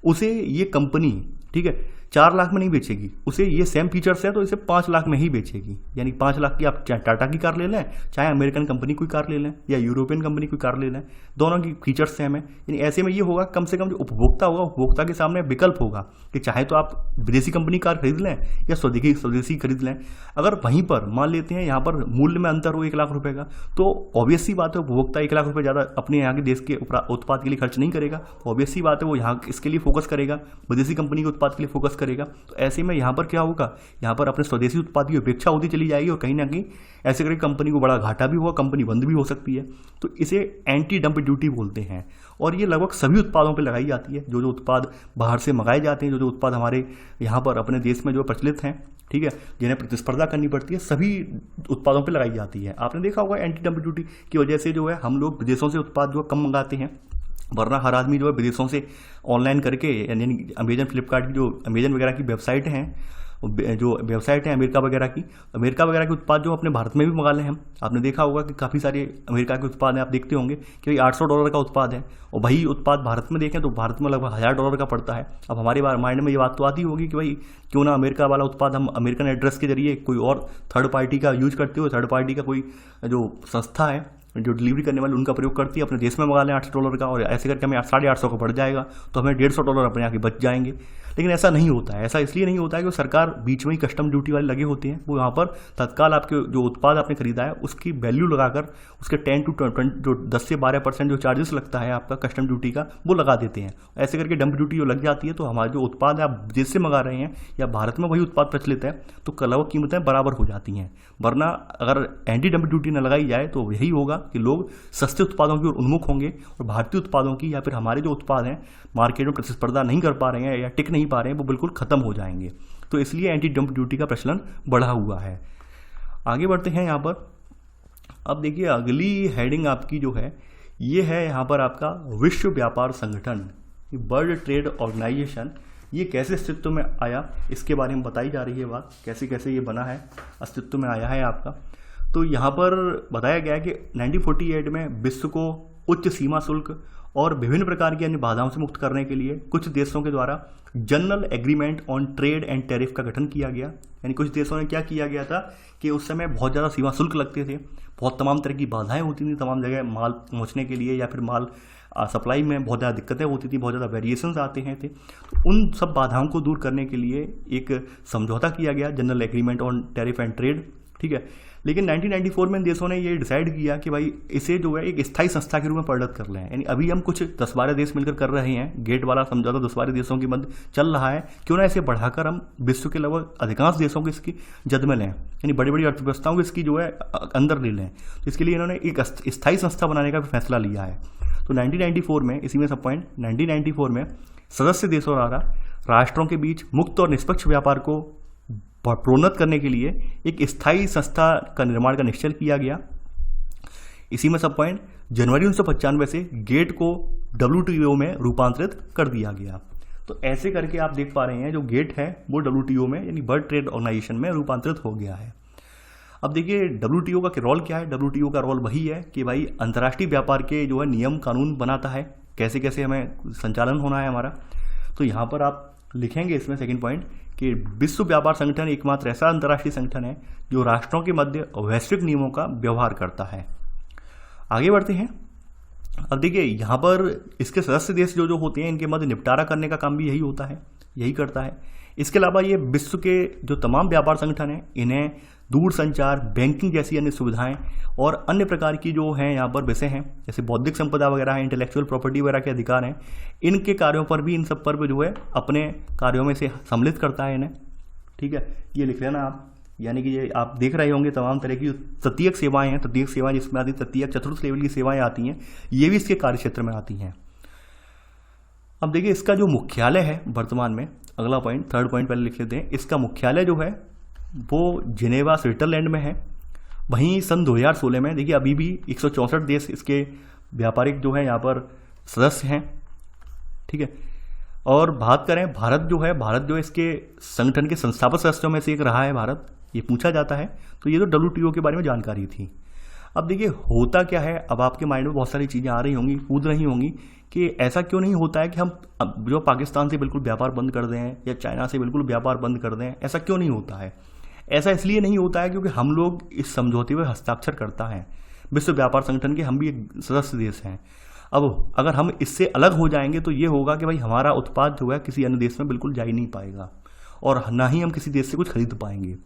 उसे ये कंपनी, ठीक है, 4 लाख में नहीं बेचेगी, उसे ये सेम फीचर्स है तो इसे 5 लाख में ही बेचेगी। यानी 5 लाख की आप चाहे टाटा की कार ले लें, चाहे अमेरिकन कंपनी कोई कार ले लें या यूरोपियन कंपनी कोई कार ले लें, दोनों की फीचर्स सेम है। यानी ऐसे में ये होगा, कम से कम जो उपभोक्ता होगा, उपभोक्ता के सामने विकल्प होगा कि चाहे तो आप विदेशी कंपनी कार खरीद लें या स्वदेशी खरीद लें। अगर वहीं पर मान लेते हैं यहाँ पर मूल्य में अंतर हो 1 लाख रुपए का, तो ऑब्वियस सी बात है उपभोक्ता 1 लाख रुपए ज़्यादा अपने यहाँ के देश के उत्पाद के लिए खर्च नहीं करेगा। ऑब्वियस सी बात है वो यहाँ इसके लिए फोकस करेगा, विदेशी कंपनी के उत्पाद के लिए फोकस करेगा। तो ऐसे में यहाँ पर क्या होगा, यहाँ पर अपने स्वदेशी उत्पाद की अपेक्षा होती चली जाएगी और कहीं ना कहीं ऐसे करके कंपनी को बड़ा घाटा भी होगा, कंपनी बंद भी हो सकती है। तो इसे एंटी डंप ड्यूटी बोलते हैं और ये लगभग सभी उत्पादों पर लगाई जाती है। जो उत्पाद बाहर से मंगाए जाते हैं, जो उत्पाद हमारे यहाँ पर अपने देश में जो प्रचलित हैं, ठीक है, जिन्हें प्रतिस्पर्धा करनी पड़ती है, सभी उत्पादों पे लगाई जाती है। आपने देखा होगा एंटी डंप ड्यूटी की वजह से जो है हम लोग विदेशों से उत्पाद जो कम मंगाते हैं, वरना हर आदमी जो है विदेशों से ऑनलाइन करके, यानी अमेजन फ्लिपकार्ट की जो अमेजन वगैरह की वेबसाइट हैं, जो वेबसाइट है अमेरिका वगैरह के उत्पाद जो अपने भारत में भी मंगा लें हम। आपने देखा होगा कि काफ़ी सारे अमेरिका के उत्पाद हैं, आप देखते होंगे कि भाई $800 का उत्पाद है, और वही उत्पाद भारत में देखें तो भारत में लगभग $1000 का पड़ता है। अब हमारे माइंड में ये बात तो आती होगी कि भाई क्यों ना अमेरिका वाला उत्पाद हम अमेरिकन एड्रेस के जरिए कोई और थर्ड पार्टी का यूज करते हुए, थर्ड पार्टी का कोई जो संस्था है जो डिलीवरी करने वाले उनका प्रयोग करती है, अपने देश में मंगा लें $800 का, और ऐसे करके हमें $850 का बढ़ जाएगा, तो हमें $150 अपने यहाँ के बच जाएंगे। लेकिन ऐसा नहीं होता है। ऐसा इसलिए नहीं होता है कि सरकार बीच में ही कस्टम ड्यूटी वाले लगे होते हैं, वो यहाँ पर तत्काल आपके जो उत्पाद आपने खरीदा है उसकी वैल्यू लगाकर उसके 10 से 12% जो चार्जेस लगता है आपका कस्टम ड्यूटी का, वो लगा देते हैं। ऐसे करके डंप ड्यूटी जो लग जाती है, तो हमारे जो उत्पाद है आप विदेश से मंगा रहे हैं या भारत में वही उत्पाद प्रचलित है, तो कलव कीमतें बराबर हो जाती हैं। वरना अगर एंटी डंप ड्यूटी न लगाई जाए तो यही होगा कि लोग सस्ते उत्पादों की ओर उन्मुख होंगे, और भारतीय उत्पादों की या फिर हमारे जो उत्पाद हैं मार्केट में प्रतिस्पर्धा नहीं कर पा रहे हैं या टिक नहीं पा रहे हैं, वो बिल्कुल खत्म हो जाएंगे। तो इसलिए एंटी डंप ड्यूटी का प्रचलन बढ़ा हुआ है। आगे बढ़ते हैं यहाँ पर। अब देखिए अगली हेडिंग आपकी जो है ये है यहाँ पर आपका विश्व व्यापार संगठन, वर्ल्ड ट्रेड ऑर्गेनाइजेशन। ये कैसे अस्तित्व में आया इसके बारे में बताई जा रही है बात, कैसे कैसे ये बना है, अस्तित्व में आया है आपका। तो यहाँ पर बताया गया है कि 1948 में विश्व को उच्च सीमा शुल्क और विभिन्न प्रकार की अन्य बाधाओं से मुक्त करने के लिए कुछ देशों के द्वारा general agreement on trade and tariff का गठन किया गया। यानी कुछ देशों ने क्या किया गया था कि उस समय बहुत ज़्यादा सीमा शुल्क लगते थे, बहुत तमाम तरह की बाधाएं होती थी, तमाम जगह माल पहुंचने के लिए या फिर माल सप्लाई में बहुत ज़्यादा दिक्कतें होती थी, बहुत ज़्यादा वेरिएशंस आते हैं थे। तो उन सब बाधाओं को दूर करने के लिए एक समझौता किया गया, general agreement on tariff and trade, ठीक है। लेकिन 1994 में देशों ने ये डिसाइड किया कि भाई इसे जो है एक स्थायी संस्था के रूप में परिणत कर लें। यानी अभी हम कुछ 10-12 देश मिलकर कर रहे हैं, गेट वाला समझौता 10-12 देशों के मध्य चल रहा है, क्यों ना इसे बढ़ाकर हम विश्व के लगभग अधिकांश देशों को इसकी जद में लें, यानी बड़ी बड़ी अर्थव्यवस्थाओं को इसकी जो है अंदर ले लें। तो इसके लिए इन्होंने एक स्थायी संस्था बनाने का भी फैसला लिया है। तो 1994 में, इसी में सब पॉइंट, 1994 में सदस्य देशों द्वारा राष्ट्रों के बीच मुक्त और निष्पक्ष व्यापार को प्रोन्नत करने के लिए एक स्थायी संस्था का निर्माण का निश्चय किया गया। इसी में सब पॉइंट जनवरी 1995 से गेट को WTO में रूपांतरित कर दिया गया। तो ऐसे करके आप देख पा रहे हैं जो गेट है वो WTO में यानी वर्ल्ड ट्रेड ऑर्गेनाइजेशन में रूपांतरित हो गया है। अब देखिए WTO का रोल क्या है। WTO का रोल वही है कि भाई अंतर्राष्ट्रीय व्यापार के जो है नियम कानून बनाता है, कैसे कैसे हमें संचालन होना है हमारा। तो यहाँ पर आप लिखेंगे इसमें सेकंड पॉइंट कि विश्व व्यापार संगठन एकमात्र ऐसा अंतर्राष्ट्रीय संगठन है जो राष्ट्रों के मध्य वैश्विक नियमों का व्यवहार करता है। आगे बढ़ते हैं। अब देखिए यहाँ पर इसके सदस्य देश जो जो होते हैं इनके मध्य निपटारा करने का काम भी यही होता है, यही करता है। इसके अलावा ये विश्व के जो तमाम व्यापार संगठन हैं इन्हें दूर संचार, बैंकिंग जैसी अन्य सुविधाएं और अन्य प्रकार की जो हैं यहाँ पर विषय हैं, जैसे बौद्धिक संपदा वगैरह है, इंटेलेक्चुअल प्रॉपर्टी वगैरह के अधिकार हैं, इनके कार्यों पर भी, इन सब पर भी जो है अपने कार्यों में से सम्मिलित करता है इन्हें, ठीक है। ये लिख लेना आप। यानी कि ये आप देख रहे होंगे तमाम तरह की तृतीयक सेवाएं हैं, तृतीयक सेवाएं जिसमें आती तृतीयक चतुर्थ लेवल की सेवाएं आती हैं, ये भी इसके कार्य क्षेत्र में आती हैं। अब देखिए इसका जो मुख्यालय है वर्तमान में, अगला पॉइंट, थर्ड पॉइंट पहले लिख लेते हैं। इसका मुख्यालय जो है वो जिनेवा स्विट्जरलैंड में है। वहीं सन 2016 में देखिए अभी भी 164 देश इसके व्यापारिक जो है यहाँ पर सदस्य हैं, ठीक है। और बात करें भारत जो है इसके संगठन के संस्थापक सदस्यों में से एक रहा है भारत, ये पूछा जाता है। तो ये तो WTO के बारे में जानकारी थी। अब देखिए होता क्या है, अब आपके माइंड में बहुत सारी चीज़ें आ रही होंगी, कूद रही होंगी कि ऐसा क्यों नहीं होता है कि हम जो पाकिस्तान से बिल्कुल व्यापार बंद कर दें या चाइना से बिल्कुल व्यापार बंद कर दें, ऐसा क्यों नहीं होता है। ऐसा इसलिए नहीं होता है क्योंकि हम लोग इस समझौते में हस्ताक्षर करता है, विश्व व्यापार संगठन के हम भी एक सदस्य देश हैं। अब अगर हम इससे अलग हो जाएंगे तो ये होगा कि भाई हमारा उत्पाद जो है किसी अन्य देश में बिल्कुल जा ही नहीं पाएगा और ना ही हम किसी देश से कुछ खरीद पाएंगे।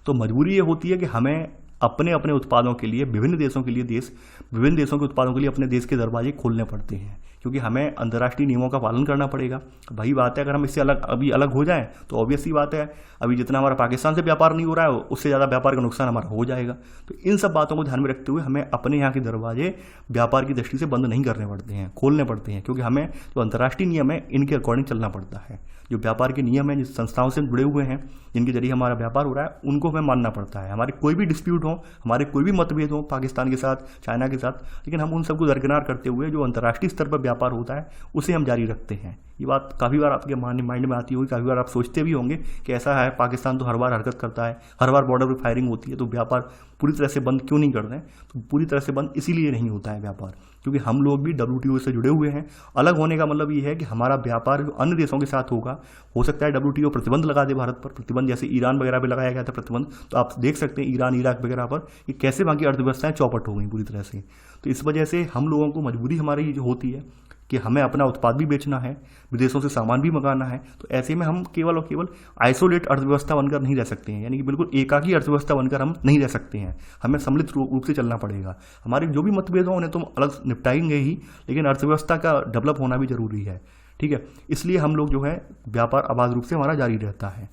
तो मजबूरी ये होती है कि हमें अपने अपने उत्पादों के लिए विभिन्न देशों के उत्पादों के लिए अपने देश के दरवाजे खोलने पड़ते हैं, क्योंकि हमें अंतर्राष्ट्रीय नियमों का पालन करना पड़ेगा। वही बात है, अगर हम इससे अलग हो जाएं तो ऑब्वियस सी बात है अभी जितना हमारा पाकिस्तान से व्यापार नहीं हो रहा है उससे ज़्यादा व्यापार का नुकसान हमारा हो जाएगा। तो इन सब बातों को ध्यान में रखते हुए हमें अपने यहाँ के दरवाजे व्यापार की दृष्टि से बंद नहीं करने पड़ते हैं, खोलने पड़ते हैं, क्योंकि हमें जो अंतर्राष्ट्रीय नियम है इनके अकॉर्डिंग चलना पड़ता है। जो व्यापार के नियम हैं, जिस संस्थाओं से जुड़े हुए हैं, जिनके जरिए हमारा व्यापार हो रहा है, उनको हमें मानना पड़ता है। हमारे कोई भी डिस्प्यूट हो, हमारे कोई भी मतभेद हो पाकिस्तान के साथ, चाइना के साथ, लेकिन हम उन सबको दरकिनार करते हुए जो अंतर्राष्ट्रीय स्तर पर व्यापार होता है उसे हम जारी रखते हैं। ये बात काफ़ी बार आपके माइंड में आती होगी, काफ़ी बार आप सोचते भी होंगे कि ऐसा है पाकिस्तान तो हर बार हरकत करता है, हर बार बॉर्डर पर फायरिंग होती है, तो व्यापार पूरी तरह से बंद क्यों नहीं कर रहे हैं? तो पूरी तरह से बंद इसीलिए नहीं होता है व्यापार, क्योंकि हम लोग भी WTO से जुड़े हुए हैं। अलग होने का मतलब ये है कि हमारा व्यापार जो अन्य देशों के साथ होगा, हो सकता है WTO प्रतिबंध लगा दे भारत पर, प्रतिबंध जैसे ईरान वगैरह पे लगाया गया था प्रतिबंध, तो आप देख सकते हैं ईरान इराक वगैरह पर कि कैसे वहाँ की अर्थव्यवस्थाएं चौपट हो गई पूरी तरह से। तो इस वजह से हम लोगों को मजबूरी हमारी जो होती है कि हमें अपना उत्पाद भी बेचना है, विदेशों से सामान भी मंगाना है, तो ऐसे में हम केवल और केवल आइसोलेट अर्थव्यवस्था बनकर नहीं रह सकते हैं, यानी कि बिल्कुल एकाकी अर्थव्यवस्था बनकर हम नहीं रह सकते हैं। हमें सम्मिलित रूप से चलना पड़ेगा। हमारे जो भी मतभेद हों उन्हें तो अलग निपटाएंगे ही, लेकिन अर्थव्यवस्था का डेवलप होना भी जरूरी है, ठीक है। इसलिए हम लोग जो है व्यापार अबाध रूप से हमारा जारी रहता है।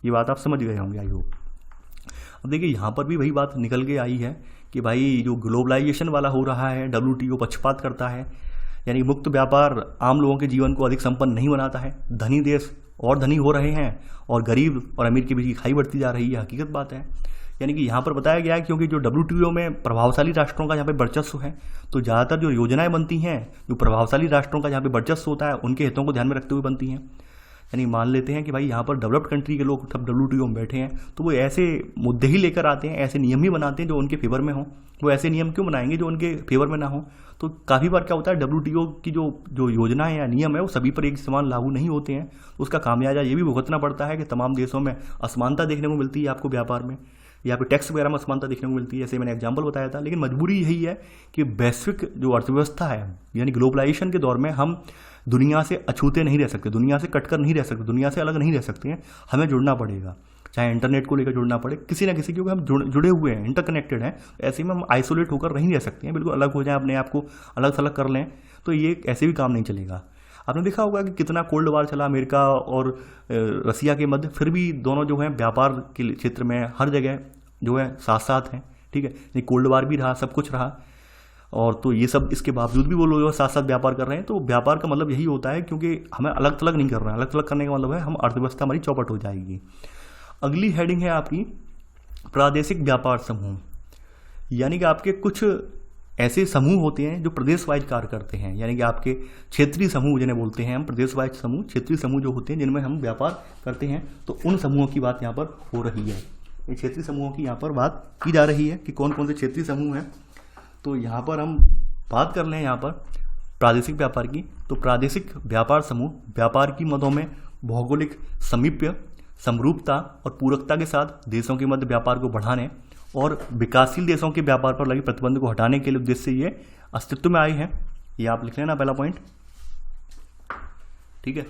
ये बात आप समझ गए होंगे आई होप। अब देखिए यहाँ पर भी वही बात निकल के आई है कि भाई जो ग्लोबलाइजेशन वाला हो रहा है, WTO पक्षपात करता है, यानी मुक्त व्यापार आम लोगों के जीवन को अधिक संपन्न नहीं बनाता है। धनी देश और धनी हो रहे हैं और गरीब और अमीर के बीच की खाई बढ़ती जा रही है, हकीकत बात है। यानी कि यहाँ पर बताया गया है क्योंकि जो WTO में प्रभावशाली राष्ट्रों का यहाँ पे वर्चस्व है, तो ज़्यादातर जो योजनाएं बनती हैं जो प्रभावशाली राष्ट्रों का यहाँ पे वर्चस्व होता है उनके हितों को ध्यान में रखते हुए बनती हैं। यानी मान लेते हैं कि भाई यहाँ पर डेवलप्ड कंट्री के लोग सब WTO में बैठे हैं, तो वो ऐसे मुद्दे ही लेकर आते हैं, ऐसे नियम ही बनाते हैं जो उनके फेवर में हों। वो ऐसे नियम क्यों बनाएंगे जो उनके फेवर में ना हो? तो काफ़ी बार क्या होता है, WTO की जो योजनाएं या नियम है वो सभी पर एक समान लागू नहीं होते हैं। उसका खामियाजा ये भी भुगतना पड़ता है कि तमाम देशों में असमानता देखने को मिलती है आपको व्यापार में, या फिर टैक्स वगैरह में असमानता देखने को मिलती है, जैसे मैंने एग्जाम्पल बताया था। लेकिन मजबूरी यही है कि वैश्विक जो अर्थव्यवस्था है, यानी ग्लोबलाइजेशन के दौर में हम दुनिया से अछूते नहीं रह सकते, दुनिया से कटकर नहीं रह सकते, दुनिया से अलग नहीं रह सकते हैं। हमें जुड़ना पड़ेगा, चाहे इंटरनेट को लेकर जुड़ना पड़े किसी ना किसी, क्योंकि हम जुड़े हुए हैं, इंटरकनेक्टेड हैं। ऐसे में हम आइसोलेट होकर नहीं रह सकते हैं, बिल्कुल अलग हो जाए, अपने आप को अलग थलग कर लें, तो ये ऐसे भी काम नहीं चलेगा। आपने देखा होगा कि कितना कोल्ड वार चला अमेरिका और रसिया के मध्य, फिर भी दोनों जो है व्यापार के क्षेत्र में हर जगह जो है साथ साथ हैं, ठीक है। ये कोल्ड वार भी रहा, सब कुछ रहा, और तो ये सब इसके बावजूद भी वो लोग साथ साथ व्यापार कर रहे हैं। तो व्यापार का मतलब यही होता है, क्योंकि हमें अलग थलग नहीं करना है। अलग थलग करने का मतलब है हम अर्थव्यवस्था हमारी चौपट हो जाएगी। अगली हेडिंग है आपकी प्रादेशिक व्यापार समूह, यानी कि आपके कुछ ऐसे समूह होते हैं जो प्रदेश वाइज कार्य करते हैं, यानी कि आपके क्षेत्रीय समूह जिन्हें बोलते हैं हम, प्रदेश वाइज समूह, क्षेत्रीय समूह जो होते हैं जिनमें हम व्यापार करते हैं। तो उन समूहों की बात यहाँ पर हो रही है, ये क्षेत्रीय समूहों की यहाँ पर बात की जा रही है कि कौन कौन से क्षेत्रीय समूह हैं। तो यहाँ पर हम बात कर लें यहाँ पर प्रादेशिक व्यापार की। तो प्रादेशिक व्यापार समूह व्यापार की मदों में भौगोलिक समीप्य, समरूपता और पूरकता के साथ देशों के मध्य व्यापार को बढ़ाने और विकासशील देशों के व्यापार पर लगे प्रतिबंध को हटाने के लिए उद्देश्य से ये अस्तित्व में आए हैं। ये आप लिख लेना पहला पॉइंट, ठीक है।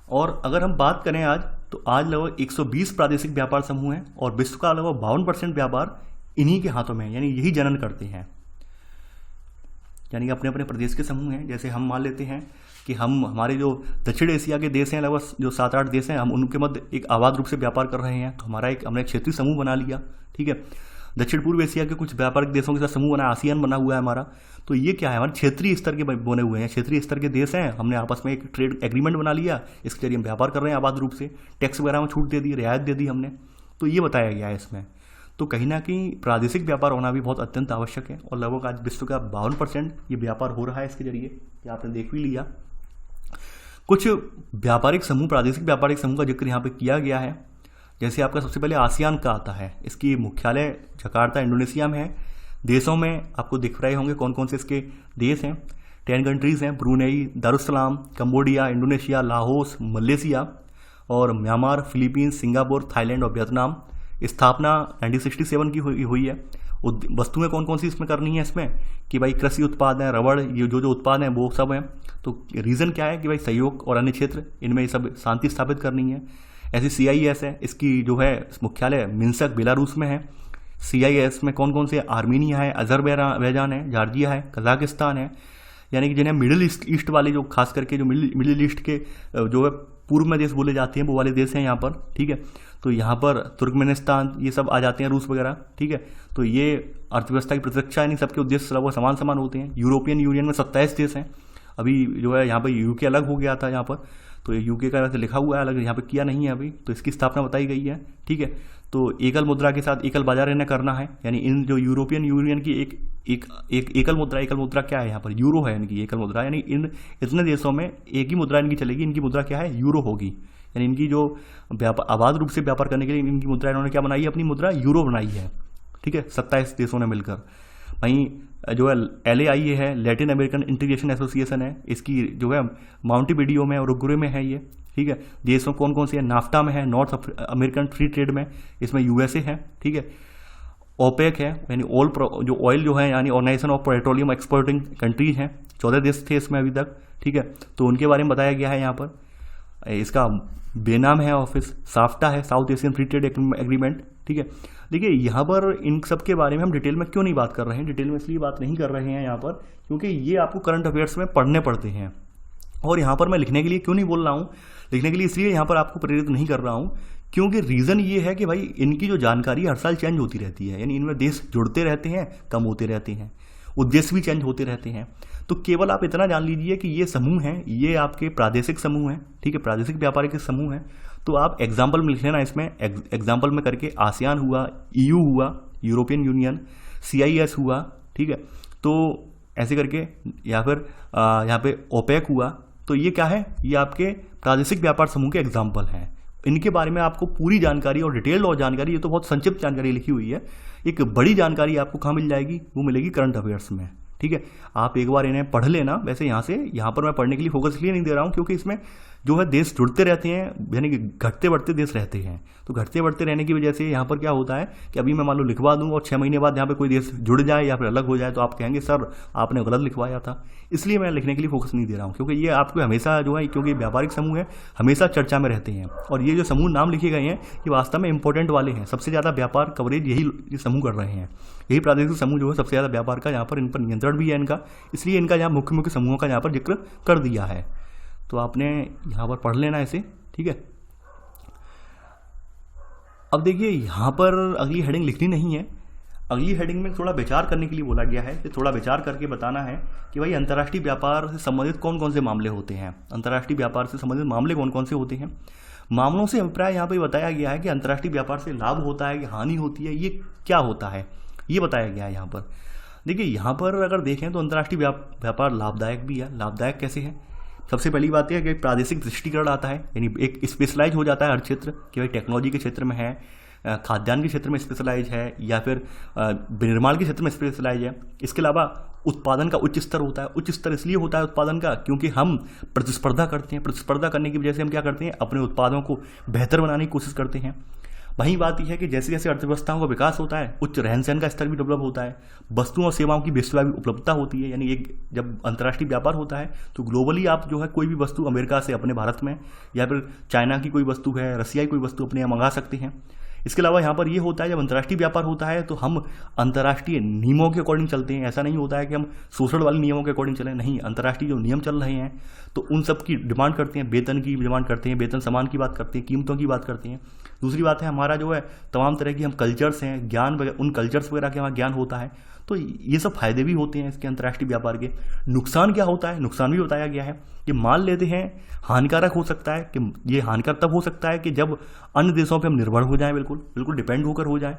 और अगर हम बात करें आज, तो आज लगभग 120 प्रादेशिक व्यापार समूह हैं और विश्व का लगभग 52% व्यापार इन्हीं के हाथों में, यानी यही जनन करते हैं, यानी कि अपने अपने प्रदेश के समूह हैं। जैसे हम मान लेते हैं कि हमारे जो दक्षिण एशिया के देश हैं, लगभग जो 7-8 देश हैं, हम उनके मध्य एक आबाद रूप से व्यापार कर रहे हैं, तो हमने एक क्षेत्रीय समूह बना लिया, ठीक है। दक्षिण पूर्व एशिया के कुछ व्यापारिक देशों के साथ समूह बना, आसियान बना हुआ है हमारा। तो ये क्या है, हमारे क्षेत्रीय स्तर के बने हुए हैं, क्षेत्रीय स्तर के देश हैं, हमने आपस में एक ट्रेड एग्रीमेंट बना लिया, इसके जरिए हम व्यापार कर रहे हैं आबाद रूप से, टैक्स वगैरह में छूट दे दी, रियायत दे दी हमने। तो ये बताया गया है इसमें। तो कहीं ना कहीं प्रादेशिक व्यापार होना भी बहुत अत्यंत आवश्यक है, और लगभग आज विश्व का 52% ये व्यापार हो रहा है इसके जरिए, ये आपने देख भी लिया। कुछ व्यापारिक समूह, प्रादेशिक व्यापारिक समूह का जिक्र यहाँ पे किया गया है। जैसे आपका सबसे पहले आसियान का आता है, इसकी मुख्यालय जकार्ता इंडोनेशिया में है। देशों में आपको दिख रहे होंगे कौन कौन से इसके देश हैं। 10 कंट्रीज़ हैं, Brunei, Darussalam, Cambodia, Indonesia, Laos, Malaysia और म्यांमार, फिलीपींस, सिंगापुर, थाईलैंड और वियतनाम। स्थापना 1967 की हुई है। वस्तुएं कौन कौन सी इसमें करनी है इसमें, कि भाई कृषि उत्पाद हैं, रबड़, ये जो उत्पाद हैं वो सब हैं। तो रीज़न क्या है कि भाई सहयोग और अन्य क्षेत्र, इनमें ये सब शांति स्थापित करनी है। ऐसी CIS है, इसकी जो है मुख्यालय मिन्स्क बेलारूस में है। CIS में कौन कौन से, आर्मीनिया है, अजरबैजान है, जॉर्जिया है, कजाकिस्तान है, यानी कि जिन्हें मिडिल ईस्ट वाले, जो खास करके जो मिडिल ईस्ट के जो है पूर्व में देश बोले जाते हैं वो वाले देश हैं यहाँ पर, ठीक है। तो यहाँ पर तुर्कमेनिस्तान, ये सब आ जाते हैं, रूस वगैरह, ठीक है। तो ये अर्थव्यवस्था की प्रतिरक्षा, यानी सबके उद्देश्य लगभग समान समान होते हैं। यूरोपियन यूनियन में 27 देश हैं। अभी जो है यहाँ पर UK अलग हो गया था यहाँ पर, तो ये UK का वैसे लिखा हुआ है अलग, यहाँ पे किया नहीं है अभी, तो इसकी स्थापना बताई गई है, ठीक है। तो एकल मुद्रा के साथ एकल बाजार इन्हें करना है, यानी इन जो यूरोपियन यूनियन की एक एकल मुद्रा क्या है यहाँ पर, यूरो है इनकी एकल मुद्रा, यानी इन इतने देशों में एक ही मुद्रा इनकी चलेगी, इनकी मुद्रा क्या है, यूरो होगी। यानी इनकी जो आबाद रूप से व्यापार करने के लिए इनकी मुद्रा इन्होंने क्या बनाई है, अपनी मुद्रा यूरो बनाई है, ठीक है, 27 देशों ने मिलकर। वहीं जो है LAIA है, लैटिन अमेरिकन इंटीग्रेशन एसोसिएशन है, इसकी जो है माउंटेविडियो में और उरुग्वे में है ये, ठीक है। देशों कौन कौन से है, नाफ्टा में है, नॉर्थ अमेरिकन फ्री ट्रेड में, इसमें USA है, ठीक है। ओपेक है, यानी जो ऑयल जो है, यानी organisation of petroleum exporting countries हैं, 14 देश थे इसमें अभी तक, ठीक है। तो उनके बारे में बताया गया है यहाँ पर। इसका बेनाम है ऑफिस, साफ्टा है, south Asian free trade agreement, ठीक है। देखिए यहाँ पर इन सब के बारे में हम डिटेल में क्यों नहीं बात कर रहे हैं, डिटेल में इसलिए बात नहीं कर रहे हैं यहाँ पर क्योंकि ये आपको करंट अफेयर्स में पढ़ने पड़ते हैं। और यहाँ पर मैं लिखने के लिए क्यों नहीं बोल रहा हूँ, लिखने के लिए इसलिए यहाँ पर आपको प्रेरित नहीं कर रहा हूँ क्योंकि रीज़न ये है कि भाई इनकी जो जानकारी हर साल चेंज होती रहती है, यानी इनमें देश जुड़ते रहते हैं, कम होते रहते हैं, उद्देश्य भी चेंज होते रहते हैं। तो केवल आप इतना जान लीजिए कि ये समूह हैं, ये आपके प्रादेशिक समूह हैं, ठीक है, प्रादेशिक व्यापार के समूह हैं। तो आप एग्जाम्पल में लिख लेना, इसमें एग्जाम्पल में करके आसियान हुआ, EU हुआ, यूरोपियन यूनियन, CIS हुआ, ठीक है। तो ऐसे करके या फिर यहाँ पे ओपेक हुआ। तो ये क्या है, ये आपके प्रादेशिक व्यापार समूह के एग्जाम्पल हैं। इनके बारे में आपको पूरी जानकारी और डिटेल्ड और जानकारी, ये तो बहुत संक्षिप्त जानकारी लिखी हुई है, एक बड़ी जानकारी आपको कहाँ मिल जाएगी, वो मिलेगी करंट अफेयर्स में, ठीक है। आप एक बार इन्हें पढ़ लेना। वैसे यहाँ पर मैं पढ़ने के लिए फोकस इसलिए नहीं दे रहा हूँ क्योंकि इसमें जो है देश जुड़ते रहते हैं, यानी कि घटते बढ़ते देश रहते हैं। तो घटते बढ़ते रहने की वजह से यहाँ पर क्या होता है कि अभी मैं मान लो लिखवा दूँ और 6 महीने बाद यहाँ पे कोई देश जुड़ जाए या फिर अलग हो जाए तो आप कहेंगे सर आपने गलत लिखवाया था। इसलिए मैं लिखने के लिए फोकस नहीं दे रहा हूँ क्योंकि ये आपको हमेशा जो है, क्योंकि व्यापारिक समूह है, हमेशा चर्चा में रहते हैं। और ये जो समूह नाम लिखे गए हैं ये वास्तव में इंपॉर्टेंट वाले हैं, सबसे ज़्यादा व्यापार कवरेज यही समूह कर रहे हैं। यही प्रादेशिक समूह जो है सबसे ज़्यादा व्यापार का यहाँ पर इन पर नियंत्रण भी है इनका, इसलिए इनका यहाँ मुख्य मुख्य समूहों का यहाँ पर जिक्र कर दिया है। तो आपने यहाँ पर पढ़ लेना इसे, ठीक है। अब देखिए यहाँ पर अगली हेडिंग लिखनी नहीं है, अगली हेडिंग में थोड़ा विचार करने के लिए बोला गया है कि थोड़ा विचार करके बताना है कि भाई अंतर्राष्ट्रीय व्यापार से संबंधित कौन कौन से मामले होते हैं, अंतर्राष्ट्रीय व्यापार से संबंधित मामले कौन कौन से होते हैं। मामलों से अभिप्राय यहाँ पे बताया गया है कि अंतर्राष्ट्रीय व्यापार से लाभ होता है कि हानि होती है, ये क्या होता है ये बताया गया है यहाँ पर। देखिए यहाँ पर अगर देखें तो अंतर्राष्ट्रीय व्यापार लाभदायक भी है। लाभदायक कैसे है, सबसे पहली बात यह है कि प्रादेशिक दृष्टिकरण आता है, यानी एक स्पेशलाइज हो जाता है हर क्षेत्र कि भाई टेक्नोलॉजी के क्षेत्र में है, खाद्यान्न के क्षेत्र में स्पेशलाइज है, या फिर विनिर्माण के क्षेत्र में स्पेशलाइज है। इसके अलावा उत्पादन का उच्च स्तर होता है। उच्च स्तर इसलिए होता है उत्पादन का क्योंकि हम प्रतिस्पर्धा करते हैं, प्रतिस्पर्धा करने की वजह से हम क्या करते हैं, अपने उत्पादों को बेहतर बनाने की कोशिश करते हैं। वही बात यह है कि जैसे जैसे अर्थव्यवस्थाओं का विकास होता है उच्च रहन सहन का स्तर भी डेवलप होता है, वस्तुओं और सेवाओं की विश्वव्यापी उपलब्धता होती है। यानी एक जब अंतर्राष्ट्रीय व्यापार होता है तो ग्लोबली आप जो है कोई भी वस्तु अमेरिका से अपने भारत में, या फिर चाइना की कोई वस्तु है, रसिया की कोई वस्तु अपने यहाँ मंगा सकते हैं। इसके अलावा यहाँ पर ये होता है जब अंतर्राष्ट्रीय व्यापार होता है तो हम अंतर्राष्ट्रीय नियमों के अकॉर्डिंग चलते हैं। ऐसा नहीं होता है कि हम शोषण वाले नियमों के अकॉर्डिंग चलें, नहीं, अंतर्राष्ट्रीय जो नियम चल रहे हैं तो उन सब की डिमांड करते हैं, वेतन की डिमांड करते हैं, वेतन समान की बात करते हैं, कीमतों की बात करते हैं। दूसरी बात है हमारा जो है तमाम तरह की हम कल्चर्स हैं, ज्ञान वगैरह, उन कल्चर्स वगैरह के हमारा ज्ञान होता है। तो ये सब फायदे भी होते हैं इसके अंतर्राष्ट्रीय व्यापार के। नुकसान क्या होता है, नुकसान भी बताया गया है कि मान लेते हैं हानिकारक हो सकता है कि ये हानिकारक तब हो सकता है कि जब अन्य देशों पे हम निर्भर हो जाएं, बिल्कुल बिल्कुल डिपेंड होकर हो जाएं।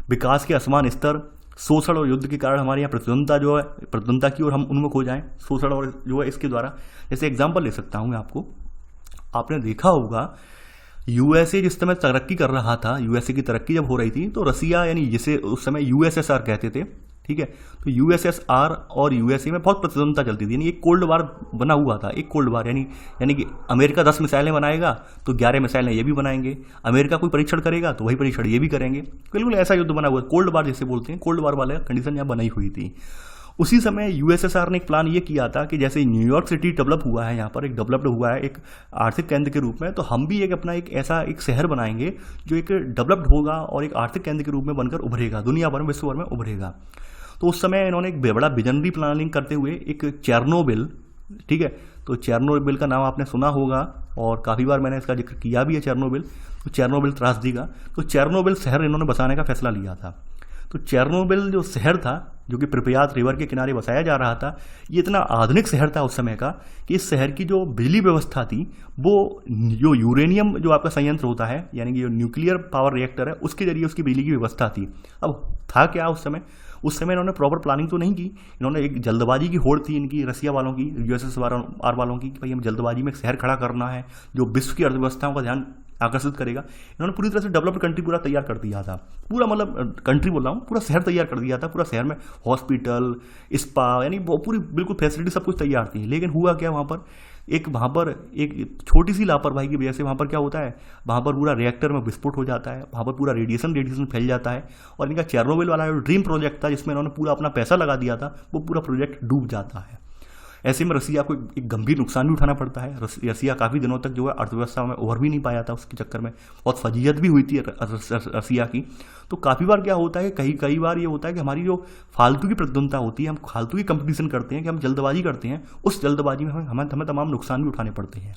विकास के असमान स्तर, शोषण और युद्ध के कारण हमारे यहाँ प्रतिद्वंदता जो है, प्रतिद्वंदता की ओर हम उन्मुख हो जाएं, शोषण और जो है इसके द्वारा। जैसे एग्जाम्पल ले सकता हूँ मैं आपको, आपने देखा होगा USA जिस समय तरक्की कर रहा था, USA की तरक्की जब हो रही थी तो रसिया, यानी जिसे उस समय USSR कहते थे, ठीक है, तो USSR और USA में बहुत प्रतिद्वंदता चलती थी। यानी एक कोल्ड वार बना हुआ था, एक कोल्ड वार, यानी कि अमेरिका 10 मिसाइलें बनाएगा तो 11 मिसाइलें ये भी बनाएंगे, अमेरिका कोई परीक्षण करेगा तो वही परीक्षण ये भी करेंगे। बिल्कुल ऐसा युद्ध बना हुआ है, कोल्ड वार जिसे बोलते हैं, कोल्ड वार वाला कंडीशन यहाँ बनाई हुई थी। उसी समय USSR ने एक प्लान ये किया था कि जैसे न्यूयॉर्क सिटी डेवलप हुआ है, यहाँ पर एक डेवलप्ड हुआ है एक आर्थिक केंद्र के रूप में, तो हम भी एक अपना एक ऐसा एक शहर बनाएंगे जो एक डेवलप्ड होगा और एक आर्थिक केंद्र के रूप में बनकर उभरेगा, दुनिया भर में, विश्व भर में उभरेगा। तो उस समय इन्होंने एक बड़ा विजनरी प्लानिंग करते हुए एक चेरनोबिल, ठीक है, तो चेरनोबिल का नाम आपने सुना होगा और काफ़ी बार मैंने इसका जिक्र किया भी है, चेरनोबिल, तो चेरनोबिल त्रासदी का, तो चेरनोबिल शहर इन्होंने बसाने का फैसला लिया था। तो चेरनोबिल जो शहर था, जो कि प्रिपयात रिवर के किनारे बसाया जा रहा था, ये इतना आधुनिक शहर था उस समय का कि इस शहर की जो बिजली व्यवस्था थी वो जो यूरेनियम जो आपका संयंत्र होता है, यानी कि जो न्यूक्लियर पावर रिएक्टर है, उसके जरिए उसकी बिजली की व्यवस्था थी। अब था क्या उस समय इन्होंने प्रॉपर प्लानिंग तो नहीं की। इन्होंने एक जल्दबाजी की होड़ थी इनकी, रसिया वालों की, यूएसएसआर वालों की, कि भाई हम जल्दबाजी में एक शहर खड़ा करना है जो विश्व की अर्थव्यवस्थाओं का ध्यान आकर्षित करेगा। इन्होंने पूरी तरह से डेवलप्ड कंट्री पूरा तैयार कर दिया था, पूरा मतलब कंट्री बोल रहा हूँ, पूरा शहर तैयार कर दिया था। पूरा शहर में हॉस्पिटल, स्पा, यानी वो पूरी बिल्कुल फैसिलिटी सब कुछ तैयार थी। लेकिन हुआ क्या, वहाँ पर एक छोटी सी लापरवाही की वजह से वहाँ पर क्या होता है, वहाँ पर पूरा रिएक्टर में विस्फोट हो जाता है, वहाँ पर पूरा रेडिएशन फैल जाता है, और इनका चेरनोबिल वाला जो ड्रीम प्रोजेक्ट था जिसमें इन्होंने पूरा अपना पैसा लगा दिया था, वो पूरा प्रोजेक्ट डूब जाता है। ऐसे में रसिया को एक गंभीर नुकसान भी उठाना पड़ता है। रसिया काफ़ी दिनों तक जो है अर्थव्यवस्था में उभर भी नहीं पाया था, उसके चक्कर में बहुत फजीयत भी हुई थी रसिया की। तो काफ़ी बार क्या होता है, कई बार ये होता है कि हमारी जो फालतू की प्रतिद्वंदता होती है, हम फालतू की कंपटीशन करते हैं, कि हम जल्दबाजी करते हैं, उस जल्दबाजी में हमें तमाम नुकसान भी उठाने पड़ते हैं।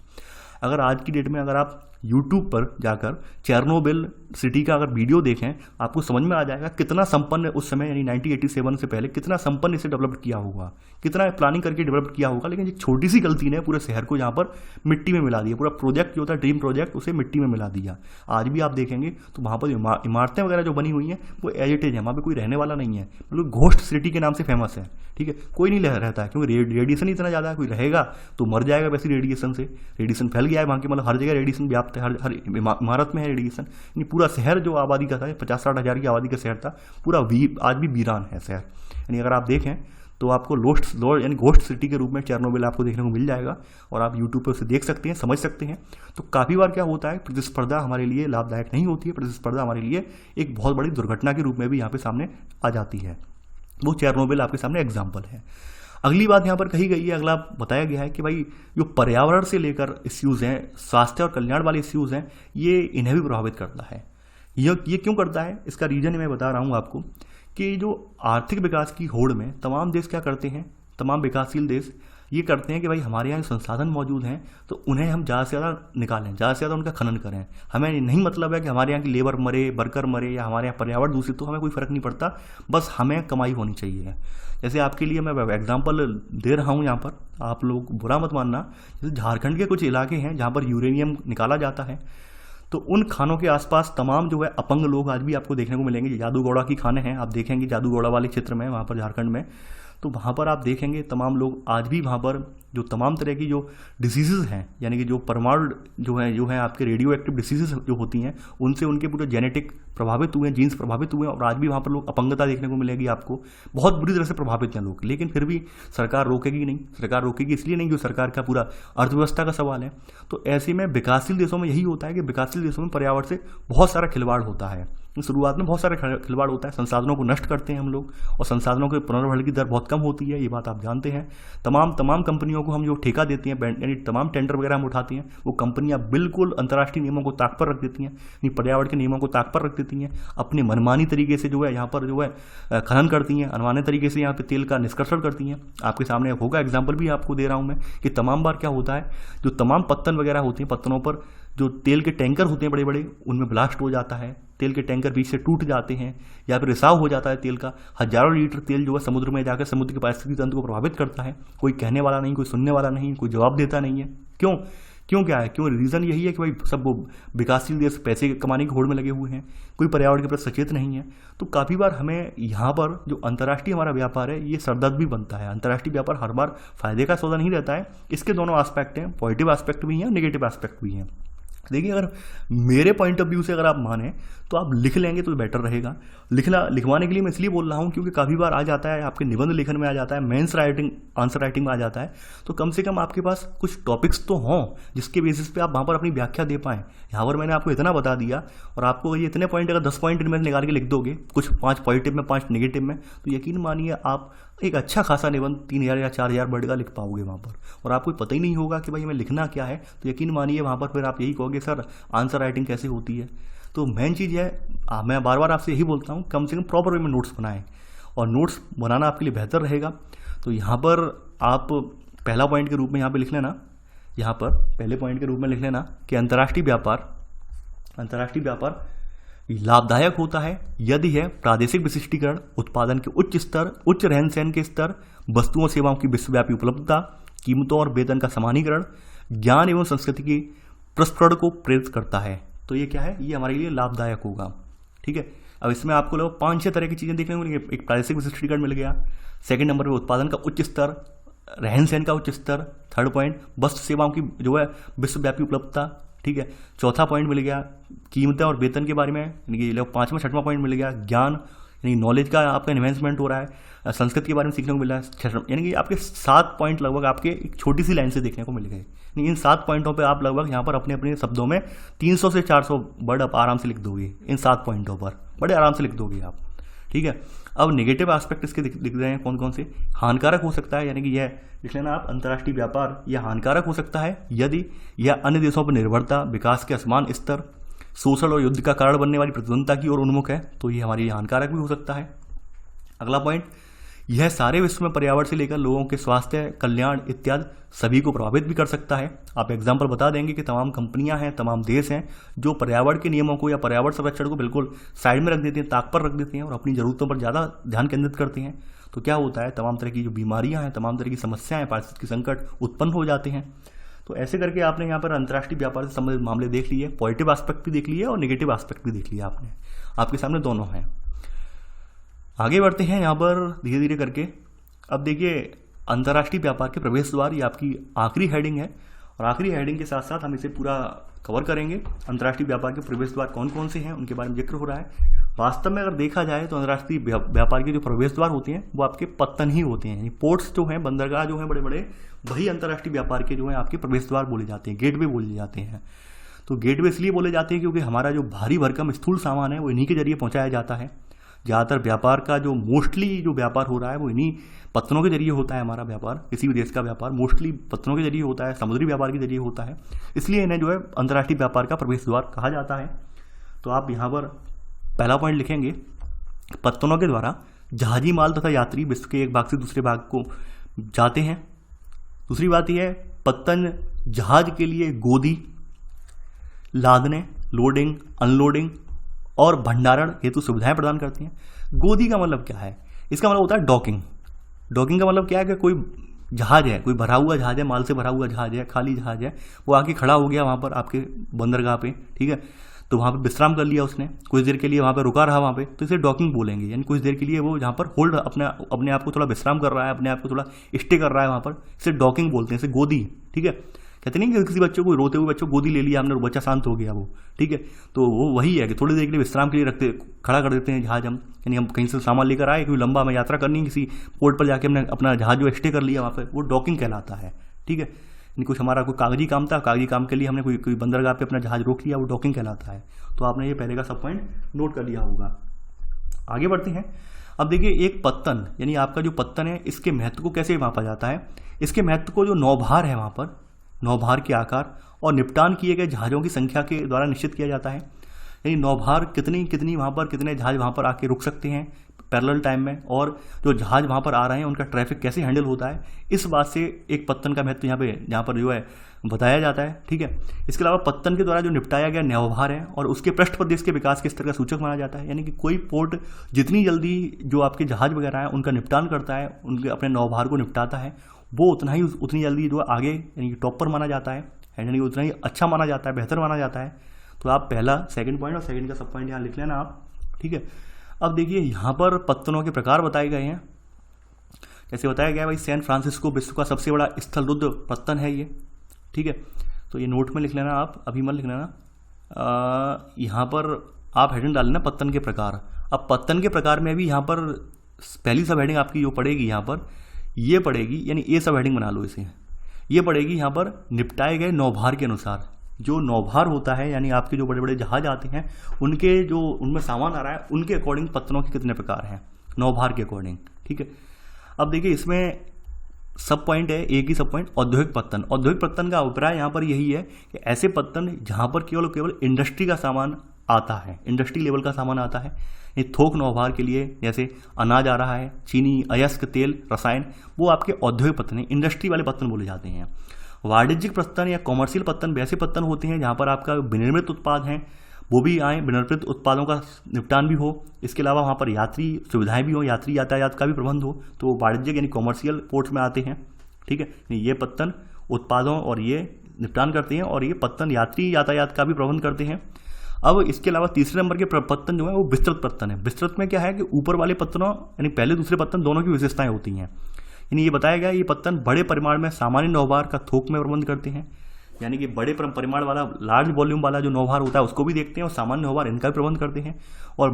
अगर आज की डेट में अगर आप यूट्यूब पर जाकर चेरनोबिल सिटी का अगर वीडियो देखें, आपको समझ में आ जाएगा कितना संपन्न उस समय, यानी 1987 से पहले कितना संपन्न इसे डेवलप किया होगा, कितना प्लानिंग करके डेवलप किया होगा। लेकिन एक छोटी सी गलती ने पूरे शहर को यहाँ पर मिट्टी में मिला दिया। पूरा प्रोजेक्ट जो था ड्रीम प्रोजेक्ट, उसे मिट्टी में मिला दिया। आज भी आप देखेंगे तो वहाँ पर इमारतें वगैरह जो बनी हुई हैं वो एज इट इज है, वहाँ पर कोई रहने वाला नहीं है, मतलब घोस्ट सिटी के नाम से फेमस है। ठीक है, कोई नहीं रहता है, क्योंकि रेडिएशन इतना ज़्यादा है, कोई रहेगा तो मर जाएगा वैसे रेडिएशन से। रेडिएशन फैल गया है वहाँ की, मतलब हर जगह रेडिएशन व्याप्त है, हर इमारत में है रेडिएशन। यानी पूरा शहर जो आबादी का था, 50-60 हज़ार की आबादी का शहर था, पूरा आज भी वीरान है शहर। यानी अगर आप देखें तो आपको यानी घोस्ट सिटी के रूप में चेरनोबिल आपको देखने को मिल जाएगा, और आप यूट्यूब पर उसे देख सकते हैं, समझ सकते हैं। तो काफ़ी बार क्या होता है, प्रतिस्पर्धा हमारे लिए लाभदायक नहीं होती है, प्रतिस्पर्धा हमारे लिए एक बहुत बड़ी दुर्घटना के रूप में भी यहाँ पे सामने आ जाती है। वो चेरनोबिल आपके सामने एग्जाम्पल है। अगली बात यहाँ पर कही गई है, अगला बताया गया है कि भाई जो पर्यावरण से लेकर इश्यूज़ हैं, स्वास्थ्य और कल्याण वाले इश्यूज़ हैं, ये इन्हें भी प्रभावित करता है। ये क्यों करता है, इसका रीज़न मैं बता रहा हूँ आपको, कि जो आर्थिक विकास की होड़ में तमाम देश क्या करते हैं, तमाम विकासशील देश ये करते हैं कि भाई हमारे यहाँ जो संसाधन मौजूद हैं तो उन्हें हम ज़्यादा से ज़्यादा निकालें, ज़्यादा से ज़्यादा उनका खनन करें। हमें नहीं मतलब है कि हमारे यहाँ की लेबर मरे, वर्कर मरे, या हमारे यहाँ पर्यावरण दूषित, तो हमें कोई फ़र्क नहीं पड़ता, बस हमें कमाई होनी चाहिए। जैसे आपके लिए मैं एग्जांपल दे रहा हूँ यहाँ पर, आप लोग बुरा मत मानना। जैसे झारखंड के कुछ इलाके हैं जहाँ पर यूरेनियम निकाला जाता है, तो उन खानों के आसपास तमाम जो है अपंग लोग आज भी आपको देखने को मिलेंगे। जादूगौड़ा की खाने हैं, आप देखेंगे जादूगौड़ा वाले क्षेत्र में, वहाँ पर झारखंड में, तो वहाँ पर आप देखेंगे तमाम लोग आज भी वहाँ पर जो तमाम तरह की जो डिसीज़ हैं, यानी कि जो परमाणु जो है आपके रेडियो एक्टिव डिसीज़ जो होती हैं, उनसे उनके पूरे जेनेटिक प्रभावित हुए, जीन्स प्रभावित हुए, और आज भी वहाँ पर लोग अपंगता देखने को मिलेगी आपको। बहुत बुरी तरह से प्रभावित हैं लोग, लेकिन फिर भी सरकार रोकेगी नहीं। सरकार रोकेगी इसलिए नहीं, जो सरकार का पूरा अर्थव्यवस्था का सवाल है। तो ऐसे में विकासशील देशों में यही होता है कि विकासशील देशों में पर्यावरण से बहुत सारा खिलवाड़ होता है। शुरुआत में बहुत सारा खिलवाड़ होता है, संसाधनों को नष्ट करते हैं हम लोग, और संसाधनों के पुनर्भरण की दर बहुत कम होती है, ये बात आप जानते हैं। तमाम कंपनियों को हम जो ठेका देते हैं, यानी तमाम टेंडर वगैरह हम उठाते हैं, वो कंपनियां बिल्कुल अंतर्राष्ट्रीय नियमों को ताक पर रख देती हैं, यानी पर्यावरण के नियमों को ताक पर रख देती हैं, अपने मनमानी तरीके से जो है यहाँ पर जो है खनन करती हैं, अनवाने तरीके से यहाँ पे तेल का निष्कर्षण करती हैं। आपके सामने होगा एग्जाम्पल भी आपको दे रहा हूँ मैं, कि तमाम बार क्या होता है, जो तमाम पत्तन वगैरह होते हैं, पत्तनों पर जो तेल के टैंकर होते हैं बड़े बड़े, उनमें ब्लास्ट हो जाता है, तेल के टैंकर बीच से टूट जाते हैं, या फिर रिसाव हो जाता है तेल का। हजारों लीटर तेल जो है समुद्र में जाकर समुद्र के पारिस्थितिकी तंत्र को प्रभावित करता है। कोई कहने वाला नहीं, कोई सुनने वाला नहीं, कोई जवाब देता नहीं है। क्यों क्या है, क्यों? रीज़न यही है कि भाई सब वो विकासशील देश पैसे कमाने की होड़ में लगे हुए हैं, कोई पर्यावरण के प्रति सचेत नहीं है। तो काफ़ी बार हमें यहाँ पर जो अंतर्राष्ट्रीय हमारा व्यापार है, ये सरदर्द भी बनता है। अंतर्राष्ट्रीय व्यापार हर बार फायदे का सौदा नहीं रहता है, इसके दोनों एस्पेक्ट हैं, पॉजिटिव एस्पेक्ट भी हैं, नेगेटिव एस्पेक्ट भी हैं। देखिए, अगर मेरे पॉइंट ऑफ व्यू से अगर आप माने तो आप लिख लेंगे तो बेटर रहेगा। लिखवाने के लिए मैं इसलिए बोल रहा हूँ क्योंकि काफ़ी बार आ जाता है, आपके निबंध लेखन में आ जाता है, मेंस राइटिंग, आंसर राइटिंग में आ जाता है, तो कम से कम आपके पास कुछ टॉपिक्स तो हों जिसके बेसिस पे आप वहाँ पर अपनी व्याख्या दे पाएँ। यहाँ पर मैंने आपको इतना बता दिया, और आपको ये इतने पॉइंट, अगर 10 पॉइंट इनमें निकाल के लिख दोगे, कुछ 5 पॉजिटिव में 5 नेगेटिव में, तो यकीन मानिए आप एक अच्छा खासा निबंध 3000 या 4000 वर्ड का लिख पाओगे वहाँ पर, और आपको पता ही नहीं होगा कि भाई हमें लिखना क्या है। तो यकीन मानिए वहाँ पर फिर आप यही कहोगे, सर आंसर राइटिंग कैसे होती है। तो मेन चीज़ है, मैं बार बार आपसे यही बोलता हूँ, कम से कम प्रॉपर वे में नोट्स बनाएं, और नोट्स बनाना आपके लिए बेहतर रहेगा। तो यहाँ पर आप पहला पॉइंट के रूप में यहाँ पे लिख लेना, यहाँ पर पहले पॉइंट के रूप में लिख लेना कि अंतर्राष्ट्रीय व्यापार लाभदायक होता है यदि है प्रादेशिक विशिष्टीकरण, उत्पादन के उच्च स्तर, उच्च रहन सहन के स्तर, वस्तुओं सेवाओं की विश्वव्यापी उपलब्धता, कीमतों और वेतन का समानीकरण, ज्ञान एवं संस्कृति की प्रस्फुरण को प्रेरित करता है। तो ये क्या है, ये हमारे लिए लाभदायक होगा। ठीक है, अब इसमें आपको लोग 5-6 तरह की चीज़ें देखने को मिलेंगी। एक प्रादेशिक विशिष्टीकरण मिल गया, सेकंड नंबर पे उत्पादन का उच्च स्तर, रहन सहन का उच्च स्तर, थर्ड पॉइंट वस्तु सेवाओं की जो है विश्वव्यापी उपलब्धता। ठीक है, चौथा पॉइंट मिल गया कीमतें और वेतन के बारे में, यानी कि पाँचवा छठवां पॉइंट मिल गया ज्ञान, यानी नॉलेज का आपका इन्वेंसमेंट हो रहा है, संस्कृत के बारे में सीखने को मिल रहा है, यानी कि आपके 7 पॉइंट लगभग आपके एक छोटी सी लाइन से देखने को मिल गए। इन 7 पॉइंटों पे आप लगभग यहाँ पर अपने अपने शब्दों में 300 से 400 वर्ड आप आराम से लिख दोगे। इन 7 पॉइंटों पर बड़े आराम से लिख दोगे आप। ठीक है, अब नेगेटिव एस्पेक्ट इसके दिख रहे हैं कौन कौन से। हानिकारक हो सकता है, यानी कि यह लिख लेना आप, अंतर्राष्ट्रीय व्यापार यह हानिकारक हो सकता है यदि यह अन्य देशों पर निर्भरता, विकास के असमान स्तर, शोषण और युद्ध का कारण बनने वाली प्रतिद्वंदता की ओर उन्मुख है, तो ये हमारे लिए हानिकारक भी हो सकता है। अगला पॉइंट, यह सारे विश्व में पर्यावरण से लेकर लोगों के स्वास्थ्य, कल्याण इत्यादि सभी को प्रभावित भी कर सकता है। आप एग्जाम्पल बता देंगे कि तमाम कंपनियां हैं, तमाम देश हैं जो पर्यावरण के नियमों को या पर्यावरण संरक्षण को बिल्कुल साइड में रख देते हैं, ताक पर रख देते हैं और अपनी ज़रूरतों पर ज़्यादा ध्यान केंद्रित करते हैं। तो क्या होता है, तमाम तरह की जो बीमारियां हैं, तमाम तरह की समस्याएं हैं, पारिस्थितिक संकट उत्पन्न हो जाते हैं। तो ऐसे करके आपने यहाँ पर अंतर्राष्ट्रीय व्यापार से संबंधित मामले देख लिए, पॉजिटिव एस्पेक्ट भी देख लिए और नेगेटिव एस्पेक्ट भी देख लिया आपने, आपके सामने दोनों हैं। आगे बढ़ते हैं यहाँ पर धीरे धीरे करके। अब देखिए, अंतर्राष्ट्रीय व्यापार के प्रवेश द्वार, ये आपकी आखिरी हेडिंग है और आखिरी हेडिंग के साथ साथ हम इसे पूरा कवर करेंगे। अंतर्राष्ट्रीय व्यापार के प्रवेश द्वार कौन कौन से हैं उनके बारे में जिक्र हो रहा है। वास्तव में अगर देखा जाए तो अंतर्राष्ट्रीय व्यापार के जो प्रवेश द्वार होते हैं वो आपके पत्तन ही होते हैं, यानी पोर्ट्स जो हैं, बंदरगाह जो हैं बड़े बड़े, वही अंतर्राष्ट्रीय व्यापार के जो है आपके प्रवेश द्वार बोले जाते हैं, गेटवे बोले जाते हैं। तो गेटवे इसलिए बोले जाते हैं क्योंकि हमारा जो भारी भरकम स्थूल सामान है वो इन्हीं के जरिए पहुँचाया जाता है। ज़्यादातर व्यापार का जो मोस्टली जो व्यापार हो रहा है वो इन्हीं पत्तनों के जरिए होता है। हमारा व्यापार, किसी भी देश का व्यापार मोस्टली पत्तनों के जरिए होता है, समुद्री व्यापार के जरिए होता है, इसलिए इन्हें जो है अंतर्राष्ट्रीय व्यापार का प्रवेश द्वार कहा जाता है। तो आप यहाँ पर पहला पॉइंट लिखेंगे, पत्तनों के द्वारा जहाजी माल तथा यात्री विश्व के एक भाग से दूसरे भाग को जाते हैं। दूसरी बात यह है, पत्तन जहाज के लिए गोदी, लादने, लोडिंग, अनलोडिंग और भंडारण हेतु सुविधाएं प्रदान करती हैं। गोदी का मतलब क्या है, इसका मतलब होता है डॉकिंग। डॉकिंग का मतलब क्या है कि कोई जहाज है, कोई भरा हुआ जहाज है, माल से भरा हुआ जहाज है, खाली जहाज है, वो आके खड़ा हो गया वहाँ पर आपके बंदरगाह पे। ठीक है, तो वहाँ पे विश्राम कर लिया उसने, कुछ देर के लिए वहाँ पे रुका रहा वहाँ पे, तो इसे डॉकिंग बोलेंगे। यानी कुछ देर के लिए वो जहाँ पर होल्ड अपने आप को थोड़ा विश्राम कर रहा है, अपने आप को थोड़ा स्टे कर रहा है वहाँ पर, इसे डॉकिंग बोलते हैं, इसे गोदी। ठीक है, कहते नहीं कि किसी बच्चों को, रोते हुए बच्चों को गोदी ले लिया हमने, बच्चा शांत हो गया वो। ठीक है, तो वो वही है कि थोड़ी देर के लिए विश्राम के लिए खड़ा कर देते हैं जहाज हम। यानी हम कहीं से सामान लेकर आए, कोई लंबा में यात्रा करनी, किसी पोर्ट पर जाके हमने अपना जहाज जो स्टे कर लिया वहाँ पर, वो डॉकिंग कहलाता है। ठीक है, यानी कुछ हमारा कोई कागजी काम था, कागजी काम के लिए हमने कोई बंदरगाह पे अपना जहाज रोक लिया, वो डॉकिंग कहलाता है। तो आपने ये पहले का सब पॉइंट नोट कर लिया होगा। आगे बढ़ते हैं। अब देखिए, एक पत्तन यानी आपका जो पत्तन है, इसके महत्व को कैसे मापा जाता है। इसके महत्व को जो नौभार है वहाँ पर, नौभार के आकार और निपटान किए गए जहाज़ों की संख्या के द्वारा निश्चित किया जाता है। यानी नौभार कितनी वहाँ पर, कितने जहाज वहाँ पर आके रुक सकते हैं पैरेलल टाइम में, और जो जहाज वहाँ पर आ रहे हैं उनका ट्रैफिक कैसे हैंडल होता है, इस बात से एक पत्तन का महत्व यहाँ पर जो है बताया जाता है। ठीक है, इसके अलावा पत्तन के द्वारा जो निपटाया गया नौभार है और उसके पृष्ठ पर देश के विकास के स्तर का सूचक माना जाता है। यानी कि कोई पोर्ट जितनी जल्दी जो आपके जहाज वगैरह हैं उनका निपटान करता है, उनके अपने नौभार को निपटाता है, वो उतनी जल्दी जो आगे यानी कि टॉप पर माना जाता है, यानी उतना ही अच्छा माना जाता है, बेहतर माना जाता है। तो आप पहला सेकंड पॉइंट और सेकंड का सब पॉइंट यहाँ लिख लेना आप। ठीक है, अब देखिए यहाँ पर पत्तनों के प्रकार बताए गए हैं। जैसे बताया गया भाई, सैन फ्रांसिस्को विश्व का सबसे बड़ा स्थल रुद्र पत्तन है ये। ठीक है, तो ये नोट में लिख लेना आप, अभी मत लिख लेना। यहाँ पर आप हेडिंग डाल लेना पत्तन के प्रकार। अब पत्तन के प्रकार में भी यहाँ पर पहली सब हेडिंग आपकी जो पड़ेगी यहाँ पर, ये पड़ेगी, यानी ए सब हेडिंग बना लो इसे। ये पड़ेगी यहाँ पर निपटाए गए नौभार के अनुसार। जो नौभार होता है यानी आपके जो बड़े बड़े जहाज आते हैं, उनके जो उनमें सामान आ रहा है, उनके अकॉर्डिंग पत्तनों के कितने प्रकार हैं, नौभार के अकॉर्डिंग। ठीक है, अब देखिए इसमें सब पॉइंट है, एक ही सब पॉइंट, औद्योगिक पत्तन। औद्योगिक पत्तन का अभिप्राय यहाँ पर यही है कि ऐसे पत्तन जहाँ पर केवल इंडस्ट्री का सामान आता है, इंडस्ट्री लेवल का सामान आता है। ये थोक नौभार के लिए जैसे अनाज आ रहा है, चीनी, अयस्क, तेल, रसायन, वो आपके औद्योगिक पत्तन है, इंडस्ट्री वाले पत्तन बोले जाते हैं। वाणिज्यिक पत्तन या कॉमर्शियल पत्तन वैसे पत्तन होते हैं जहाँ पर आपका विनिर्मित उत्पाद हैं, वो भी आए, पुनर्प्राप्त उत्पादों का निपटान भी हो, इसके अलावा वहाँ पर यात्री सुविधाएं भी हो, यात्री यातायात का भी प्रबंध हो, तो वाणिज्यिक यानी कॉमर्शियल पोर्ट्स में आते हैं। ठीक है, ये पत्तन उत्पादों और ये निपटान करते हैं, और ये पत्तन यात्री यातायात का भी प्रबंध करते हैं। अब इसके अलावा तीसरे नंबर के पत्तन जो है वो विस्तृत पत्तन है। विस्तृत में क्या है कि ऊपर वाले पत्तनों यानी पहले दूसरे पत्तन दोनों की विशेषताएं होती हैं। यानी ये बताया गया ये पत्तन बड़े परिमाण में सामान्य नौभार का थोक में प्रबंध करते हैं, यानी कि बड़े परिमाण वाला लार्ज वॉल्यूम वाला जो नौभार होता है उसको भी देखते हैं, और सामान्य नौभार इनका भी प्रबंध करते हैं। और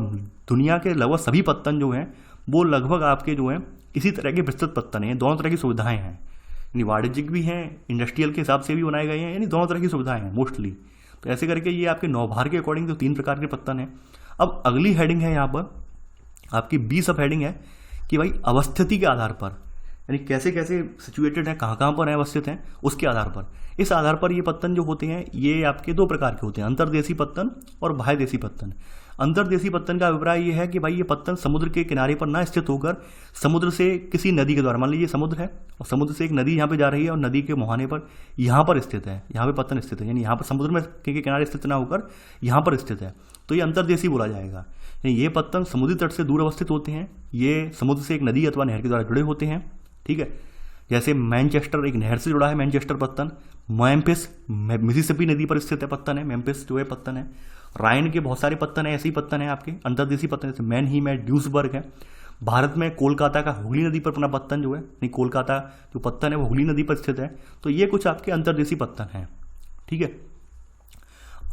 दुनिया के लगभग सभी पत्तन जो हैं वो लगभग आपके जो हैं इसी तरह के विस्तृत पत्तन हैं। दोनों तरह की सुविधाएं हैं, यानी वाणिज्यिक भी हैं, इंडस्ट्रियल के हिसाब से भी बनाए गए हैं, यानी दोनों तरह की सुविधाएं हैं मोस्टली। तो ऐसे करके ये आपके नौभार के अकॉर्डिंग तो 3 प्रकार के पत्तन हैं। अब अगली हेडिंग है यहाँ पर आपकी बी सब हेडिंग है कि भाई अवस्थिति के आधार पर, यानी कैसे कैसे सिचुएटेड है, कहाँ कहाँ पर है अवस्थित हैं, उसके आधार पर, इस आधार पर ये पत्तन जो होते हैं ये आपके 2 प्रकार के होते हैं, अंतर्देशीय पत्तन और बाह्यदेशीय पत्तन। अंतर्देशीय पत्तन का अभिप्राय ये है कि भाई ये पत्तन समुद्र के किनारे पर ना स्थित होकर समुद्र से किसी नदी के द्वारा, मान लीजिए समुद्र है और समुद्र से एक नदी यहाँ पे जा रही है और नदी के मुहाने पर यहाँ पर स्थित है, यहाँ पे पत्तन स्थित है, यानी यहाँ पर समुद्र में के किनारे स्थित ना होकर यहाँ पर स्थित है, तो ये अंतर्देशीय बोला जाएगा। यानी ये पत्तन समुद्री तट से दूर अवस्थित होते हैं, ये समुद्र से एक नदी अथवा नहर के द्वारा जुड़े होते हैं। ठीक है, जैसे मैनचेस्टर एक नहर से जुड़ा है, मैनचेस्टर पत्तन। मेम्फिस मिसिसिपी नदी पर स्थित है पत्तन है, मेम्फिस जो है पत्तन है। राइन के बहुत सारे पत्तन है, ऐसे ही पत्तन है आपके अंतर्देशीय पत्तन, जैसे मैनहीम है, ड्यूसबर्ग है। भारत में कोलकाता का हुगली नदी पर अपना पत्तन जो है, नहीं कोलकाता जो पत्तन है वो हुगली नदी पर स्थित है। तो ये कुछ आपके अंतर्देशीय पत्तन हैं। ठीक है,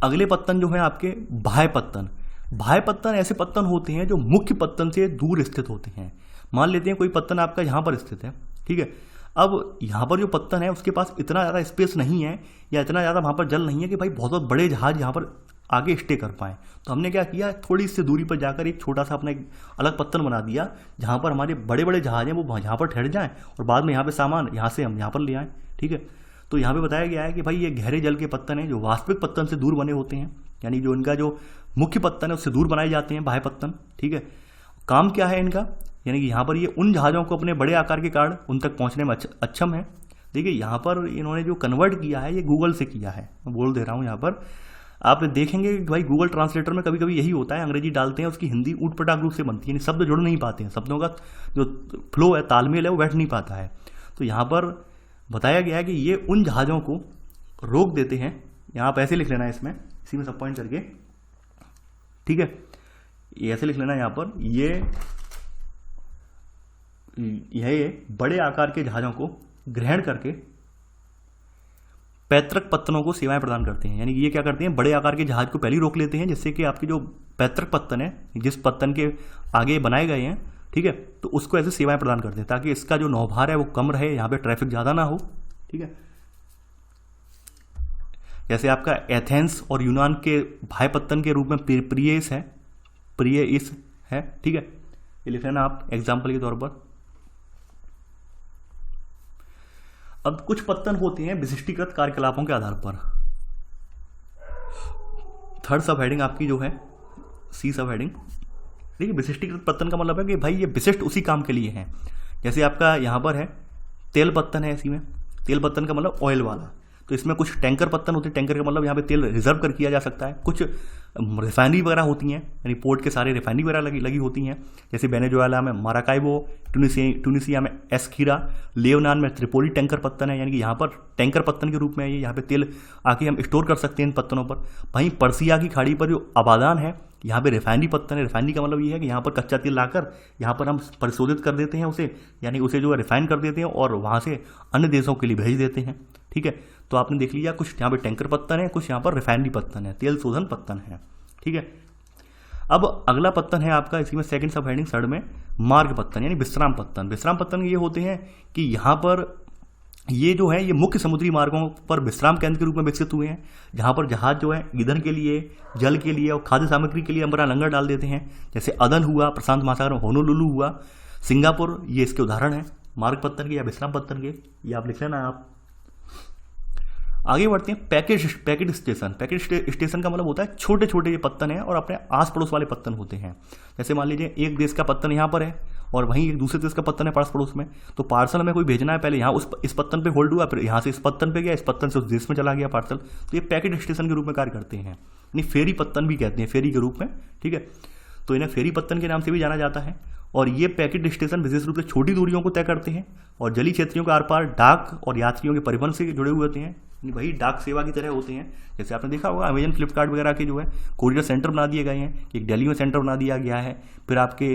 अगले पत्तन जो है आपके बाह्य पत्तन। बाह्य पत्तन ऐसे पत्तन होते हैं जो मुख्य पत्तन से दूर स्थित होते हैं। मान लेते हैं कोई पत्तन आपका यहाँ पर स्थित है, ठीक है, अब यहाँ पर जो पत्तन है उसके पास इतना ज़्यादा स्पेस नहीं है या इतना ज़्यादा वहाँ पर जल नहीं है कि भाई बहुत बड़े जहाज यहाँ पर आगे स्टे कर पाएँ। तो हमने क्या किया, थोड़ी इससे दूरी पर जाकर एक छोटा सा अपना एक अलग पत्तन बना दिया जहाँ पर हमारे बड़े बड़े जहाज हैं वो यहाँ पर ठहर जाएँ और बाद में यहाँ पे सामान यहाँ से हम यहाँ पर ले आएँ। ठीक है, तो यहाँ पे बताया गया है कि भाई ये गहरे जल के पत्तन हैं जो वास्तविक पत्तन से दूर बने होते हैं, यानी जो इनका जो मुख्य पत्तन है उससे दूर बनाए जाते हैं बाह्य पत्तन। ठीक है, काम क्या है इनका, यानी कि यहाँ पर ये उन जहाज़ों को अपने बड़े आकार के कारण उन तक पहुँचने में अक्षम है। देखिए यहाँ पर इन्होंने जो कन्वर्ट किया है ये गूगल से किया है, मैं बोल दे रहा हूँ। यहाँ पर आप देखेंगे कि भाई गूगल ट्रांसलेटर में कभी कभी यही होता है, अंग्रेजी डालते हैं उसकी हिंदी ऊट पटांग रूप से बनती है, यानी शब्द जुड़ नहीं पाते हैं, शब्दों का जो फ्लो है तालमेल है वो बैठ नहीं पाता है। तो यहाँ पर बताया गया है कि ये उन जहाज़ों को रोक देते हैं, यहाँ आप ऐसे लिख लेना है इसमें, इसी में सब पॉइंट करके, ठीक है, ये ऐसे लिख लेना है यहाँ पर, यह बड़े आकार के जहाज़ों को ग्रहण करके पैतृक पत्तनों को सेवाएं प्रदान करते हैं। यानी ये क्या करते हैं, बड़े आकार के जहाज को पहले ही रोक लेते हैं, जिससे कि आपके जो पैतृक पत्तन है जिस पत्तन के आगे बनाए गए हैं, ठीक है, तो उसको ऐसे सेवाएं प्रदान करते हैं ताकि इसका जो नौभार है वो कम रहे, यहाँ पे ट्रैफिक ज़्यादा ना हो। ठीक है, जैसे आपका एथेंस और यूनान के बाह्य पत्तन के रूप में प्रियस है। ठीक है, ये लिख लेना आप एग्जाम्पल के तौर पर। अब कुछ पत्तन होते हैं विशिष्टीकृत कार्यकलापों के आधार पर। थर्ड सब हेडिंग आपकी जो है सी सब हेडिंग, देखिए विशिष्टीकृत पत्तन का मतलब है कि भाई ये विशिष्ट उसी काम के लिए है। जैसे आपका यहाँ पर है तेल पत्तन है, इसी में तेल पत्तन का मतलब ऑयल वाला, तो इसमें कुछ टैंकर पत्तन होते हैं, टैंकर का मतलब यहाँ पे तेल रिजर्व कर किया जा सकता है। कुछ रिफाइनरी वगैरह होती हैं, यानी पोर्ट के सारे रिफाइनरी वगैरह लगी होती हैं, जैसे वेनेजुएला में माराकाइबो, ट्यूनिसिया में एस्कीरा, लेबनान में त्रिपोली टैंकर पत्तन है, यानी कि यहाँ पर टैंकर पत्तन के रूप में ये यहाँ पे तेल आके हम स्टोर कर सकते हैं इन पत्तनों पर। वहीं पर्सिया की खाड़ी पर जो आबादान है यहाँ पे रिफाइनरी पत्तन है। रिफाइनरी का मतलब ये है कि यहाँ पर कच्चा तेल लाकर यहाँ पर हम परिशोधित कर देते हैं उसे, यानी उसे जो है रिफाइन कर देते हैं और वहाँ से अन्य देशों के लिए भेज देते हैं। ठीक है, तो आपने देख लिया कुछ यहाँ पे टैंकर पत्तन है, कुछ यहाँ पर रिफाइनरी पत्तन है, तेल शोधन पत्तन है। ठीक है, अब अगला पत्तन है आपका इसी में सेकंड सब हेडिंग थर्ड में मार्ग पत्तन यानी विश्राम पत्तन। विश्राम पत्तन ये होते हैं कि यहाँ पर ये जो है ये मुख्य समुद्री मार्गों पर विश्राम केंद्र के रूप में विकसित हुए हैं, जहाँ पर जहाज जो है ईंधन के लिए, जल के लिए और खाद्य सामग्री के लिए अपना लंगर डाल देते हैं। जैसे अदन हुआ प्रशांत महासागर में, होनोलुलु हुआ, सिंगापुर, ये इसके उदाहरण है मार्ग पत्तन के या विश्राम पत्तन के, ये आप लिख लेना। आप आगे बढ़ते हैं पैकेज स्टेशन। पैकेज स्टेशन का मतलब होता है छोटे छोटे ये पत्तन हैं और अपने आस पड़ोस वाले पत्तन होते हैं। जैसे मान लीजिए एक देश का पत्तन यहाँ पर है और वहीं एक दूसरे देश का पत्तन है पास पड़ोस में, तो पार्सल हमें कोई भेजना है, पहले यहाँ इस पत्तन पे होल्ड हुआ, फिर यहाँ से इस पत्तन पे गया, इस पत्तन से उस देश में चला गया पार्सल। तो ये पैकेट स्टेशन के रूप में कार्य करते हैं, यानी फेरी पत्तन भी कहते हैं, फेरी के रूप में, ठीक है। तो इन्हें फेरी पत्तन के नाम से भी जाना जाता है। और ये पैकेट स्टेशन विशेष रूप से छोटी दूरियों को तय करते हैं और जलीय क्षेत्रों के आर पार डाक और यात्रियों के परिवहन से जुड़े हुए होते हैं, वही डाक सेवा की तरह होते हैं। जैसे आपने देखा होगा अमेजन, फ्लिपकार्ट वगैरह के जो है कोरियर सेंटर बना दिए गए हैं, एक दिल्ली में सेंटर बना दिया गया है, फिर आपके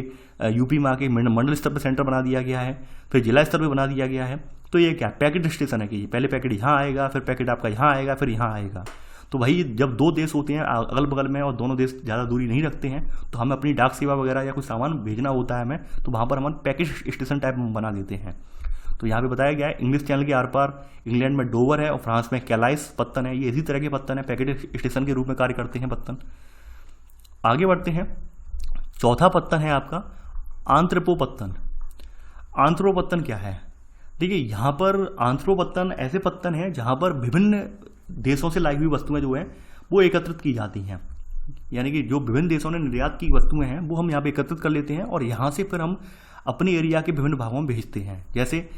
यूपी में आके मंडल स्तर पर सेंटर बना दिया गया है, फिर जिला स्तर पर बना दिया गया है। तो ये क्या पैकेट स्टेशन है कि पहले पैकेट यहाँ आएगा, फिर पैकेट आपका यहाँ आएगा, फिर यहाँ आएगा। तो वही जब दो देश होते हैं अगल बगल में और दोनों देश ज़्यादा दूरी नहीं रखते हैं, तो हमें अपनी डाक सेवा वगैरह या कुछ सामान भेजना होता है हमें, तो वहाँ पर हम पैकेट स्टेशन टाइप बना देते हैं। तो यहाँ पे बताया गया है इंग्लिश चैनल के आर पार इंग्लैंड में डोवर है और फ्रांस में कैलाइस पत्तन है, ये इसी तरह के पत्तन है, पैकेट स्टेशन के रूप में कार्य करते हैं पत्तन। आगे बढ़ते हैं, चौथा पत्तन है आपका आंत्रपोपत्तन। आंत्रपोपत्तन क्या है? देखिए यहाँ पर आंत्रपोपत्तन ऐसे पत्तन है जहाँ पर विभिन्न देशों से लाई हुई वस्तुएं जो है वो एकत्रित की जाती हैं, यानी कि जो विभिन्न देशों ने निर्यात की वस्तुएं हैं वो हम यहाँ पे एकत्रित कर लेते हैं और यहाँ से फिर हम अपने एरिया के विभिन्न भागों में भेजते हैं। जैसे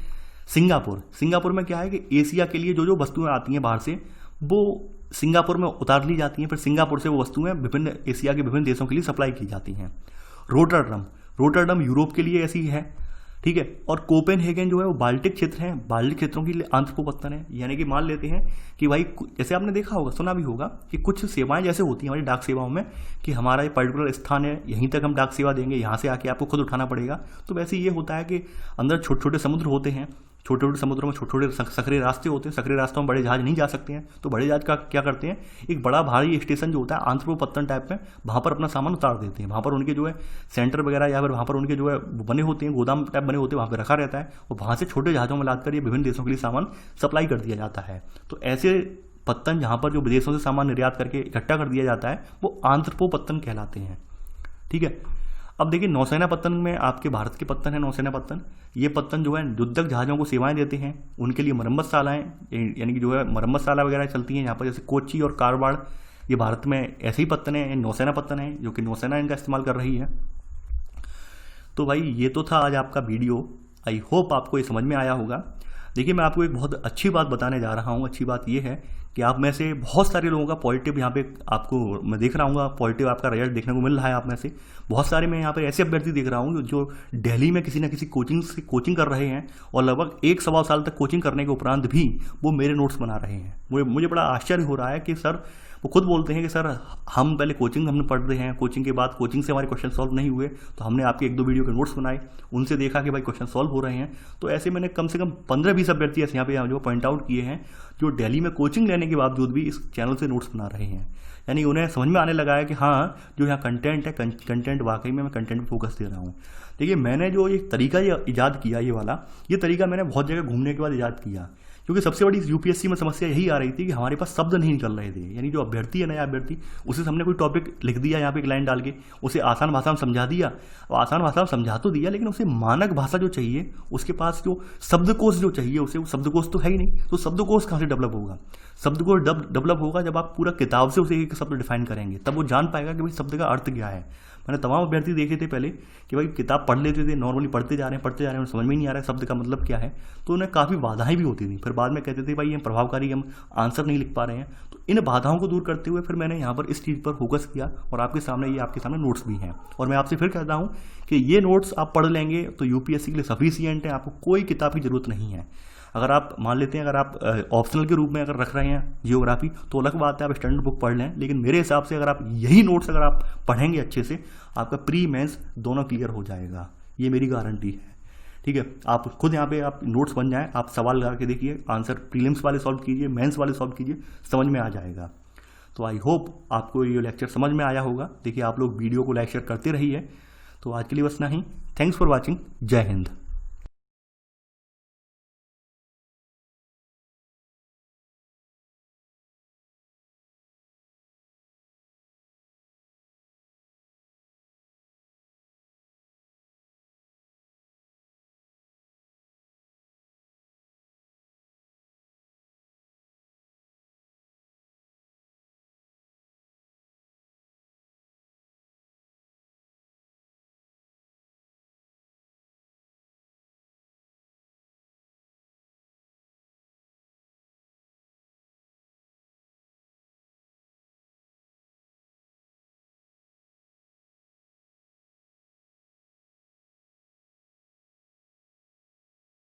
सिंगापुर में क्या है कि एशिया के लिए जो जो वस्तुएं आती हैं बाहर से वो सिंगापुर में उतार ली जाती हैं, फिर सिंगापुर से वो वस्तुएं विभिन्न एशिया के विभिन्न देशों के लिए सप्लाई की जाती हैं। रोटरडम यूरोप के लिए ऐसी है, ठीक है। और कोपेनहेगन जो है वो बाल्टिक क्षेत्र है, बाल्टिक क्षेत्रों के लिए आंत्रपोपत्तन है। यानी कि मान लेते हैं कि भाई जैसे आपने देखा होगा, सुना भी होगा कि कुछ सेवाएं जैसे होती हैं हमारी डाक सेवाओं में कि हमारा ये पर्टिकुलर स्थान है, यहीं तक हम डाक सेवा देंगे, यहाँ से आके आपको खुद उठाना पड़ेगा। तो वैसे ये होता है कि अंदर छोटे छोटे समुद्र होते हैं, छोटे छोटे समुद्रों में छोटे छोटे सकरे रास्ते होते हैं, सकरे रास्तों में बड़े जहाज नहीं जा सकते हैं, तो बड़े जहाज का क्या करते हैं, एक बड़ा भारी स्टेशन जो होता है आंत्रपोपत्तन टाइप में, वहाँ पर अपना सामान उतार देते हैं। वहाँ पर उनके जो है सेंटर वगैरह या फिर वहाँ पर उनके जो है बने होते हैं, गोदाम टाइप बने होते हैं, वहाँ पर रखा रहता है और वहाँ से छोटे जहाज़ों में लादकर ये विभिन्न देशों के लिए सामान सप्लाई कर दिया जाता है। तो ऐसे पत्तन जहाँ पर जो विदेशों से सामान निर्यात करके इकट्ठा कर दिया जाता है वो आंत्रपोपत्तन कहलाते हैं, ठीक है। अब देखिए नौसेना पत्तन में आपके भारत के पत्तन है नौसेना पत्तन। ये पत्तन जो है युद्धक जहाज़ों को सेवाएं देते हैं, उनके लिए मरम्मतशालाएं यानी कि जो है मरम्मतशाला वगैरह चलती हैं यहाँ पर, जैसे कोच्चि और कारवाड़, ये भारत में ऐसे ही पत्तन है, नौसेना पत्तन है जो कि नौसेना इनका इस्तेमाल कर रही है। तो भाई ये तो था आज आपका वीडियो, आई होप आपको ये समझ में आया होगा। देखिए मैं आपको एक बहुत अच्छी बात बताने जा रहा हूँ। अच्छी बात ये है कि आप में से बहुत सारे लोगों का पॉजिटिव यहाँ पे आपको मैं देख रहा हूँ, पॉजिटिव आपका रिजल्ट देखने को मिल रहा है। आप में से बहुत सारे मैं यहाँ पे ऐसे अभ्यर्थी देख रहा हूँ जो दिल्ली में किसी न किसी कोचिंग कर रहे हैं और लगभग 1-1.25 साल तक कोचिंग करने के उपरांत भी वो मेरे नोट्स बना रहे हैं। मुझे बड़ा आश्चर्य हो रहा है कि सर, वो खुद बोलते हैं कि सर हम पहले कोचिंग हमने पढ़ रहे हैं, कोचिंग के बाद कोचिंग से हमारे क्वेश्चन सॉल्व नहीं हुए तो हमने आपके 1-2 वीडियो के नोट्स बनाए, उनसे देखा कि भाई क्वेश्चन सॉल्व हो रहे हैं। तो ऐसे मैंने कम से कम 15-20 अभ्यर्थी ऐसे यहाँ पे जो पॉइंट आउट किए हैं जो दिल्ली में कोचिंग लेने के बावजूद भी इस चैनल से नोट्स बना रहे हैं। यानी उन्हें समझ में आने लगा है कि हाँ जो यहाँ कंटेंट है, कंटेंट वाकई में मैं कंटेंट पर फोकस दे रहा हूँ। देखिए मैंने जो एक तरीका ईजाद किया, ये तरीका मैंने बहुत जगह घूमने के बाद ईजाद किया, क्योंकि सबसे बड़ी यूपीएससी में समस्या यही आ रही थी कि हमारे पास शब्द नहीं निकल रहे थे। यानी जो अभ्यर्थी है, नया अभ्यर्थी, उसे हमने कोई टॉपिक लिख दिया यहाँ पे एक लाइन डाल के, उसे आसान भाषा में समझा दिया, और आसान भाषा में समझा तो दिया लेकिन उसे मानक भाषा जो चाहिए, उसके पास जो शब्दकोश जो चाहिए उसे, वो शब्दकोश तो है ही नहीं। तो शब्दकोश कहाँ से डेवलप होगा? शब्दकोश डेवलप होगा जब आप पूरा किताब से उसे एक शब्द डिफाइन करेंगे, तब वो जान पाएगा कि भाई शब्द का अर्थ क्या है। मैंने तमाम अभ्यर्थी देखे थे पहले कि भाई किताब पढ़ लेते थे, नॉर्मली पढ़ते जा रहे हैं, उन्हें समझ में नहीं आ रहा है शब्द का मतलब क्या है, तो उन्हें काफ़ी बाधाएं भी होती थी। फिर बाद में कहते थे भाई ये प्रभावकारी हम आंसर नहीं लिख पा रहे हैं। तो इन बाधाओं को दूर करते हुए फिर मैंने यहाँ पर इस चीज़ पर फोकस किया और आपके सामने नोट्स भी हैं। और मैं आपसे फिर कहता हूँ कि ये नोट्स आप पढ़ लेंगे तो यूपीएससी के लिए सफिशिएंट है, आपको कोई किताब की जरूरत नहीं है। अगर आप मान लेते हैं, अगर आप ऑप्शनल के रूप में अगर रख रहे हैं जियोग्राफी, तो अलग बात है, आप स्टैंडर्ड बुक पढ़ लें, लेकिन मेरे हिसाब से अगर आप यही नोट्स अगर आप पढ़ेंगे अच्छे से, आपका प्री मेंस दोनों क्लियर हो जाएगा, ये मेरी गारंटी है, ठीक है। आप खुद यहाँ पे आप नोट्स बन जाएं, आप सवाल लगा के देखिए, आंसर प्रीलिम्स वाले सॉल्व कीजिए, मेंस वाले सॉल्व कीजिए, समझ में आ जाएगा। तो आई होप आपको ये लेक्चर समझ में आया होगा। देखिए आप लोग वीडियो को लाइक शेयर करते रहिए। तो आज के लिए बस इतना ही। Thanks for watching. जय हिंद।